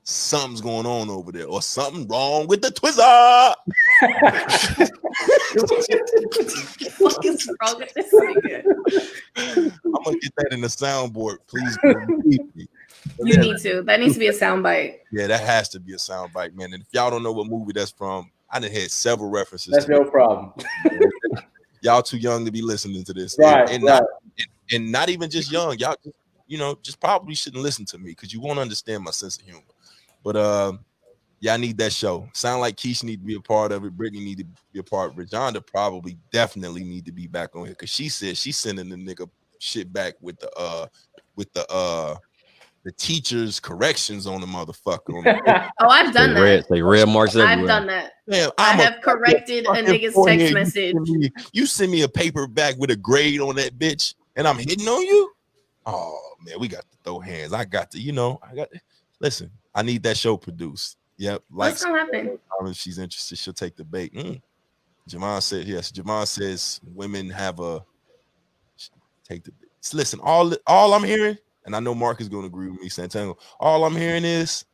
something's going on over there or something wrong with the Twizzler. What is wrong with this nigga? I'm going to get that in the soundboard. Please. You need to. That needs to be a soundbite. Yeah, that has to be a soundbite, man. And if y'all don't know what movie that's from, I done had several references. That's no problem. Y'all too young to be listening to this, right? And not even just young. Y'all, you know, just probably shouldn't listen to me because you won't understand my sense of humor. But yeah, I need that show. Sound like Keisha need to be a part of it. Brittany need to be a part of it. Rajonda probably definitely need to be back on here because she said she's sending the nigga shit back with the teacher's corrections on the motherfucker. Oh, I've done that. They red marks everywhere. I've done that. Damn, I have corrected a nigga's text message. You send me a paper back with a grade on that bitch, and I'm hitting on you. Oh man, we got to throw hands. I got to, listen. I need that show produced. Yep. What's gonna happen? If she's interested, she'll take the bait. Javon said yes. Javon says women have take the bait. Listen, all I'm hearing. And I know Mark is going to agree with me, Santana. All I'm hearing is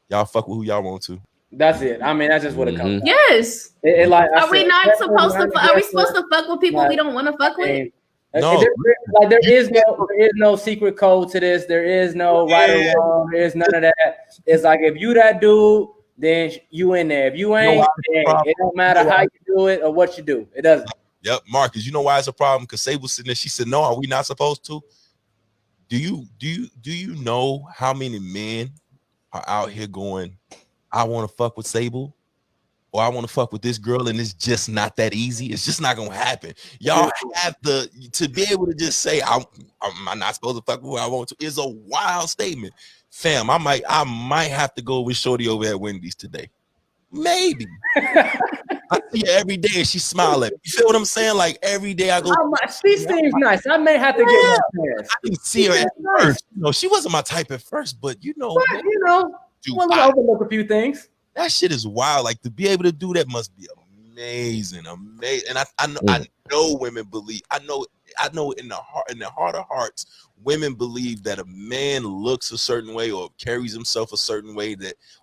y'all fuck with who y'all want to. That's it. I mean, that's just what it comes. Yes. Are we supposed to fuck with people we don't want to fuck with? No. There is no secret code to this. There is no right or wrong. There is none of that. It's like if you that dude, then you in there. If you ain't, it don't matter how you do it or what you do. It doesn't. Yep, Marcus. You know why it's a problem? Because Sable was sitting there. She said, "No, are we not supposed to?" Do you know how many men are out here going, I want to fuck with Sable or I want to fuck with this girl, and it's just not that easy. It's just not gonna happen. Y'all have to be able to just say I'm not supposed to fuck with who I want to. Is a wild statement, fam. I might have to go with Shorty over at Wendy's today. Maybe. I see her every day and she smile at me. You feel what I'm saying? Like every day I go. She seems nice. I may have to get my chance. I didn't see her at first. She wasn't my type at first, but dude, overlook a few things. That shit is wild. Like to be able to do that must be amazing. And I know women believe. I know in the heart of hearts, women believe that a man looks a certain way or carries himself a certain way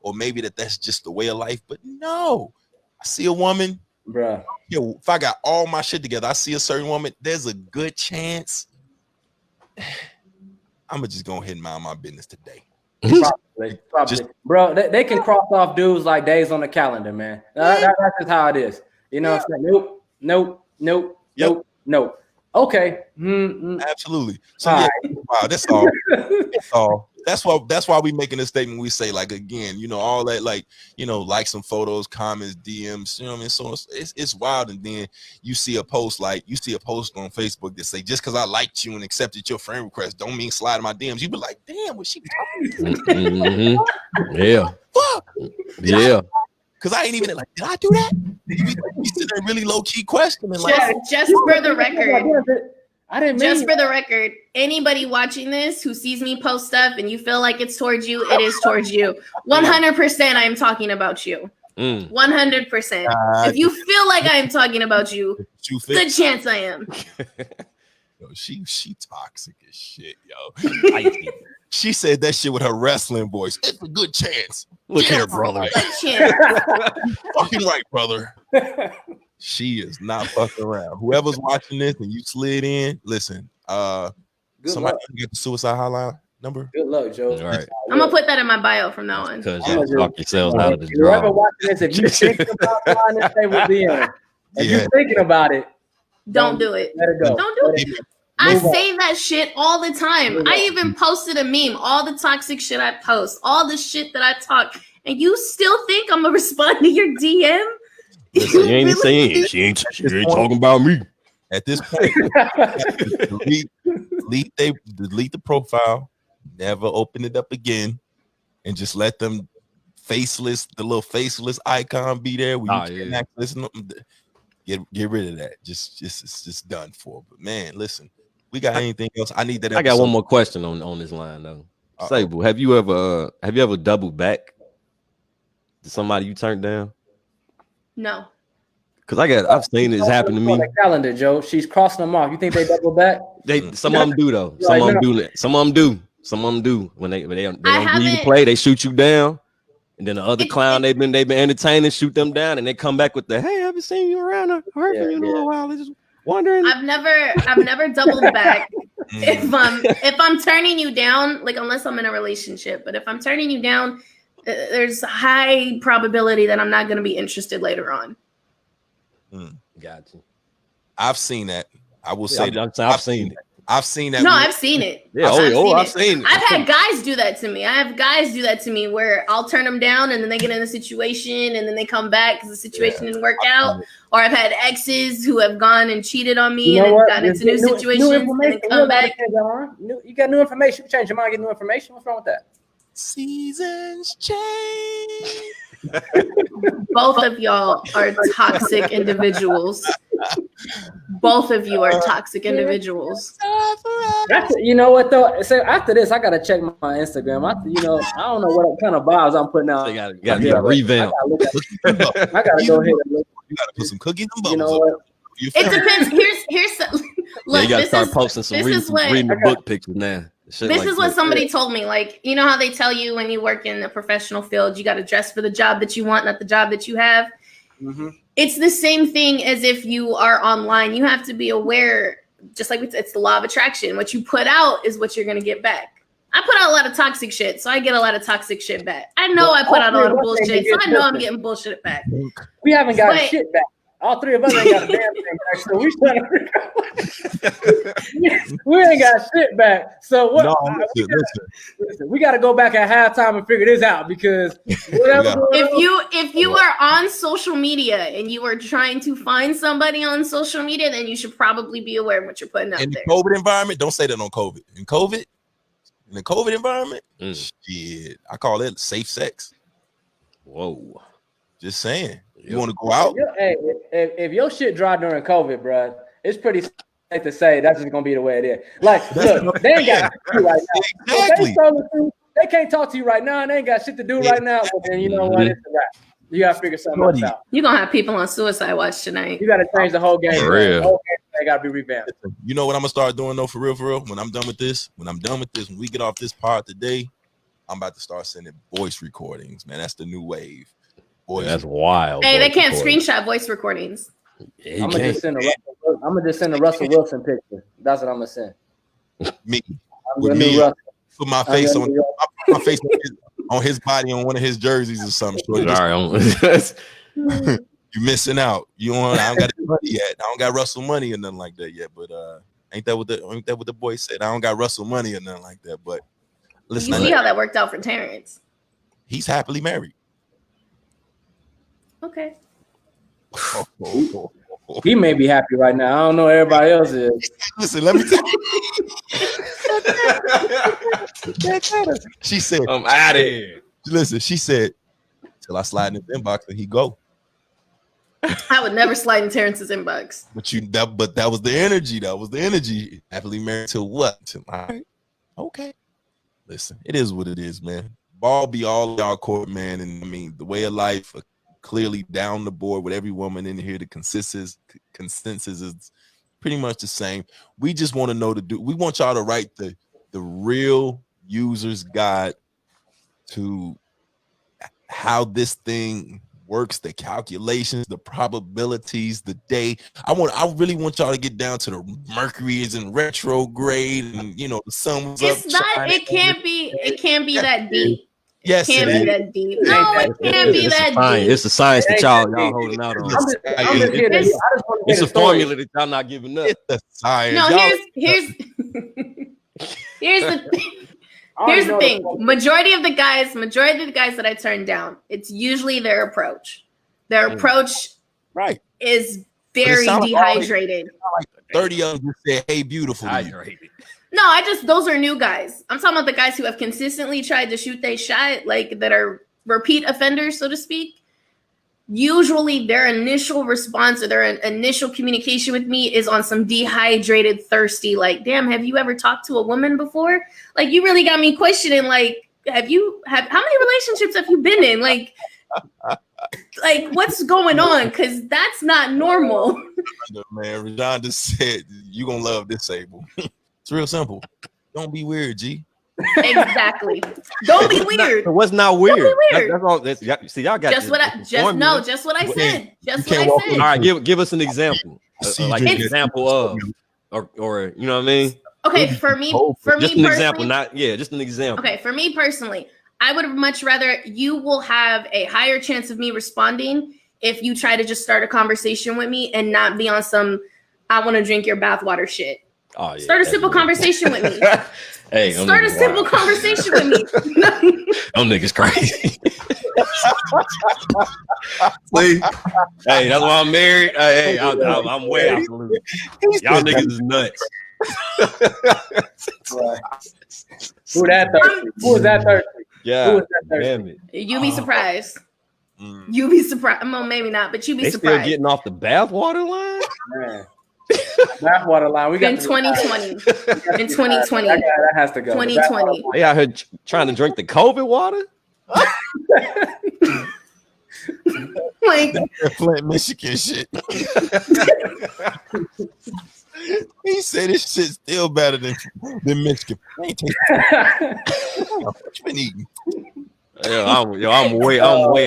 or maybe that's just the way of life. But no. I see a woman, bruh. If I got all my shit together, I see a certain woman, there's a good chance I'm gonna just go ahead and mind my business today. Probably. Bro, they can cross off dudes like days on the calendar, man. That's just how it is. You know what I'm saying? Nope. Okay. Absolutely. So Wow, that's all. That's all. That's why we making a statement. We say, like, again, you know, all that, like, you know, like some photos, comments, DMs, you know what I mean? So it's wild. And then you see a post on Facebook that say, just because I liked you and accepted your friend request don't mean slide in my DMs. You be like, damn, was she talking? Mm-hmm. Yeah. Fuck. Yeah. Because I ain't even like, did I do that? We sit there really low key questioning. Like, just for the record. I didn't Just for the record, anybody watching this who sees me post stuff and you feel like it's towards you, it is towards you. 100% I am talking about you. 100%. If you feel like I am talking about you, good chance I am. Yo, she toxic as shit, yo. She said that shit with her wrestling voice. It's a good chance. Look here, brother. Good chance. Fucking right, brother. She is not fucking around. Whoever's watching this and you slid in, listen. Somebody get the suicide hotline number. Good luck, Joe. All right. I'm gonna put that in my bio from now on. Because you talk yourselves out of the Whoever draw. watching this, if you're thinking about buying this, they will be in. If you're thinking about it, Don't do it. let it go. Don't do it. I say that shit all the time. I even posted a meme, all the toxic shit I post, all the shit that I talk, and you still think I'm gonna respond to your DM? Listen, you ain't saying she ain't talking about me. At this point, delete the profile, never open it up again, and just let them the little faceless icon be there. Get rid of that. Just it's just done for. But man, listen, we got anything else? I need that. I got one more question on this line though. Sable, have you ever doubled back to somebody you turned down? No. Because I've seen this happen to me. On the calendar, Joe. She's crossing them off. You think they double back? Some of them do though. Some of them do that. Some of them do. Some of them do. When they don't give you the play, they shoot you down. And then the other clown they've been entertaining, shoot them down, and they come back with the hey, I haven't seen you around. I heard from you in a little while. I just wondering. I've never doubled back. If I'm turning you down, like unless I'm in a relationship, but if I'm turning you down, there's high probability that I'm not going to be interested later on. Gotcha. I've seen that. I will say that I've seen it. I've seen that. No, I've seen it. Yeah, I've seen it. I've had guys do that to me. I have guys do that to me where I'll turn them down and then they get in a situation and then they come back because the situation didn't work out. Or I've had exes who have gone and cheated on me and got into new situations and then come back. You got new information. You change your mind, get new information. What's wrong with that? Seasons change. Both of y'all are toxic individuals. Both of you are toxic individuals. You know what though? So after this, I gotta check my Instagram. I don't know what kind of vibes I'm putting out. So you gotta revamp. I gotta go ahead and look. You gotta put some cookies and bubbles. You know what? It depends. Here's look. You gotta start posting some reading the book pictures now. This is what somebody told me. Like, you know how they tell you when you work in a professional field, you got to dress for the job that you want, not the job that you have. Mm-hmm. It's the same thing as if you are online. You have to be aware, just like it's the law of attraction. What you put out is what you're going to get back. I put out a lot of toxic shit, so I get a lot of toxic shit back. I know I put out a lot of bullshit, so I know I'm getting bullshit back. We haven't got shit back. All three of us ain't got a damn thing back, so we ain't got shit back. So what? No, listen, we got to go back at halftime and figure this out because if you are on social media and you are trying to find somebody on social media, then you should probably be aware of what you're putting out in there. the COVID environment, don't say that on COVID. In the COVID environment, shit, I call it safe sex. Whoa. Just saying. You want to go out? Hey, if your shit dry during COVID, bro, it's pretty safe to say that's just gonna be the way it is. Like, look, they ain't got shit to do right now. Exactly. They can't talk to you right now, and they ain't got shit to do right now. Well, then you know what? It's a wrap. You gotta figure something else out. You're gonna have people on suicide watch tonight. You gotta change the whole game. For real. The whole game gotta be revamped. You know what I'm gonna start doing though, for real. When I'm done with this, when we get off this pod today, I'm about to start sending voice recordings. Man, that's the new wave. That's wild. Hey, they can't screenshot voice recordings. Yeah, I'm gonna just send a Russell Wilson picture. That's what I'm gonna send. Me. With me. Put my face on his body on one of his jerseys or something. You're missing out. I don't got his money yet. I don't got Russell money or nothing like that yet. But Ain't that what the boy said? I don't got Russell money or nothing like that. But listen, you see how that worked out for Terrence. He's happily married. Okay. He may be happy right now. I don't know. Everybody else is. Listen, let me tell you. She said, I'm out of here. Listen, she said, till I slide in his inbox and he go. I would never slide in Terrence's inbox. But that was the energy. That was the energy. Happily married to what? All right. Okay. Listen, it is what it is, man. Ball be all y'all court, man. And I mean, the way of life, clearly down the board with every woman in here, the consensus is pretty much the same. We just want to know we want y'all to write the real user's guide to how this thing works, the calculations, the probabilities, the day. I really want y'all to get down to the Mercury is in retrograde, and the sun was up. It can't be that deep. Yes, it can't be that deep. No, it can't be that deep. It's the science that y'all holding out on. It's a formula that y'all not giving up. It's the science. No, here's the thing. Majority of the guys that I turn down, it's usually their approach. Their approach is very dehydrated. Like 30 of them just say, "Hey, beautiful." No, those are new guys. I'm talking about the guys who have consistently tried to shoot their shot, like that are repeat offenders, so to speak. Usually their initial response or their initial communication with me is on some dehydrated, thirsty, like, damn, have you ever talked to a woman before? Like, you really got me questioning, like, how many relationships have you been in? Like what's going on? Because that's not normal. Man, Rajon just said, you gonna love this, Abel. It's real simple. Don't be weird, G. Exactly. Don't be weird. What's not weird? Don't be weird. That's all. See, y'all got just what I said. Just what I said. All right, give us an example. Like an example of, or you know what I mean? Okay, for me just an example, just an example. Okay, for me personally, I would much rather you will have a higher chance of me responding if you try to just start a conversation with me and not be on some I want to drink your bathwater shit. Oh, yeah, start a simple conversation with me. Hey, start a simple conversation with me. Them niggas crazy. See? Hey, that's why I'm married. Hey, I'm way out the loop. Y'all niggas is nuts. Who that thirsty? Who was that thirsty? Yeah, who was that thirsty? Damn it. You be surprised. You be surprised. Well, maybe not, but you be surprised. Still getting off the bathwater line? Man. Bathwater line. We got in 2020. In 2020. That has to go. 2020. They out here trying to drink the COVID water? Like Flint, Michigan shit. He said this shit's still better than Michigan. What you been eating? I'm way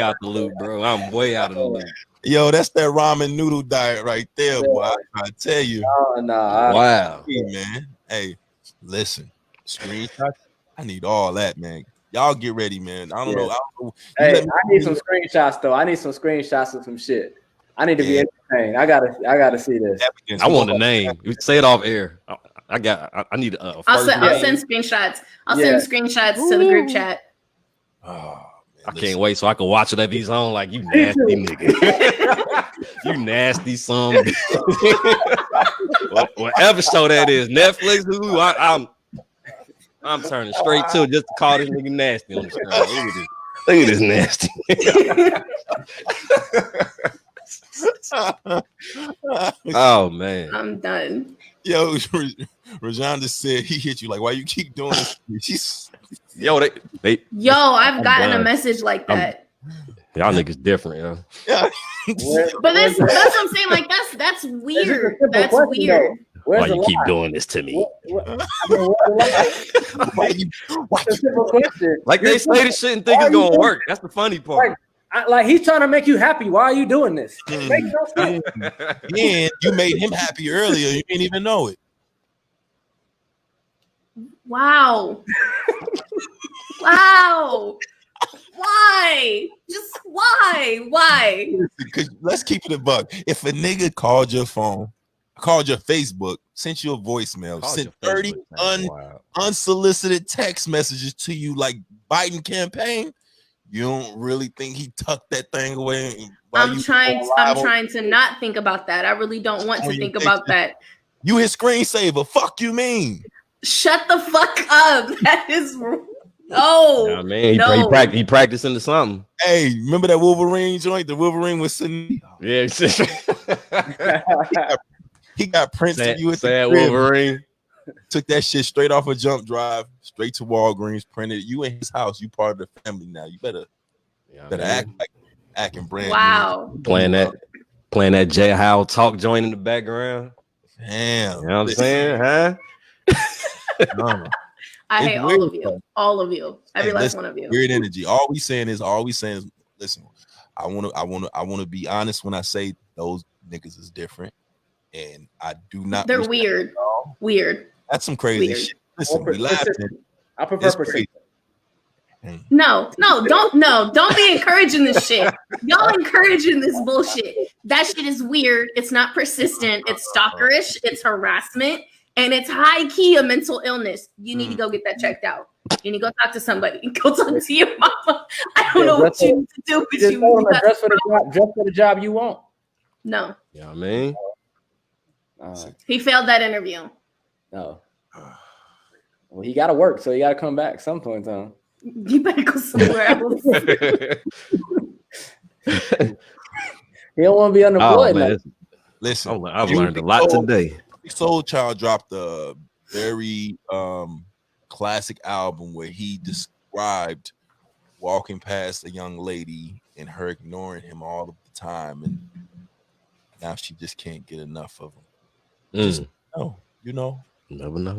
out the loop, bro. I'm way out of the loop. Yo, that's that ramen noodle diet right there, boy. I tell you. Oh, no. Wow. Hey, man. Hey, listen. Screenshots. I need all that, man. Y'all get ready, man. I don't know. Hey, I need some screenshots though. I need some screenshots of some shit. I need to be entertained. I gotta see this. I want a name. Say it off air. I need a. I'll send screenshots. I'll send screenshots to the group chat. Oh, I can't wait so I can watch it if he's on. Like, you nasty nigga. You nasty son. Whatever show that is, Netflix, Hulu, I'm turning straight to it just to call this nigga nasty on the screen. Look at this nasty. Oh man, I'm done. Yo, Rajon just said he hit you. Like, why you keep doing this? I've gotten a message like that. Y'all niggas different, yo. Yeah. But that's what I'm saying. Like, that's weird. That's weird. Why you keep doing this to me? Like, they say this shit and think it's gonna work. That's the funny part. Like he's trying to make you happy. Why are you doing this? And you made him happy earlier. You didn't even know it. Wow. Wow. Why? Just why? Why? Let's keep it a buck. If a nigga called your phone, called your Facebook, sent you a voicemail, sent 30 unsolicited text messages to you like Biden campaign. You don't really think he tucked that thing away? I'm trying to not think about that. I really don't want to think about that. You his screensaver. Fuck you mean? Shut the fuck up. That is no. Yeah, man, he practiced into something. Hey, remember that Wolverine joint? The Wolverine was sitting. Yeah, he got prints of you at the crib. Wolverine. Took that shit straight off a jump drive, straight to Walgreens, printed it. You in his house. You part of the family now. You better act like acting brand. Wow. New. Playing that Jay Howell talk joint in the background. Damn. You know what I'm saying? Huh? I hate all of you. All of you. Every last one of you. Weird energy. All we saying is, listen, I wanna be honest when I say those niggas is different. And I do not. They're weird. Weird. That's some crazy shit. Listen, we laughing. I prefer persistent. No, don't be encouraging this shit. Y'all encouraging this bullshit. That shit is weird. It's not persistent. It's stalkerish. It's harassment. And it's high key a mental illness. You need to go get that checked out. You need to go talk to somebody. Go talk to your mama. I don't know what you need to do, but you dress for the job you want. No. You know what I mean? He failed that interview. No. Well, he got to work, so he got to come back some point in time. You better go somewhere else. He don't want to be unemployed. Oh, listen, I've learned a lot today. Soul Child dropped a very classic album where he described walking past a young lady and her ignoring him all of the time, and now she just can't get enough of him. Just Never know.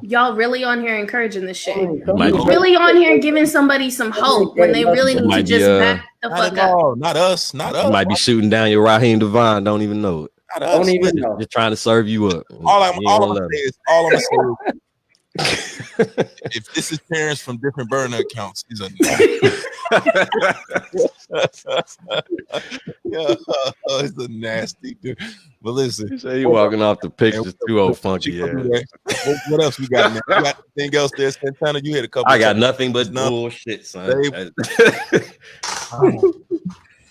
Y'all really on here encouraging this shit. Really on here giving somebody some hope when they really need to just back the fuck up. Not us. You might be shooting down your Raheem Devine. Don't even know it. Don't even know. Just trying to serve you up. All I'm gonna say is, if this is parents from different burner accounts, he's a he's a nasty dude. But listen, you say you walking off the pictures too old funky. Yeah. What else we got, man? You got anything else there, Santana? You had a couple. I got nothing but bullshit, son.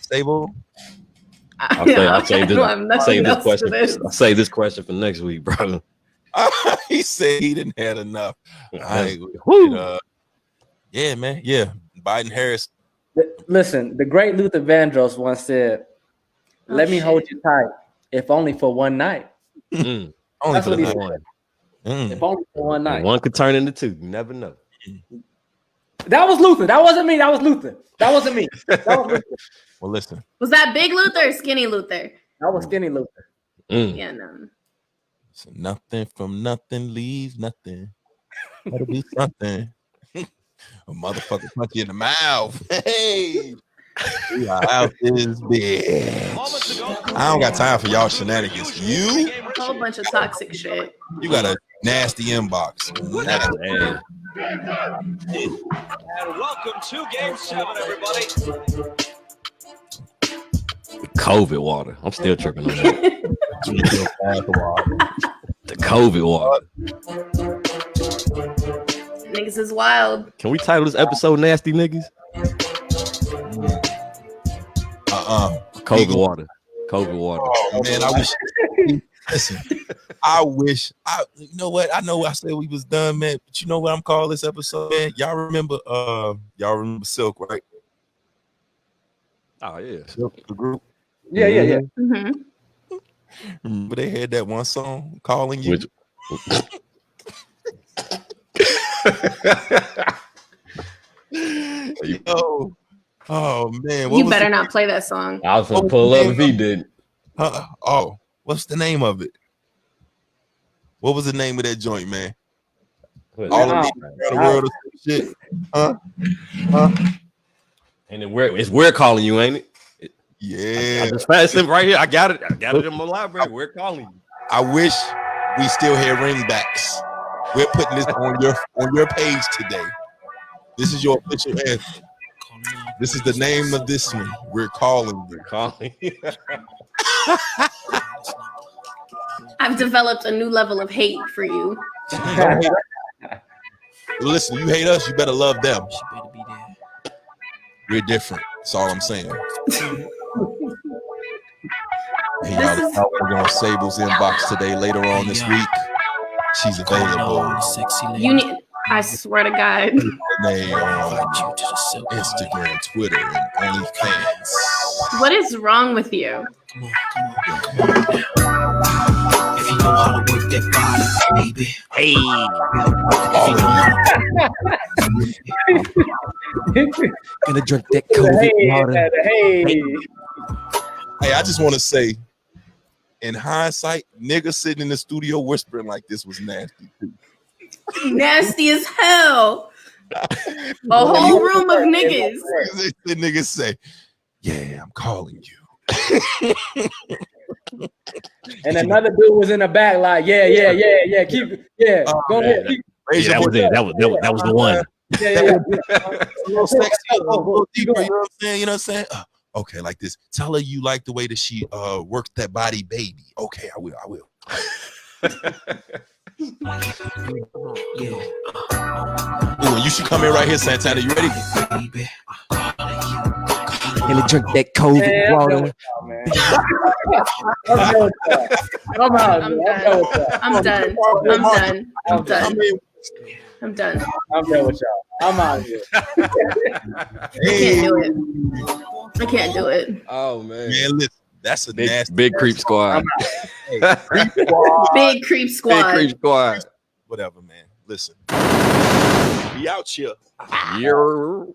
Stable. I'll save this question for next week, bro. He said he didn't have enough. Yeah, man. Yeah, Biden Harris. Listen, the great Luther Vandross once said, "Let me hold you tight, if only for one night." Only for one. If only for one night. One could turn into two. You never know. That was Luther. That wasn't me. That was Luther. That wasn't me. That was Luther. Well, listen. Was that Big Luther or Skinny Luther? That was Skinny Luther. Yeah, no. So nothing from nothing leaves nothing. That'll be something. A motherfucker punch you in the mouth. Hey, we are out this bitch. I don't got time for y'all shenanigans. You a whole bunch of toxic shit. You got a nasty inbox. And welcome to Game 7, everybody. COVID water. I'm still tripping on that. The COVID water. Niggas is wild. Can we title this episode "Nasty Niggas"? COVID water. COVID water. Oh man, I wish. Listen, you know what? I know I said we was done, man. But you know what I'm calling this episode, man? Y'all remember Silk, right? Oh yeah, Silk, the group. Yeah. Mm-hmm. Remember they had that one song, "Calling You." Oh man, you better not play that song. I was gonna pull up if he did. What's the name of it? What was the name of that joint, man? All of the world of shit. Huh? And then we're calling you, ain't it? Yeah. I just passed him right here. I got it in my library. We're calling you. I wish we still had ringbacks. We're putting this on your page today. This is your official anthem. This is the name of this one. We're calling you. Calling. I I've developed a new level of hate for you. Listen, you hate us, you better love them. She better be there. We're different. That's all I'm saying. Hey, This y'all, is- we're going to Sable's inbox today later on this week. She's available. Sexy lady. You need. I swear to God. And they Invite on you to the silk party. Instagram, Twitter, and OnlyFans. What is wrong with you? Come on now. If you know how to work that body, baby. Hey, If you know how to gonna drink that COVID water. Hey, I just want to say, in hindsight, niggas sitting in the studio whispering like this was nasty too. Nasty as hell. A whole room of niggas. The niggas say, "Yeah, I'm calling you." And another dude was in the back, like, yeah, keep, go ahead. Keep, Raise Yeah, your that was voice. it. That was the one. yeah. A little sexy, a little deeper. You know what I'm saying? You know what I'm saying? Okay, like this. Tell her you like the way that she worked that body, baby. Okay, I will. yeah, Ooh, you should come in right here, Santana. You ready? baby. Gonna drink that COVID Man, water. I'm out. I'm I'm done. I'm done. I'm done. I'm done with y'all. I'm out of here. I can't do it. Oh man, Man, listen, that's a nasty big creep squad. Big creep squad. Big creep squad. whatever, man. Listen, we out here. Yo.